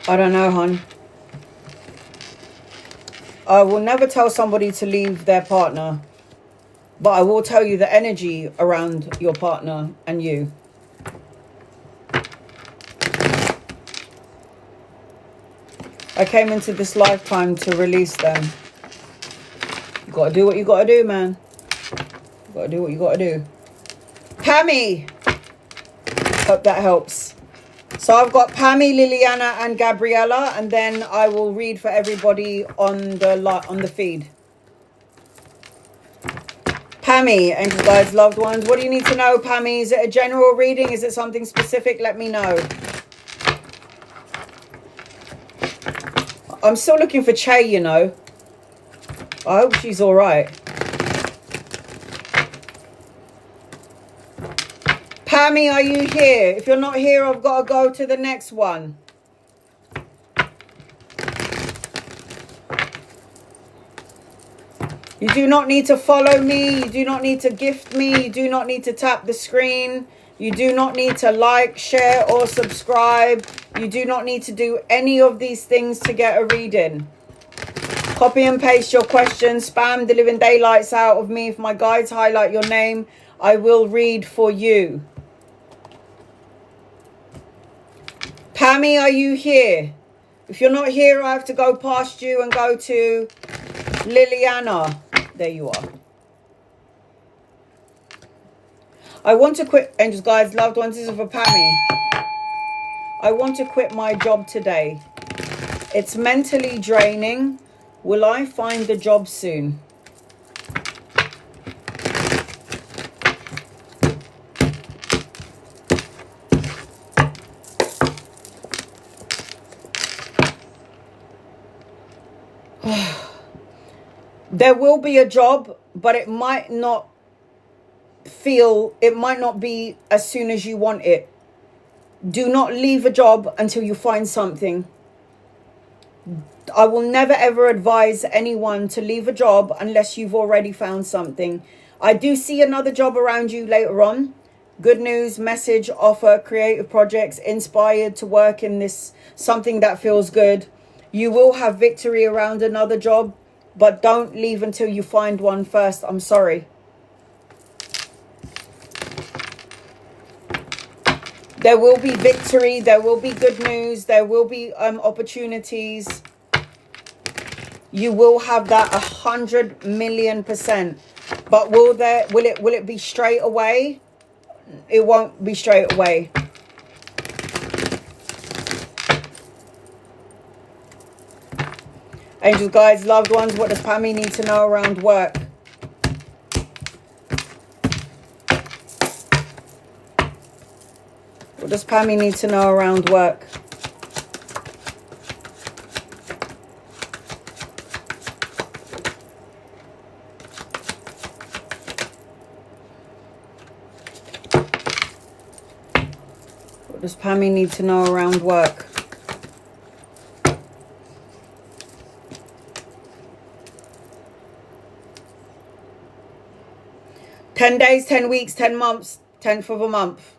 I don't know, hon. I will never tell somebody to leave their partner, but I will tell you the energy around your partner and you. I came into this lifetime to release them. You got to do what you got to do, man. You got to do what you got to do. Pammy! Hope that helps. So I've got Pammy, Liliana, and Gabriella, and then I will read for everybody on the feed. Pammy, angels, guides, loved ones. What do you need to know, Pammy? Is it a general reading? Is it something specific? Let me know. I'm still looking for Che, you know. I hope she's all right. Pammy, are you here? If you're not here, I've got to go to the next one. You do not need to follow me. You do not need to gift me. You do not need to tap the screen. You do not need to like, share, or subscribe. You do not need to do any of these things to get a reading. Copy and paste your questions. Spam the living daylights out of me. If my guides highlight your name, I will read for you. Pammy, are you here? If you're not here, I have to go past you and go to Liliana. There you are. I want to quit, angels, guides, loved ones. This is for Pammy. I want to quit my job today. It's mentally draining. Will I find the job soon? There will be a job, but it might not be as soon as you want it. Do not leave a job until you find something. I will never ever advise anyone to leave a job unless you've already found something. I do see another job around you later on. Good news, message, offer, creative projects, inspired to work in this, something that feels good. You will have victory around another job, but don't leave until you find one first. I'm sorry. There will be victory. There will be good news. There will be opportunities. You will have that 100,000,000%. But will it be straight away? It won't be straight away. Angels, guides, loved ones, what does Pammy need to know around work? What does Pammy need to know around work? What does Pammy need to know around work? "10 days, 10 weeks, 10 months, 10th of a month."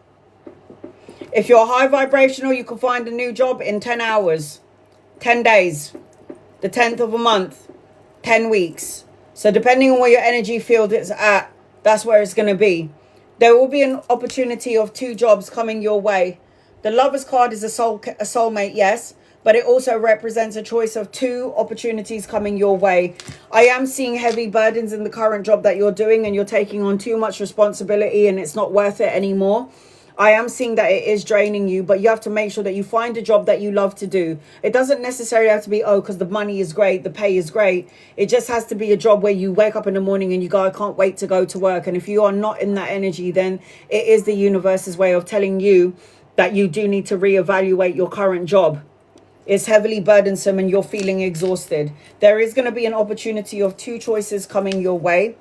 If you're high vibrational, you can find a new job in 10 hours, 10 days, the 10th of a month, 10 weeks. So depending on where your energy field is at, that's where it's going to be. There will be an opportunity of 2 jobs coming your way. The Lover's card is a soulmate, yes, but it also represents a choice of 2 opportunities coming your way. I am seeing heavy burdens in the current job that you're doing, and you're taking on too much responsibility and it's not worth it anymore. I am seeing that it is draining you, but you have to make sure that you find a job that you love to do. It doesn't necessarily have to be, oh, because the money is great, the pay is great. It just has to be a job where you wake up in the morning and you go, I can't wait to go to work. And if you are not in that energy, then it is the universe's way of telling you that you do need to reevaluate your current job. It's heavily burdensome and you're feeling exhausted. There is going to be an opportunity of 2 choices coming your way.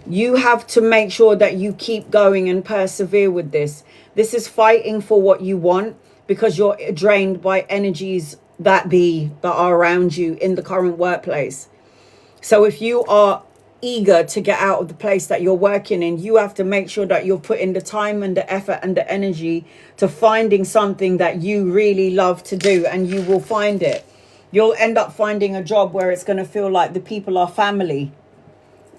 You have to make sure that you keep going and persevere with this. This is fighting for what you want, because you're drained by energies that are around you in the current workplace. So if you are eager to get out of the place that you're working in, you have to make sure that you're putting the time and the effort and the energy to finding something that you really love to do, and you will find it. You'll end up finding a job where it's going to feel like the people are family.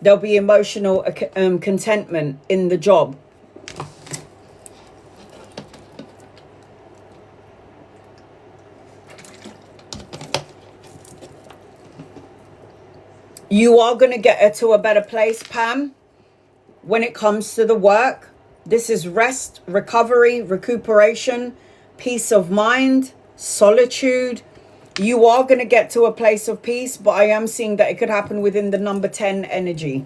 There'll be emotional contentment in the job. You are going to get to a better place, Pam, when it comes to the work. This is rest, recovery, recuperation, peace of mind, solitude. You are going to get to a place of peace, but I am seeing that it could happen within the number 10 energy.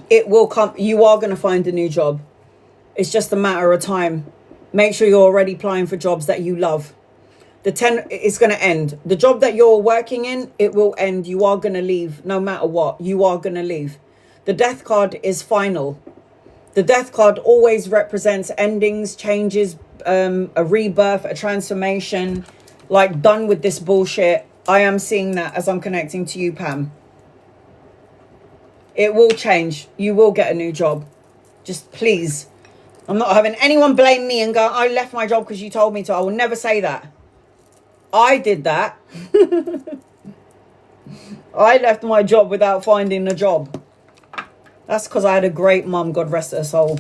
It will come. You are going to find a new job. It's just a matter of time. Make sure you're already applying for jobs that you love. The 10 is going to end. The job that you're working in, it will end. You are going to leave no matter what. You are going to leave. The Death card is final. The Death card always represents endings, changes, a rebirth, a transformation. Like, done with this bullshit. I am seeing that as I'm connecting to you, Pam. It will change. You will get a new job. Just please. I'm not having anyone blame me and go, I left my job because you told me to. I will never say that. I did that. I left my job without finding a job. That's because I had a great mum, God rest her soul.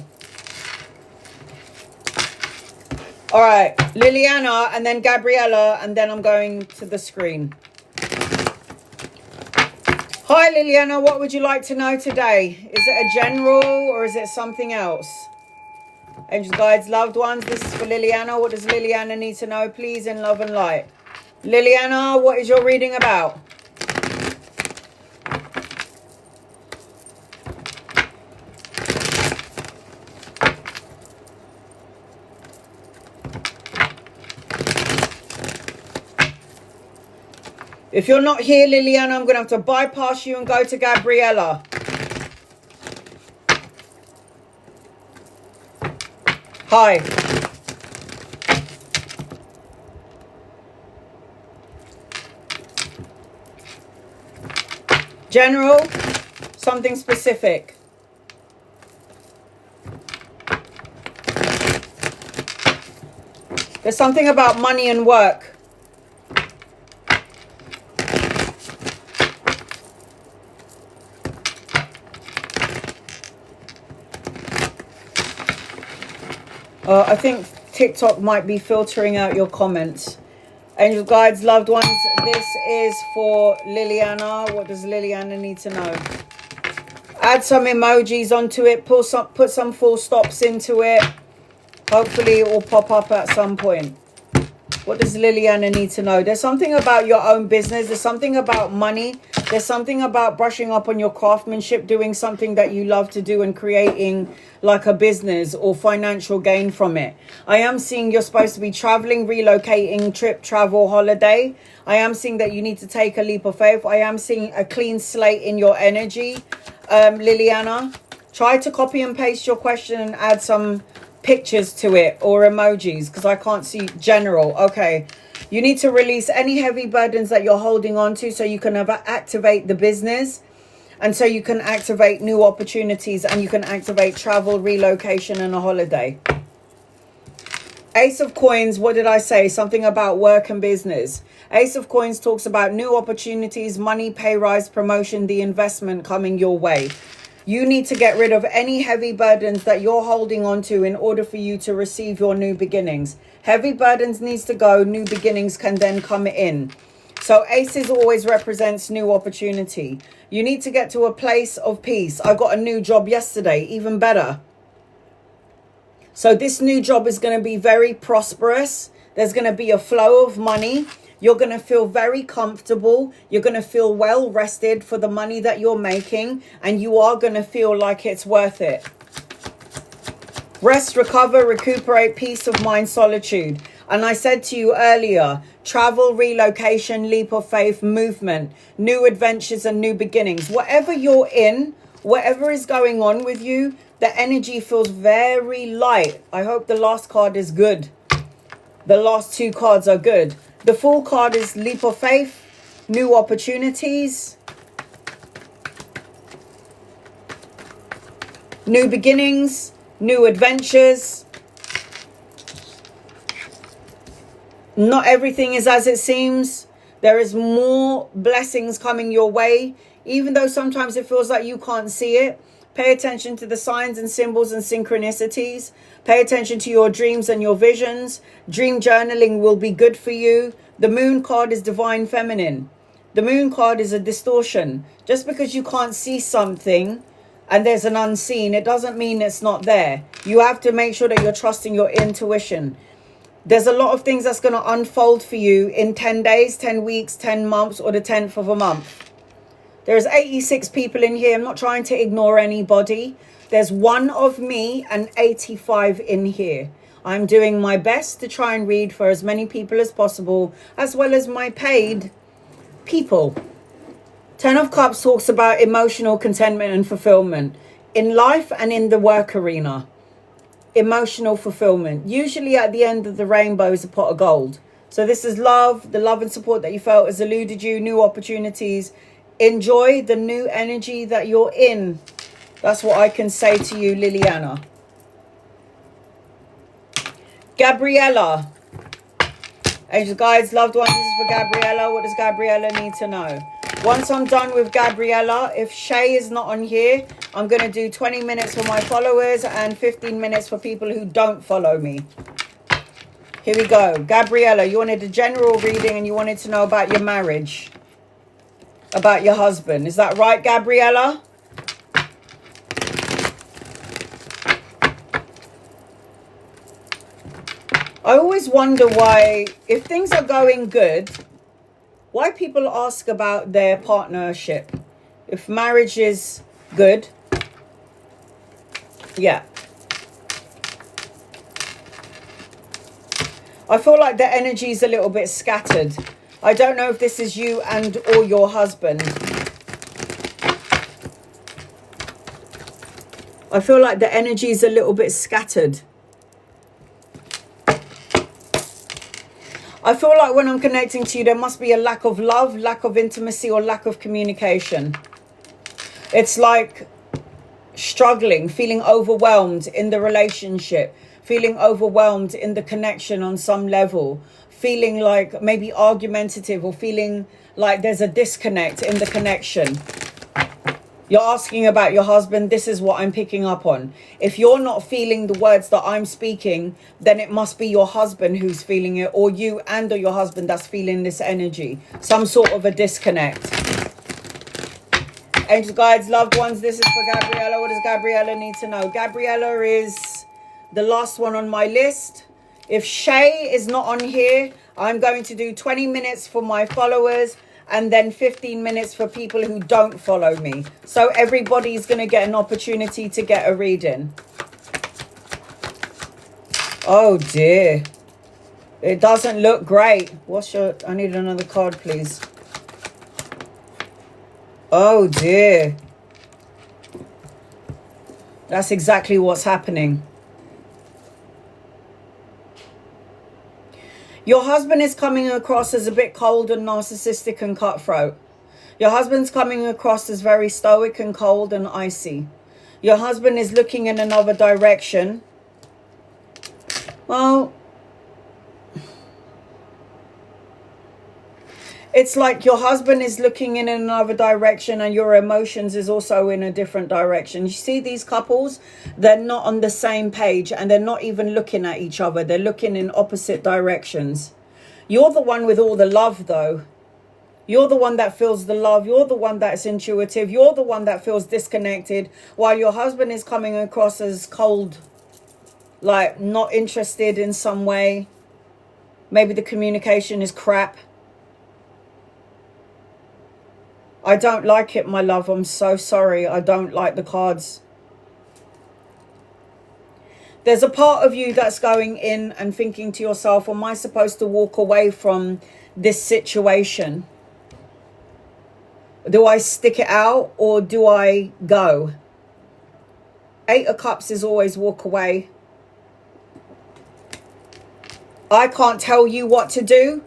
All right, Liliana and then Gabriella, and then I'm going to the screen. Hi, Liliana. What would you like to know today? Is it a general or is it something else? Angels, guides, loved ones. This is for Liliana. What does Liliana need to know, please, in love and light? Liliana, what is your reading about? If you're not here, Liliana, I'm going to have to bypass you and go to Gabriella. Hi. General, something specific. There's something about money and work. I think TikTok might be filtering out your comments. Angel guides, loved ones, this is for Liliana. What does Liliana need to know? Add some emojis onto it. Put some full stops into it. Hopefully it will pop up at some point. What does Liliana need to know? There's something about your own business. There's something about money. There's something about brushing up on your craftsmanship, doing something that you love to do and creating like a business or financial gain from it. I am seeing you're supposed to be traveling, relocating, trip, travel, holiday. I am seeing that you need to take a leap of faith. I am seeing a clean slate in your energy, Liliana. Try to copy and paste your question and add some pictures to it or emojis because I can't see general. Okay, you need to release any heavy burdens that you're holding on to so you can activate the business and so you can activate new opportunities and you can activate travel, relocation and a holiday. Ace of Coins, what did I say? Something about work and business. Ace of Coins talks about new opportunities, money, pay rise, promotion, the investment coming your way. You need to get rid of any heavy burdens that you're holding on to in order for you to receive your new beginnings. Heavy burdens needs to go. New beginnings can then come in. So aces always represents new opportunity. You need to get to a place of peace. I got a new job yesterday, even better. So this new job is going to be very prosperous. There's going to be a flow of money. You're going to feel very comfortable. You're going to feel well rested for the money that you're making. And you are going to feel like it's worth it. Rest, recover, recuperate, peace of mind, solitude. And I said to you earlier, travel, relocation, leap of faith, movement, new adventures and new beginnings. Whatever you're in, whatever is going on with you, the energy feels very light. I hope the last card is good. The last two cards are good. The full card is leap of faith, new opportunities, new beginnings, new adventures. Not everything is as it seems. There is more blessings coming your way, even though sometimes it feels like you can't see it. Pay attention to the signs and symbols and synchronicities. Pay attention to your dreams and your visions. Dream journaling will be good for you. The moon card is divine feminine. The moon card is a distortion. Just because you can't see something and there's an unseen, it doesn't mean it's not there. You have to make sure that you're trusting your intuition. There's a lot of things that's going to unfold for you in 10 days, 10 weeks, 10 months, or the 10th of a month. There's 86 people in here. I'm not trying to ignore anybody. There's one of me and 85 in here. I'm doing my best to try and read for as many people as possible, as well as my paid people. 10 of Cups talks about emotional contentment and fulfillment in life and in the work arena. Emotional fulfillment. Usually at the end of the rainbow is a pot of gold. So this is love. The love and support that you felt has eluded you. New opportunities. Enjoy the new energy that you're in. That's what I can say to you, Liliana. Gabriella. Angel guides, loved ones, this is for Gabriella. What does Gabriella need to know? Once I'm done with Gabriella, if Shay is not on here, I'm going to do 20 minutes for my followers and 15 minutes for people who don't follow me. Here we go. Gabriella, you wanted a general reading and you wanted to know about your marriage. About your husband. Is that right, Gabriella? I always wonder why, if things are going good, why people ask about their partnership. If marriage is good. Yeah. I feel like the energy is a little bit scattered. I don't know if this is you and or your husband. I feel like the energy is a little bit scattered. I feel like when I'm connecting to you, there must be a lack of love, lack of intimacy, or lack of communication. It's like struggling, feeling overwhelmed in the relationship, feeling overwhelmed in the connection on some level, feeling like maybe argumentative, or feeling like there's a disconnect in the connection. You're asking about your husband. This is what I'm picking up on. If you're not feeling the words that I'm speaking, then it must be your husband who's feeling it, or you and or your husband that's feeling this energy. Some sort of a disconnect. Angels, guides, loved ones, this is for Gabriella. What does Gabriella need to know? Gabriella is the last one on my list. If Shay is not on here, I'm going to do 20 minutes for my followers, and then 15 minutes for people who don't follow me. So everybody's going to get an opportunity to get a reading. Oh dear. It doesn't look great. I need another card, please. Oh dear. That's exactly what's happening. Your husband is coming across as a bit cold and narcissistic and cutthroat. Your husband's coming across as very stoic and cold and icy. Your husband is looking in another direction. Well, it's like your husband is looking in another direction and your emotions is also in a different direction. You see these couples, they're not on the same page and they're not even looking at each other. They're looking in opposite directions. You're the one with all the love though. You're the one that feels the love. You're the one that's intuitive. You're the one that feels disconnected, while your husband is coming across as cold, like not interested in some way. Maybe the communication is crap. I don't like it, my love. I'm so sorry. I don't like the cards. There's a part of you that's going in and thinking to yourself, am I supposed to walk away from this situation? Do I stick it out or do I go? 8 of Cups is always walk away. I can't tell you what to do.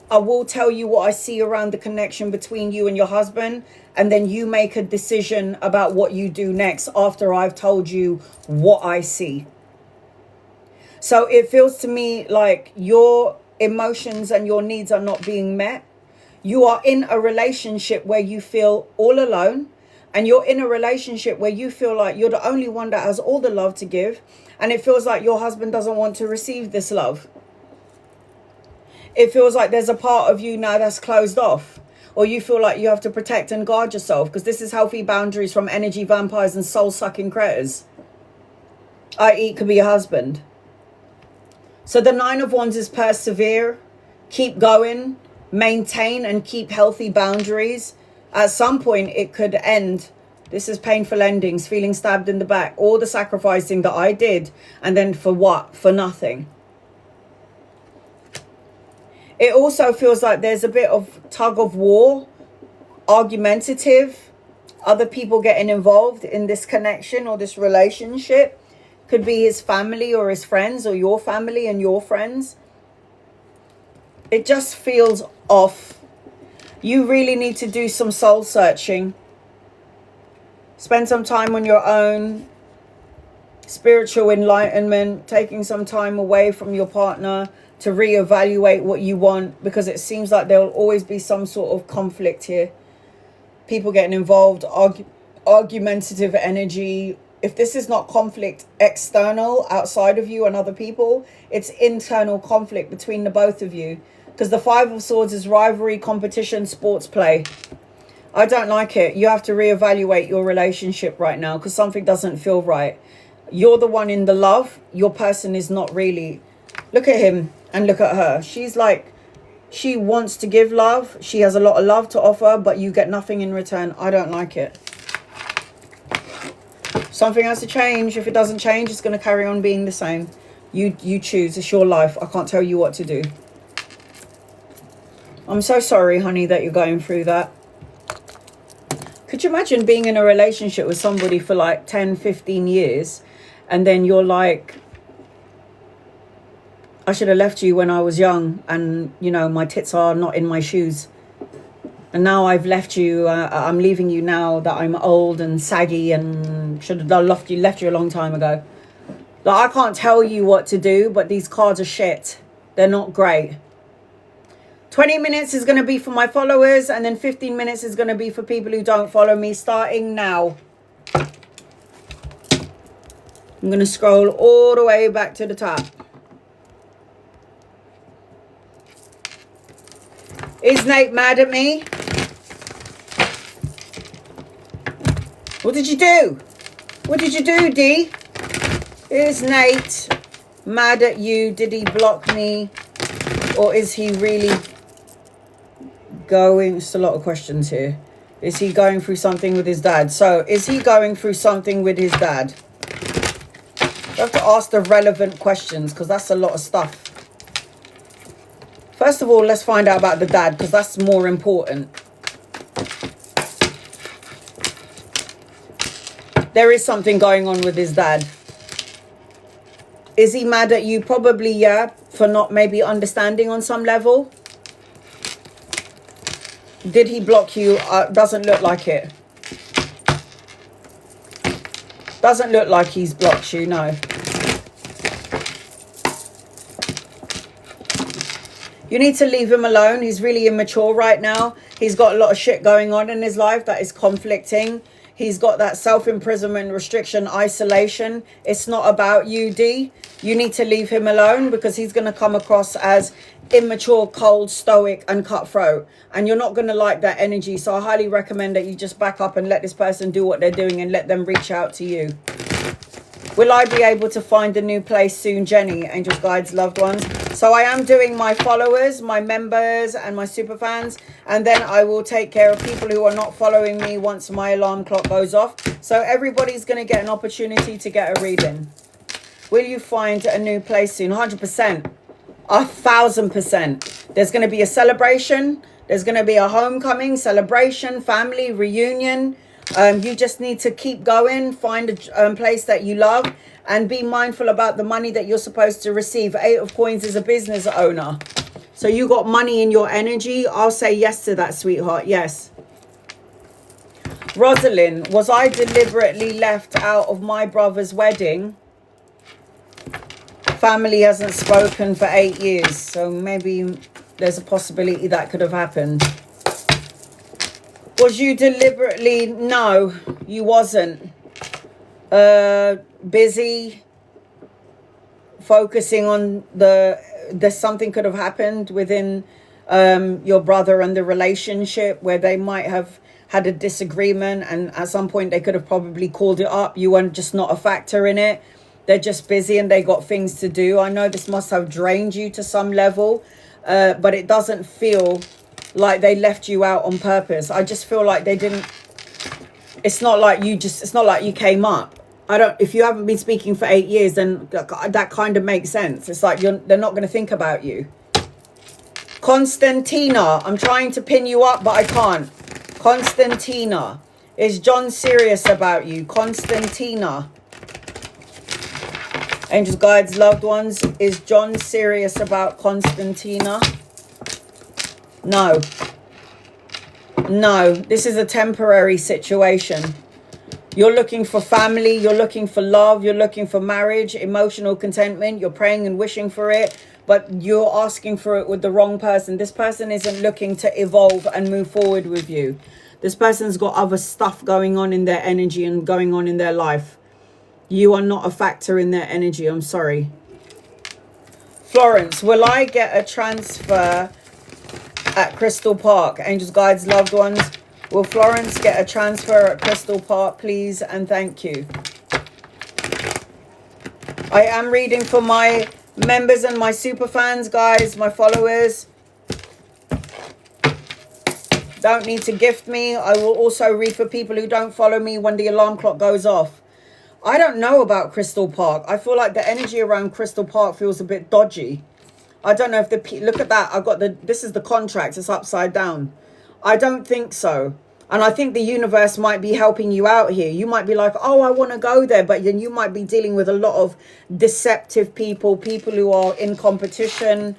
I will tell you what I see around the connection between you and your husband, and then you make a decision about what you do next after I've told you what I see. So it feels to me like your emotions and your needs are not being met. You are in a relationship where you feel all alone, and you're in a relationship where you feel like you're the only one that has all the love to give, and it feels like your husband doesn't want to receive this love. It feels like there's a part of you now that's closed off, or you feel like you have to protect and guard yourself, because this is healthy boundaries from energy vampires and soul-sucking critters, i.e. could be your husband. So the 9 of Wands is persevere, keep going, maintain and keep healthy boundaries. At some point it could end. This is painful endings, feeling stabbed in the back, all the sacrificing that I did, and then for what? For nothing. It also feels like there's a bit of tug of war, argumentative, other people getting involved in this connection or this relationship. Could be his family or his friends, or your family and your friends. It just feels off. You really need to do some soul searching. Spend some time on your own. Spiritual enlightenment, taking some time away from your partner to reevaluate what you want, because it seems like there will always be some sort of conflict here. People getting involved, argumentative energy. If this is not conflict external, outside of you and other people, it's internal conflict between the both of you. Because the 5 of Swords is rivalry, competition, sports play. I don't like it. You have to reevaluate your relationship right now, because something doesn't feel right. You're the one in the love. Your person is not really. Look at him and look at her. She's like, she wants to give love. She has a lot of love to offer, but you get nothing in return. I don't like it. Something has to change. If it doesn't change, it's going to carry on being the same. You choose. It's your life. I can't tell you what to do. I'm so sorry, honey, that you're going through that. Could you imagine being in a relationship with somebody for like 10, 15 years and then you're like, I should have left you when I was young and, you know, my tits are not in my shoes. And now I've left you, I'm leaving you now that I'm old and saggy and should have left you a long time ago. Like, I can't tell you what to do, but these cards are shit. They're not great. 20 minutes is going to be for my followers, and then 15 minutes is going to be for people who don't follow me, starting now. I'm going to scroll all the way back to the top. Is Nate mad at me? What did you do? What did you do, D? Is Nate mad at you? Did he block me? Or is he really going... It's a lot of questions here. Is he going through something with his dad? So, is he going through something with his dad? You have to ask the relevant questions because that's a lot of stuff. First of all, let's find out about the dad because that's more important. There is something going on with his dad. Is he mad at you? Probably, yeah, for not maybe understanding on some level. Did he block you? Doesn't look like it. Doesn't look like he's blocked you, no. You need to leave him alone. He's really immature right now. He's got a lot of shit going on in his life that is conflicting. He's got that self-imprisonment, restriction, isolation. It's not about you, D. You need to leave him alone because he's going to come across as immature, cold, stoic, and cutthroat. And you're not going to like that energy. So I highly recommend that you just back up and let this person do what they're doing and let them reach out to you. Will I be able to find a new place soon, Jenny? Angels, guides, loved ones. So I am doing my followers, my members, and my super fans. And then I will take care of people who are not following me once my alarm clock goes off. So everybody's going to get an opportunity to get a reading. Will you find a new place soon? 100%. 1,000%. There's going to be a celebration. There's going to be a homecoming, celebration, family, reunion. You just need to keep going, find a place that you love, and be mindful about the money that you're supposed to receive. 8 of Coins is a business owner. So you got money in your energy. I'll say yes to that, sweetheart. Yes. Rosalind, was I deliberately left out of my brother's wedding? Family hasn't spoken for 8 years. So maybe there's a possibility that could have happened. Was you deliberately? No, you wasn't. Busy focusing on there's something could have happened within your brother and the relationship where they might have had a disagreement, and at some point they could have probably called it up. You weren't just not a factor in it. They're just busy and they got things to do. I know this must have drained you to some level, but it doesn't feel like they left you out on purpose. I just feel like they didn't. It's not like you came up. If you haven't been speaking for 8 years, then that kind of makes sense. It's like they're not going to think about you. Constantina, I'm trying to pin you up, but I can't. Constantina, is John serious about you? Constantina. Angels, guides, loved ones, is John serious about Constantina? No. No, this is a temporary situation. You're looking for family, you're looking for love, you're looking for marriage, emotional contentment, you're praying and wishing for it, but you're asking for it with the wrong person. This person isn't looking to evolve and move forward with you. This person's got other stuff going on in their energy and going on in their life. You are not a factor in their energy, I'm sorry. Florence, will I get a transfer at Crystal Park? Angels, guides, loved ones, will Florence get a transfer at Crystal Park, please and thank you. I am reading for my members and my super fans, guys, my followers. Don't need to gift me. I will also read for people who don't follow me when the alarm clock goes off. I don't know about Crystal Park. I feel like the energy around Crystal Park feels a bit dodgy. I don't know if look at that. I've got this is the contract. It's upside down. I don't think so. And I think the universe might be helping you out here. You might be like, oh, I want to go there. But then you might be dealing with a lot of deceptive people who are in competition.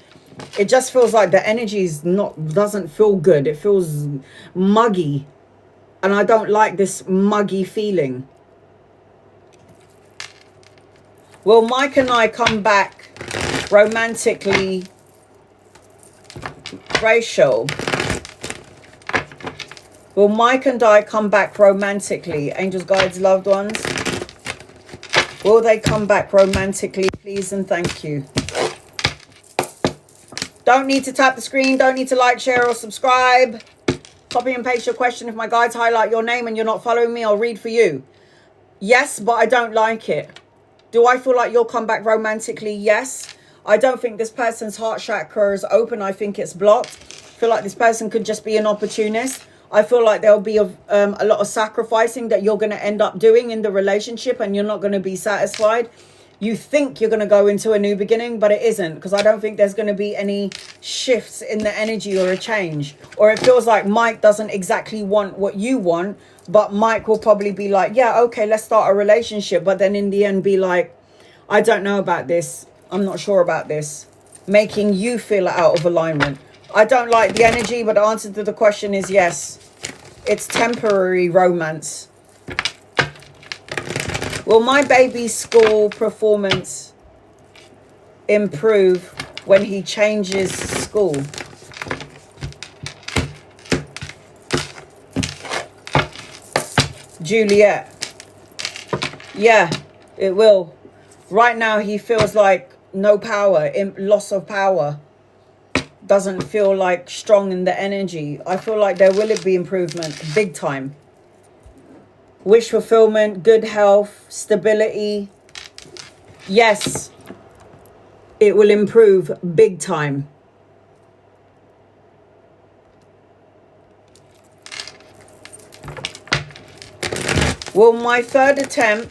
It just feels like the energy doesn't feel good. It feels muggy. And I don't like this muggy feeling. Will Mike and I come back romantically? Rachel. Will Mike and I come back romantically? Angels, guides, loved ones. Will they come back romantically, please and thank you? Don't need to tap the screen. Don't need to like, share or subscribe. Copy and paste your question. If my guides highlight your name and you're not following me, I'll read for you. Yes, but I don't like it. Do I feel like you'll come back romantically? Yes. I don't think this person's heart chakra is open. I think it's blocked. I feel like this person could just be an opportunist. I feel like there'll be a lot of sacrificing that you're going to end up doing in the relationship, and you're not going to be satisfied. You think you're going to go into a new beginning, but it isn't, because I don't think there's going to be any shifts in the energy or a change. Or it feels like Mike doesn't exactly want what you want, but Mike will probably be like, yeah, okay, let's start a relationship. But then in the end be like, I don't know about this. I'm not sure about this. Making you feel out of alignment. I don't like the energy, but the answer to the question is yes. It's temporary romance. Will my baby's school performance improve when he changes school? Juliet. Yeah, it will. Right now he feels like no power, loss of power. Doesn't feel like strong in the energy. I feel like there will be improvement, big time. Wish fulfillment, good health, stability. Yes, it will improve big time. Will my third attempt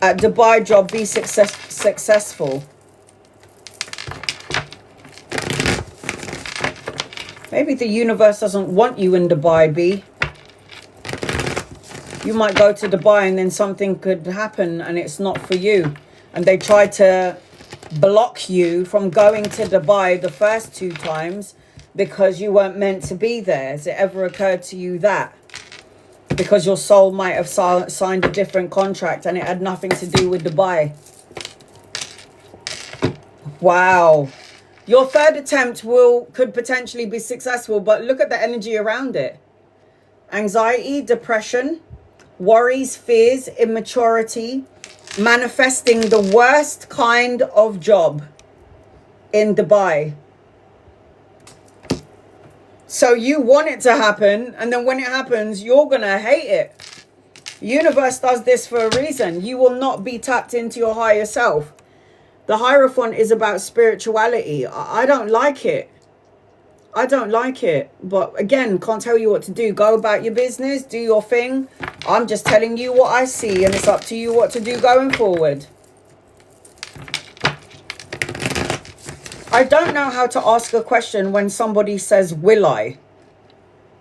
at Dubai job be successful? Maybe the universe doesn't want you in Dubai, B. You might go to Dubai and then something could happen and it's not for you. And they try to block you from going to Dubai the first 2 times because you weren't meant to be there. Has it ever occurred to you that? Because your soul might have signed a different contract and it had nothing to do with Dubai. Wow. Your third attempt could potentially be successful, but look at the energy around it. Anxiety, depression, worries, fears, immaturity, manifesting the worst kind of job in Dubai. So you want it to happen, and then when it happens, you're going to hate it. The universe does this for a reason. You will not be tapped into your higher self. The Hierophant is about spirituality. I don't like it. I don't like it. But again, can't tell you what to do. Go about your business. Do your thing. I'm just telling you what I see. And it's up to you what to do going forward. I don't know how to ask a question when somebody says, will I?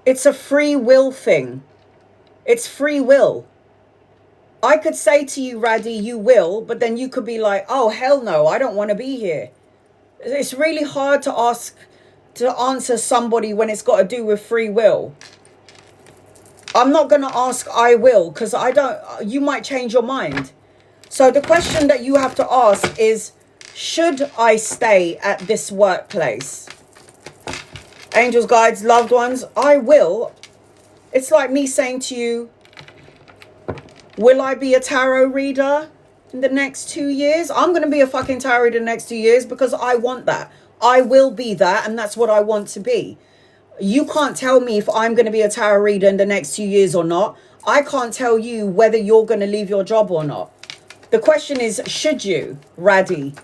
It's a free will thing. It's free will. I could say to you, Raddy, you will, but then you could be like, oh, hell no, I don't want to be here. It's really hard to answer somebody when it's got to do with free will. I'm not going to ask I will, because you might change your mind. So the question that you have to ask is, should I stay at this workplace? Angels, guides, loved ones, I will. It's like me saying to you, will I be a tarot reader in the next 2 years? I'm going to be a fucking tarot reader in the next 2 years because I want that. I will be that, and that's what I want to be. You can't tell me if I'm going to be a tarot reader in the next 2 years or not. I can't tell you whether you're going to leave your job or not. The question is, should you, Raddy?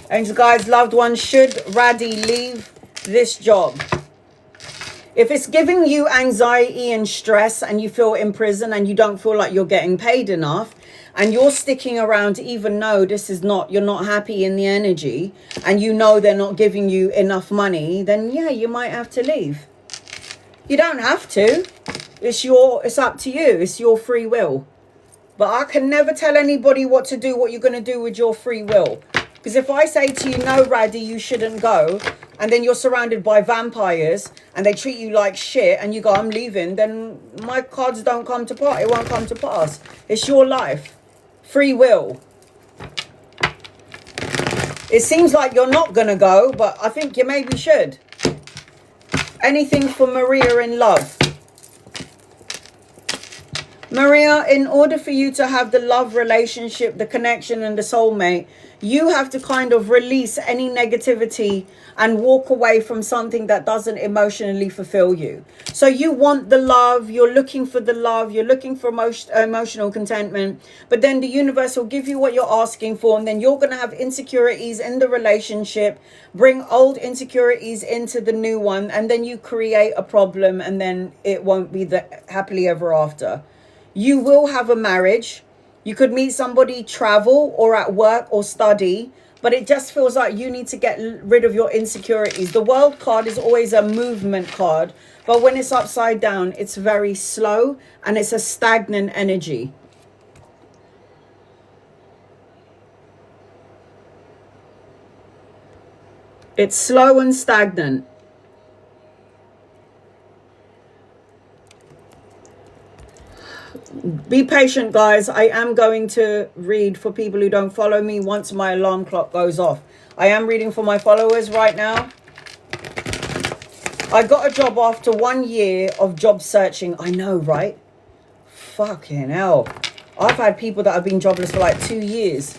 Angels, guides, loved ones, should Raddy leave this job? If it's giving you anxiety and stress and you feel in prison and you don't feel like you're getting paid enough and you're sticking around even though this is not, you're not happy in the energy and you know they're not giving you enough money, then yeah, you might have to leave. You don't have to. It's up to you. It's your free will. But I can never tell anybody what to do, what you're going to do with your free will. Because if I say to you, no, Raddy, you shouldn't go, and then you're surrounded by vampires and they treat you like shit and you go, I'm leaving, then my cards don't come to pass. It won't come to pass. It's your life. Free will. It seems like you're not going to go, but I think you maybe should. Anything for Maria in love. Maria, in order for you to have the love relationship, the connection and the soulmate, you have to kind of release any negativity and walk away from something that doesn't emotionally fulfill you. So you want the love, you're looking for the love, you're looking for emotional contentment, but then the universe will give you what you're asking for, and then you're going to have insecurities in the relationship, bring old insecurities into the new one, and then you create a problem, and then it won't be the happily ever after. You will have a marriage. You could meet somebody, travel, or at work or study, but it just feels like you need to get rid of your insecurities. The World card is always a movement card, but when it's upside down, it's very slow and it's a stagnant energy. It's slow and stagnant. Be patient, guys. I am going to read for people who don't follow me once my alarm clock goes off. I am reading for my followers right now. I got a job after 1 year of job searching. I know, right? Fucking hell. I've had people that have been jobless for like 2 years.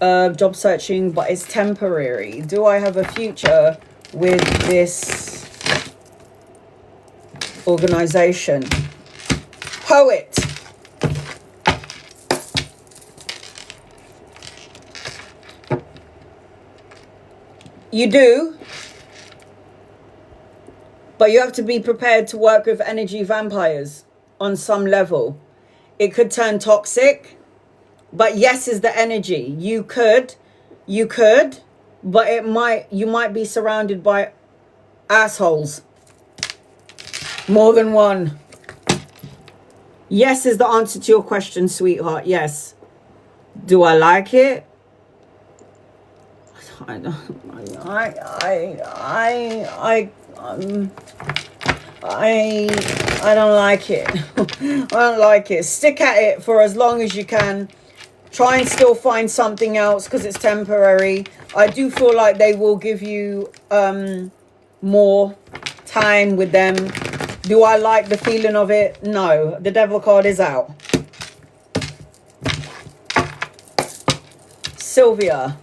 Job searching, but it's temporary. Do I have a future with this organization? Poet. You do, but you have to be prepared to work with energy vampires on some level. It could turn toxic, but yes is the energy. You could, but you might be surrounded by assholes. More than one. Yes is the answer to your question, sweetheart. Yes. Do I like it? I don't like it. I don't like it. Stick at it for as long as you can. Try and still find something else because it's temporary. I do feel like they will give you more time with them. Do I like the feeling of it? No. The Devil card is out. Sylvia.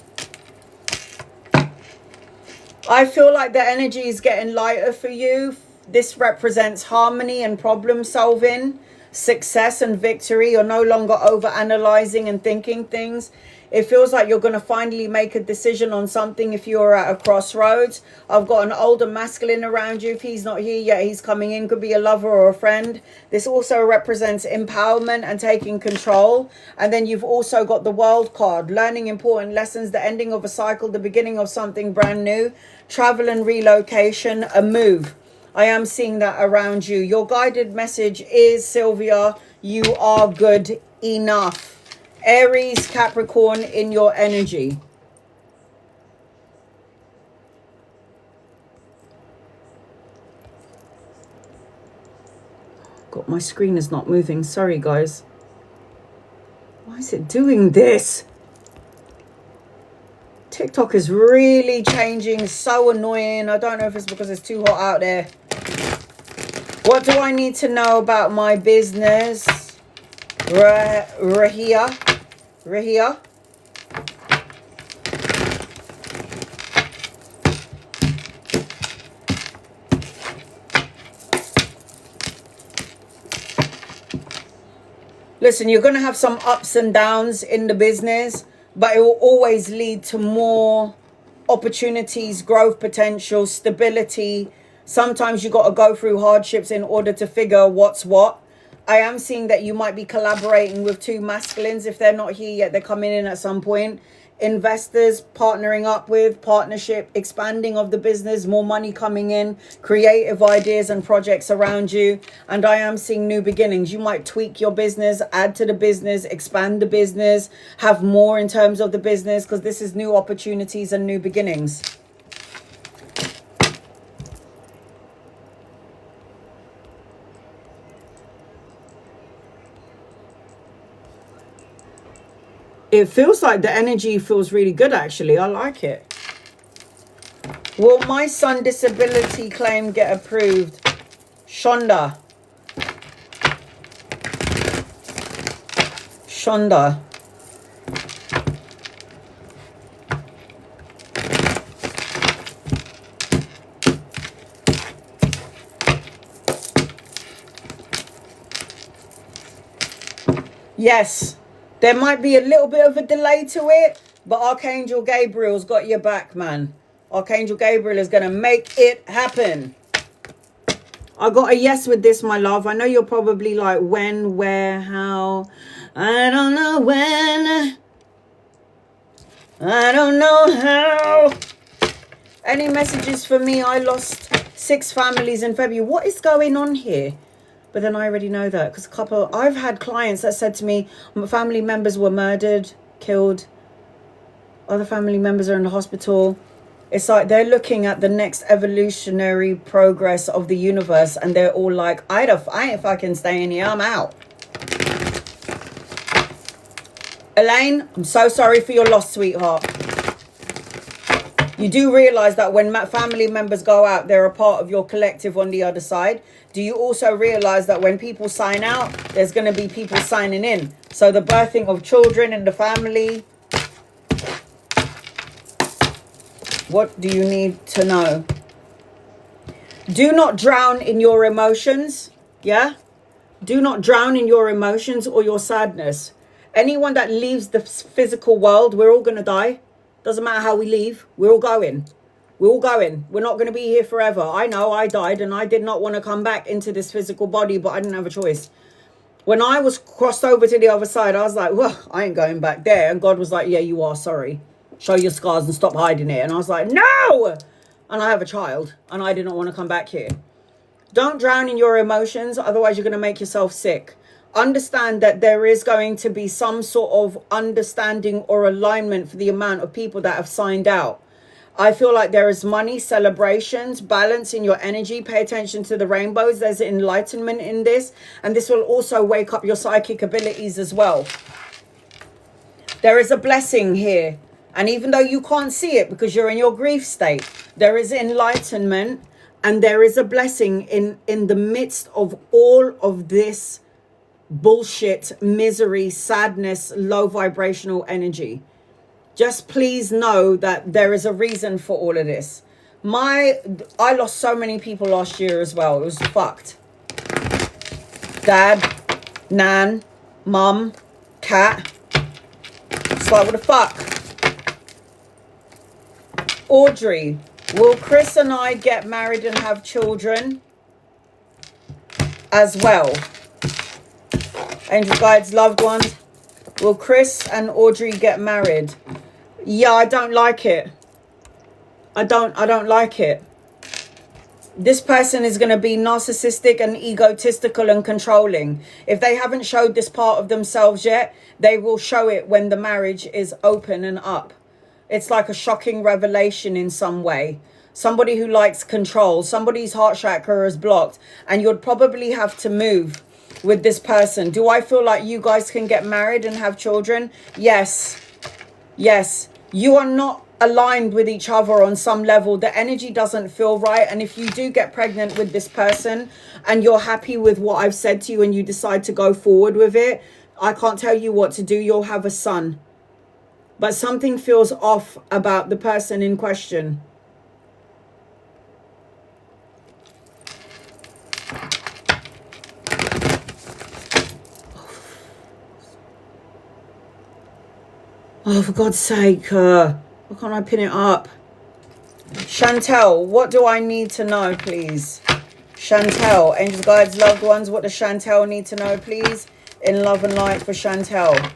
I feel like the energy is getting lighter for you. This represents harmony and problem solving, success and victory. You're no longer over analyzing and thinking things. It feels like you're going to finally make a decision on something if you're at a crossroads. I've got an older masculine around you. If he's not here yet, he's coming in. Could be a lover or a friend. This also represents empowerment and taking control. And then you've also got the World card. Learning important lessons, the ending of a cycle, the beginning of something brand new. Travel and relocation, a move. I am seeing that around you. Your guided message is, Sylvia, you are good enough. Aries, Capricorn in your energy. God, my screen is not moving. Sorry, guys. Why is it doing this? TikTok is really changing. So annoying. I don't know if it's because it's too hot out there. What do I need to know about my business? Rahia. Listen, you're going to have some ups and downs in the business, but it will always lead to more opportunities, growth potential, stability, Sometimes you got to go through hardships in order to figure what's what. I am seeing that you might be collaborating with two masculines. If they're not here yet, they're coming in at some point. Investors, partnering up with, partnership, expanding of the business, more money coming in, creative ideas and projects around you. And I am seeing new beginnings. You might tweak your business, add to the business, expand the business, have more in terms of the business, because this is new opportunities and new beginnings. It feels like the energy feels really good, actually. I like it. Will my son disability claim get approved? Shonda. Shonda. Yes. There might be a little bit of a delay to it, but Archangel Gabriel's got your back, man. Archangel Gabriel is going to make it happen. I got a yes with this, my love. I know you're probably like, when, where, how. I don't know when. I don't know how. Any messages for me? I lost 6 families in February. What is going on here? But then I already know that, because I've had clients that said to me, family members were murdered, killed. Other family members are in the hospital. It's like they're looking at the next evolutionary progress of the universe, and they're all like, I ain't fucking staying here, I'm out. Elaine, I'm so sorry for your loss, sweetheart. You do realize that when family members go out, they're a part of your collective on the other side. Do you also realize that when people sign out, there's going to be people signing in? So the birthing of children in the family. What do you need to know? Do not drown in your emotions. Yeah? Do not drown in your emotions or your sadness. Anyone that leaves the physical world, we're all going to die. Doesn't matter how we leave. We're all going. We're all going. We're not going to be here forever. I know I died and I did not want to come back into this physical body, but I didn't have a choice. When I was crossed over to the other side, I was like, well, I ain't going back there. And God was like, yeah, you are, sorry. Show your scars and stop hiding it. And I was like, no! And I have a child and I didn't want to come back here. Don't drown in your emotions. Otherwise, you're going to make yourself sick. Understand that there is going to be some sort of understanding or alignment for the amount of people that have signed out. I feel like there is money, celebrations, balance in your energy. Pay attention to the rainbows. There's enlightenment in this. And this will also wake up your psychic abilities as well. There is a blessing here. And even though you can't see it because you're in your grief state, there is enlightenment and there is a blessing in the midst of all of this bullshit, misery, sadness, low vibrational energy. Just please know that there is a reason for all of this. I lost so many people last year as well. It was fucked. Dad, Nan, Mum, Cat. It's like, what the fuck? Audrey, will Chris and I get married and have children as well? Angel guides, loved ones. Will Chris and Audrey get married? Yeah, I don't like it. I don't like it. This person is going to be narcissistic and egotistical and controlling. If they haven't showed this part of themselves yet, they will show it when the marriage is open and up. It's like a shocking revelation in some way. Somebody who likes control, somebody's heart chakra is blocked, and you'd probably have to move with this person. Do I feel like you guys can get married and have children? Yes. Yes. You are not aligned with each other on some level. The energy doesn't feel right. And if you do get pregnant with this person and you're happy with what I've said to you and you decide to go forward with it, I can't tell you what to do. You'll have a son. But something feels off about the person in question. Oh, for God's sake, why can't I pin it up? Chantel, what do I need to know, please? Chantel, angels, guides, loved ones, what does Chantel need to know, please? In love and light for Chantel.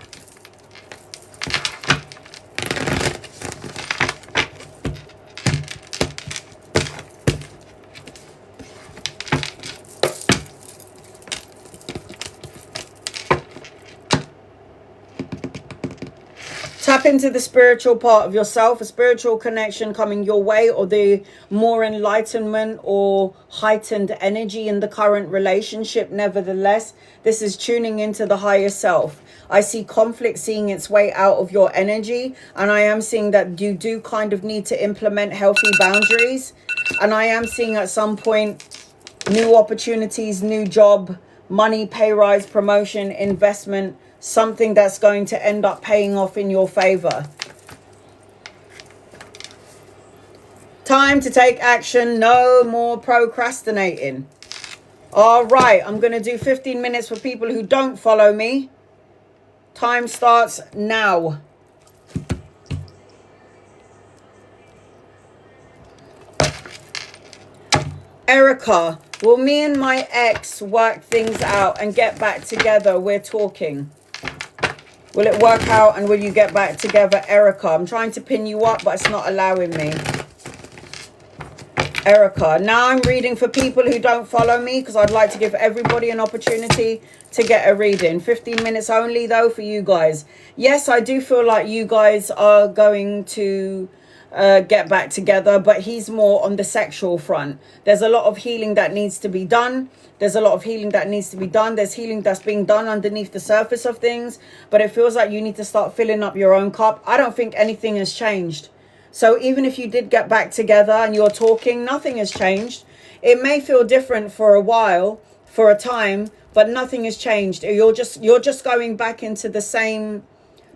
Tap into the spiritual part of yourself, a spiritual connection coming your way, or the more enlightenment or heightened energy in the current relationship. Nevertheless, this is tuning into the higher self. I see conflict seeing its way out of your energy, and I am seeing that you do kind of need to implement healthy boundaries. And I am seeing at some point new opportunities, new job, money, pay rise, promotion, investment, something that's going to end up paying off in your favor. Time to take action. No more procrastinating. All right, I'm going to do 15 minutes for people who don't follow me. Time starts now. Erica, will me and my ex work things out and get back together? We're talking. Will it work out and will you get back together, Erica? I'm trying to pin you up, but it's not allowing me. Erica, now I'm reading for people who don't follow me because I'd like to give everybody an opportunity to get a reading. 15 minutes only, though, for you guys. Yes, I do feel like you guys are going to get back together, but he's more on the sexual front. There's a lot of healing that needs to be done. There's a lot of healing that needs to be done. There's healing that's being done underneath the surface of things, but it feels like you need to start filling up your own cup. I don't think anything has changed. So even if you did get back together and you're talking, nothing has changed. It may feel different for a while, for a time, but nothing has changed. You're just going back into the same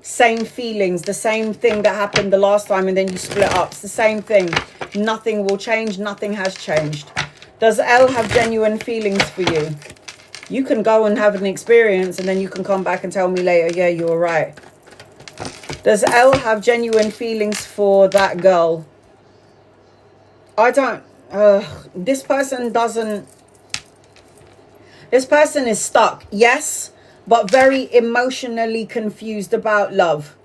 feelings, the same thing that happened the last time, and then you split up. It's the same thing. Nothing will change. Nothing has changed. Does Elle have genuine feelings for you? You can go and have an experience and then you can come back and tell me later, yeah, you were right. Does Elle have genuine feelings for that girl? I don't. This person doesn't. This person is stuck, yes, but very emotionally confused about love.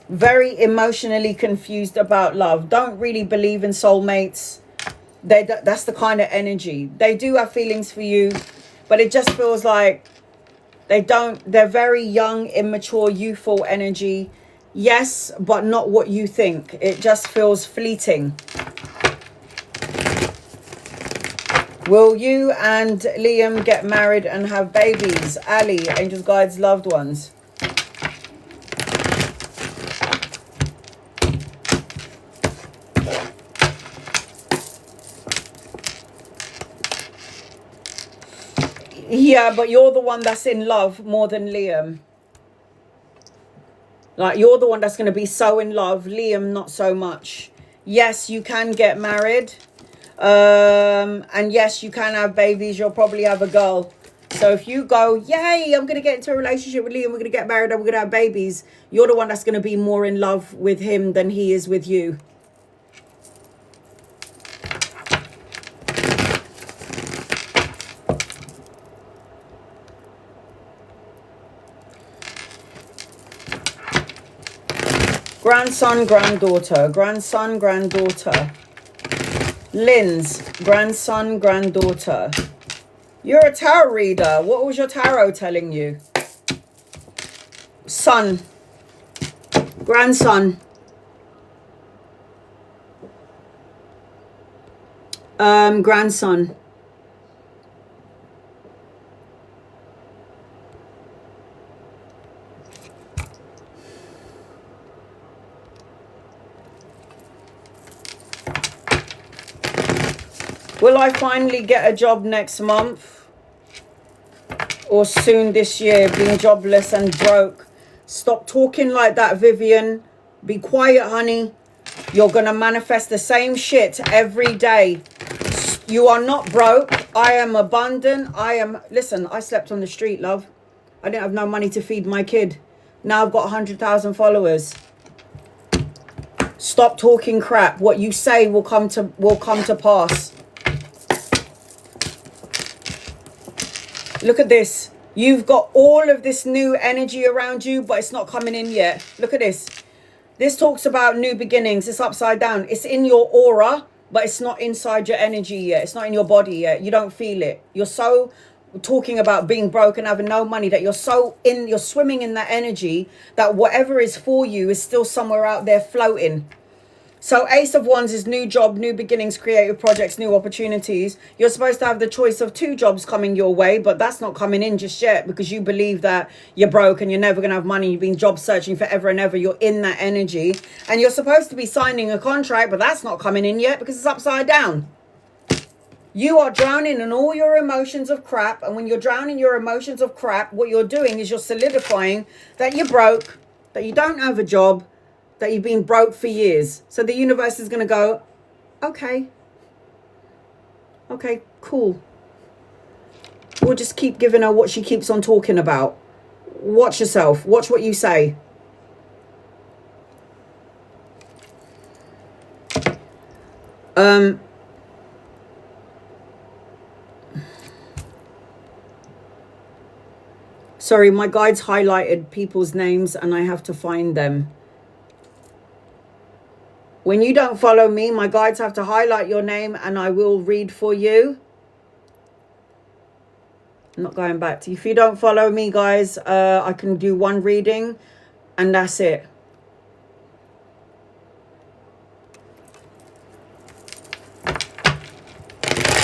Very emotionally confused about love. Don't really believe in soulmates. That's the kind of energy. They do have feelings for you, but it just feels like they don't. They're very young, immature, youthful energy. Yes, but not what you think. It just feels fleeting. Will you and Liam get married and have babies? Ali, angels, guides, loved ones. Yeah, but you're the one that's in love more than Liam. Like, you're the one that's going to be so in love. Liam, not so much. Yes, you can get married. And yes, you can have babies. You'll probably have a girl. So if you go, yay, I'm going to get into a relationship with Liam, we're going to get married and we're going to have babies, you're the one that's going to be more in love with him than he is with you. Grandson, granddaughter, grandson, granddaughter. Lynn's grandson, granddaughter. You're a tarot reader. What was your tarot telling you? Son, grandson. Grandson. Will I finally get a job next month or soon this year? Being jobless and broke. Stop talking like that, Vivian. Be quiet, honey. You're going to manifest the same shit every day. You are not broke. I am abundant. Listen, I slept on the street, love. I didn't have no money to feed my kid. Now I've got 100,000 followers. Stop talking crap. What you say will come to pass. Look at this. You've got all of this new energy around you, but it's not coming in yet. Look at this. This talks about new beginnings. It's upside down. It's in your aura, but it's not inside your energy yet. It's not in your body yet. You don't feel it. You're so talking about being broke and having no money that you're swimming in that energy that whatever is for you is still somewhere out there floating. So Ace of Wands is new job, new beginnings, creative projects, new opportunities. You're supposed to have the choice of 2 jobs coming your way, but that's not coming in just yet because you believe that you're broke and you're never going to have money. You've been job searching forever and ever. You're in that energy and you're supposed to be signing a contract, but that's not coming in yet because it's upside down. You are drowning in all your emotions of crap. And when you're drowning your emotions of crap, what you're doing is you're solidifying that you're broke, that you don't have a job, that you've been broke for years. So the universe is going to go, okay, cool. We'll just keep giving her what she keeps on talking about. Watch yourself. Watch what you say. Sorry, my guides highlighted people's names and I have to find them. When you don't follow me, my guides have to highlight your name and I will read for you. I'm not going back to you. If you don't follow me, guys, I can do 1 reading and that's it.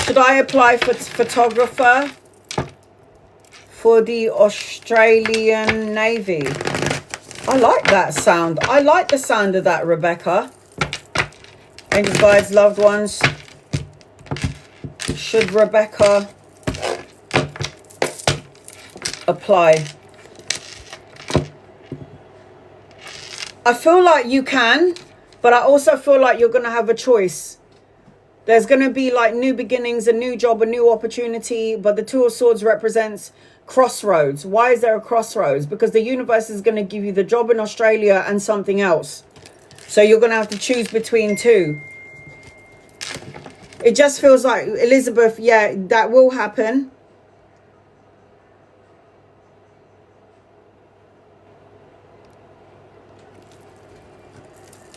Should I apply for photographer for the Australian Navy? I like that sound. I like the sound of that, Rebecca. Angels, guides, loved ones. Should Rebecca apply? I feel like you can, but I also feel like you're going to have a choice. There's going to be like new beginnings, a new job, a new opportunity, but the 2 of Swords represents crossroads. Why is there a crossroads? Because the universe is going to give you the job in Australia and something else. So you're going to have to choose between 2. It just feels like, Elizabeth, yeah, that will happen.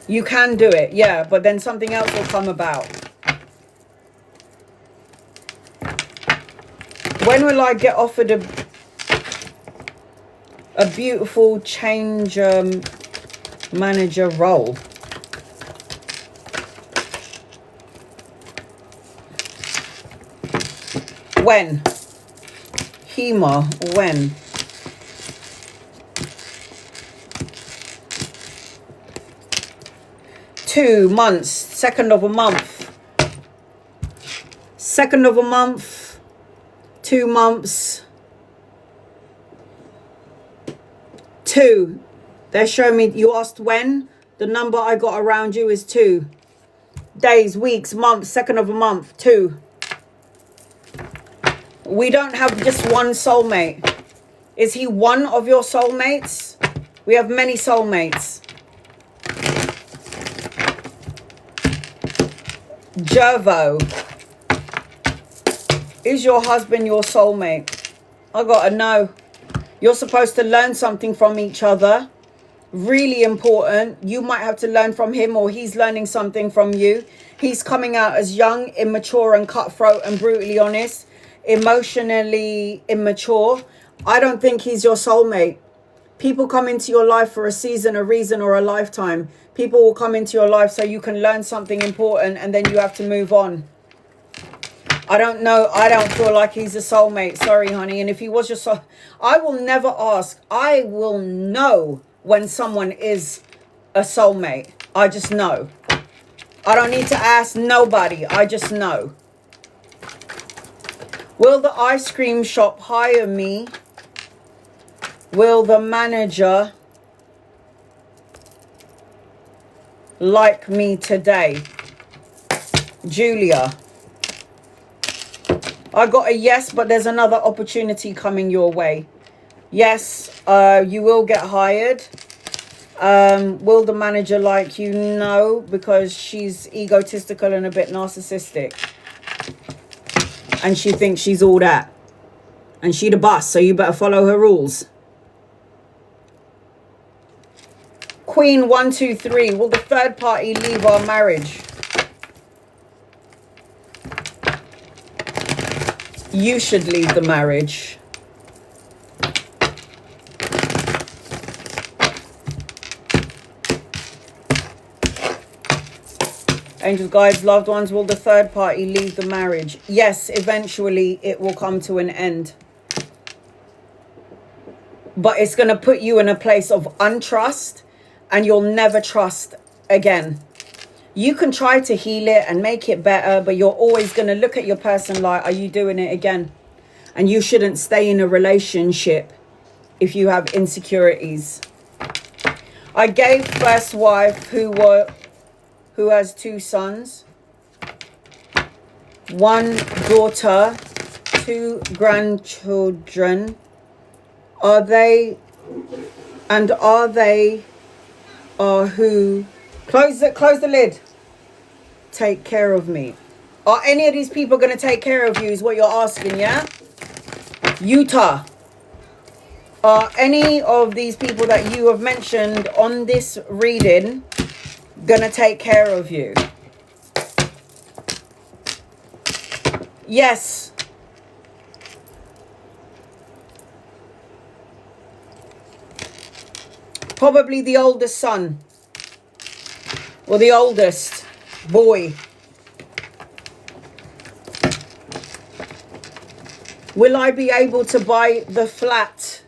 You can do it, yeah, but then something else will come about. When will I get offered a beautiful change manager role? When? Hema, when? Two months, 2nd of a month. 2nd of a month, 2 months. 2. They're showing me, you asked when? The number I got around you is 2. Days, weeks, months, 2nd of a month, 2. We don't have just one soulmate. Is he one of your soulmates? We have many soulmates. Jervo. Is your husband your soulmate? I gotta know. You're supposed to learn something from each other. Really important. You might have to learn from him or he's learning something from you. He's coming out as young, immature and cutthroat and brutally honest. Emotionally immature. I don't think he's your soulmate. People come into your life for a season, a reason, or a lifetime. People will come into your life so you can learn something important and then you have to move on. I don't know. I don't feel like he's a soulmate. Sorry, honey. And if he was your soul, I will never ask. I will know when someone is a soulmate. I just know. I don't need to ask nobody. I just know. Will the ice cream shop hire me? Will the manager like me today? Julia. I got a yes, but there's another opportunity coming your way. Yes, you will get hired. Will the manager like you? No, because she's egotistical and a bit narcissistic. And she thinks she's all that. And she the boss, so you better follow her rules. Queen 1, 2, 3. Will the third party leave our marriage? You should leave the marriage. Angels, guides, loved ones, will the third party leave the marriage? Yes, eventually it will come to an end. But it's going to put you in a place of untrust, and you'll never trust again. You can try to heal it and make it better, but you're always going to look at your person like, are you doing it again? And you shouldn't stay in a relationship if you have insecurities. I gave first wife who has 2 sons, 1 daughter, 2 grandchildren. Are they who close the lid, take care of me? Are any of these people going to take care of you is what you're asking, yeah? Utah. Are any of these people that you have mentioned on this reading gonna take care of you? Yes. Probably the oldest son. Or the oldest boy. Will I be able to buy the flat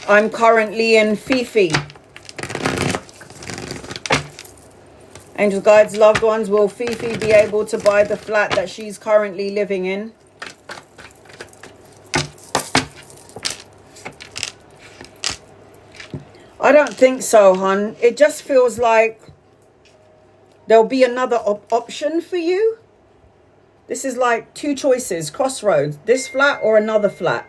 I'm currently in? Fifi. Angels, guides, loved ones, will Fifi be able to buy the flat that she's currently living in? I don't think so, hon. It just feels like there'll be another option for you. This is like 2 choices, crossroads. This flat or another flat.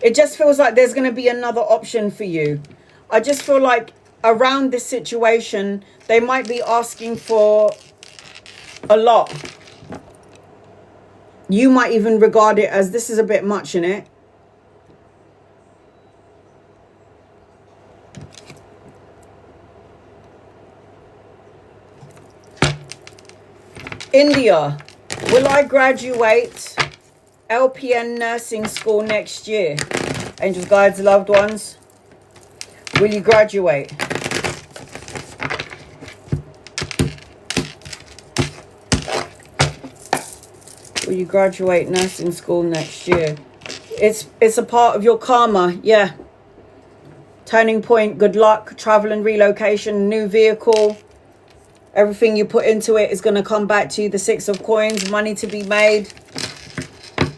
It just feels like there's going to be another option for you. I just feel like around this situation, they might be asking for a lot. You might even regard it as this is a bit much, innit? India, will I graduate LPN nursing school next year? Angels, guides, loved ones, will you graduate? Will you graduate nursing school next year? It's a part of your karma, yeah. Turning point, good luck, travel and relocation, new vehicle. Everything you put into it is going to come back to you. The 6 of coins, money to be made.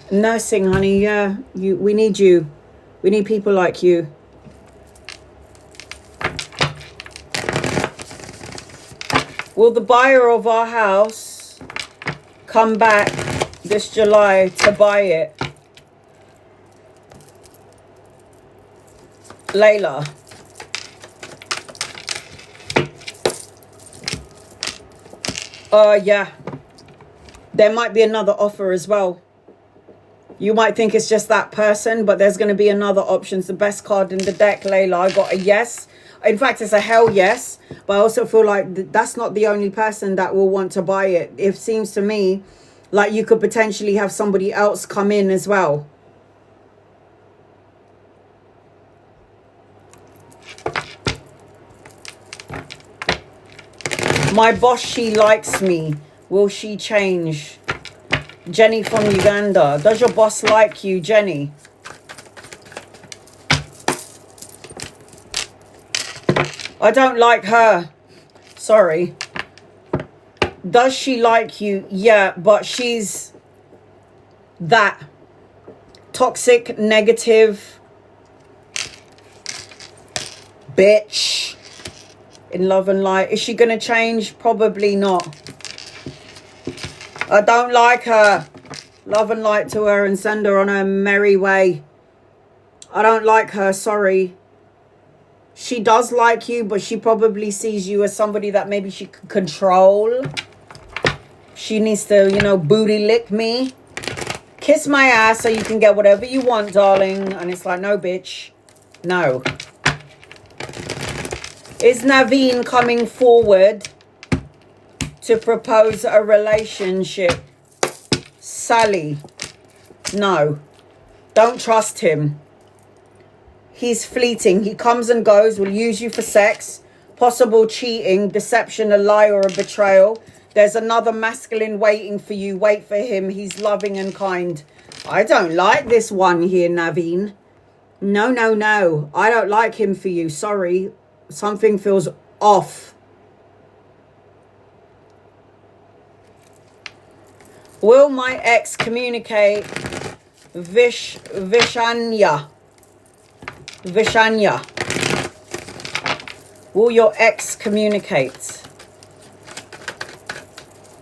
Nursing, honey, yeah. We need you. We need people like you. Will the buyer of our house come back this July to buy it? Layla. Yeah. There might be another offer as well. You might think it's just that person, but there's going to be another option. It's the best card in the deck, Layla. I got a yes. In fact, it's a hell yes. But I also feel like that's not the only person that will want to buy it. It seems to me like you could potentially have somebody else come in as well. My boss, she likes me. Will she change? Jenny from Uganda. Does your boss like you, Jenny? I don't like her. Sorry. Does she like you? Yeah, but she's that toxic, negative bitch. In love and light. Is she going to change? Probably not. I don't like her. Love and light to her and send her on her merry way. I don't like her, sorry. She does like you, but she probably sees you as somebody that maybe she can control. She needs to, you know, booty lick me. Kiss my ass so you can get whatever you want, darling. And it's like, no, bitch. No. Is Naveen coming forward to propose a relationship? Sally. No. Don't trust him. He's fleeting. He comes and goes, will use you for sex, possible cheating, deception, a lie, or a betrayal. There's another masculine waiting for you. Wait for him. He's loving and kind. I don't like this one here, Naveen. No, no, no. I don't like him for you. Sorry. Something feels off. Will my ex communicate? Vishanya. Will your ex communicate?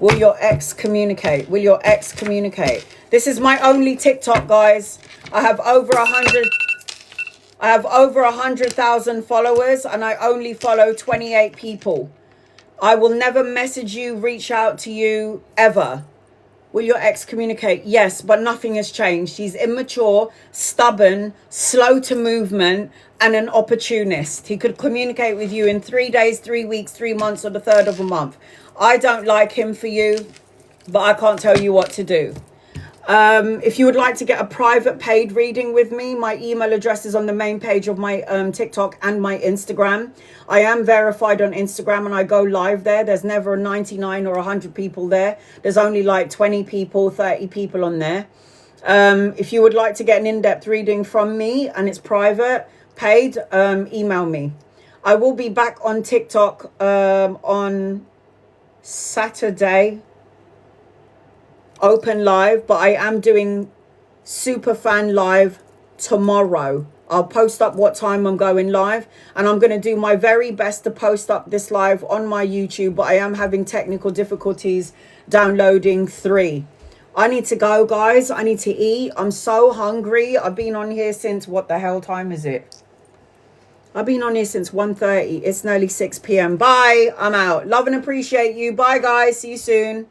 Will your ex communicate? Will your ex communicate? This is my only TikTok, guys. I have over 100,000 followers, and I only follow 28 people. I will never message you, reach out to you, ever. Will your ex communicate? Yes, but nothing has changed. He's immature, stubborn, slow to movement, and an opportunist. He could communicate with you in 3 days, 3 weeks, 3 months, or the third of a month. I don't like him for you, but I can't tell you what to do. If you would like to get a private paid reading with me, my email address is on the main page of my TikTok and my Instagram. I am verified on Instagram and I go live there. There's never 99 or 100 people there. There's only like 20 people, 30 people on there. If you would like to get an in-depth reading from me and it's private, paid, email me. I will be back on TikTok on Saturday, open live, but I am doing Superfan live tomorrow. I'll post up what time I'm going live, and I'm going to do my very best to post up this live on my YouTube, but I am having technical difficulties downloading 3. I need to go, guys. I need to eat. I'm so hungry. I've been on here since, what the hell time is it? I've been on here since 1:30. It's nearly 6 p.m. Bye. I'm out. Love and appreciate you. Bye, guys. See you soon.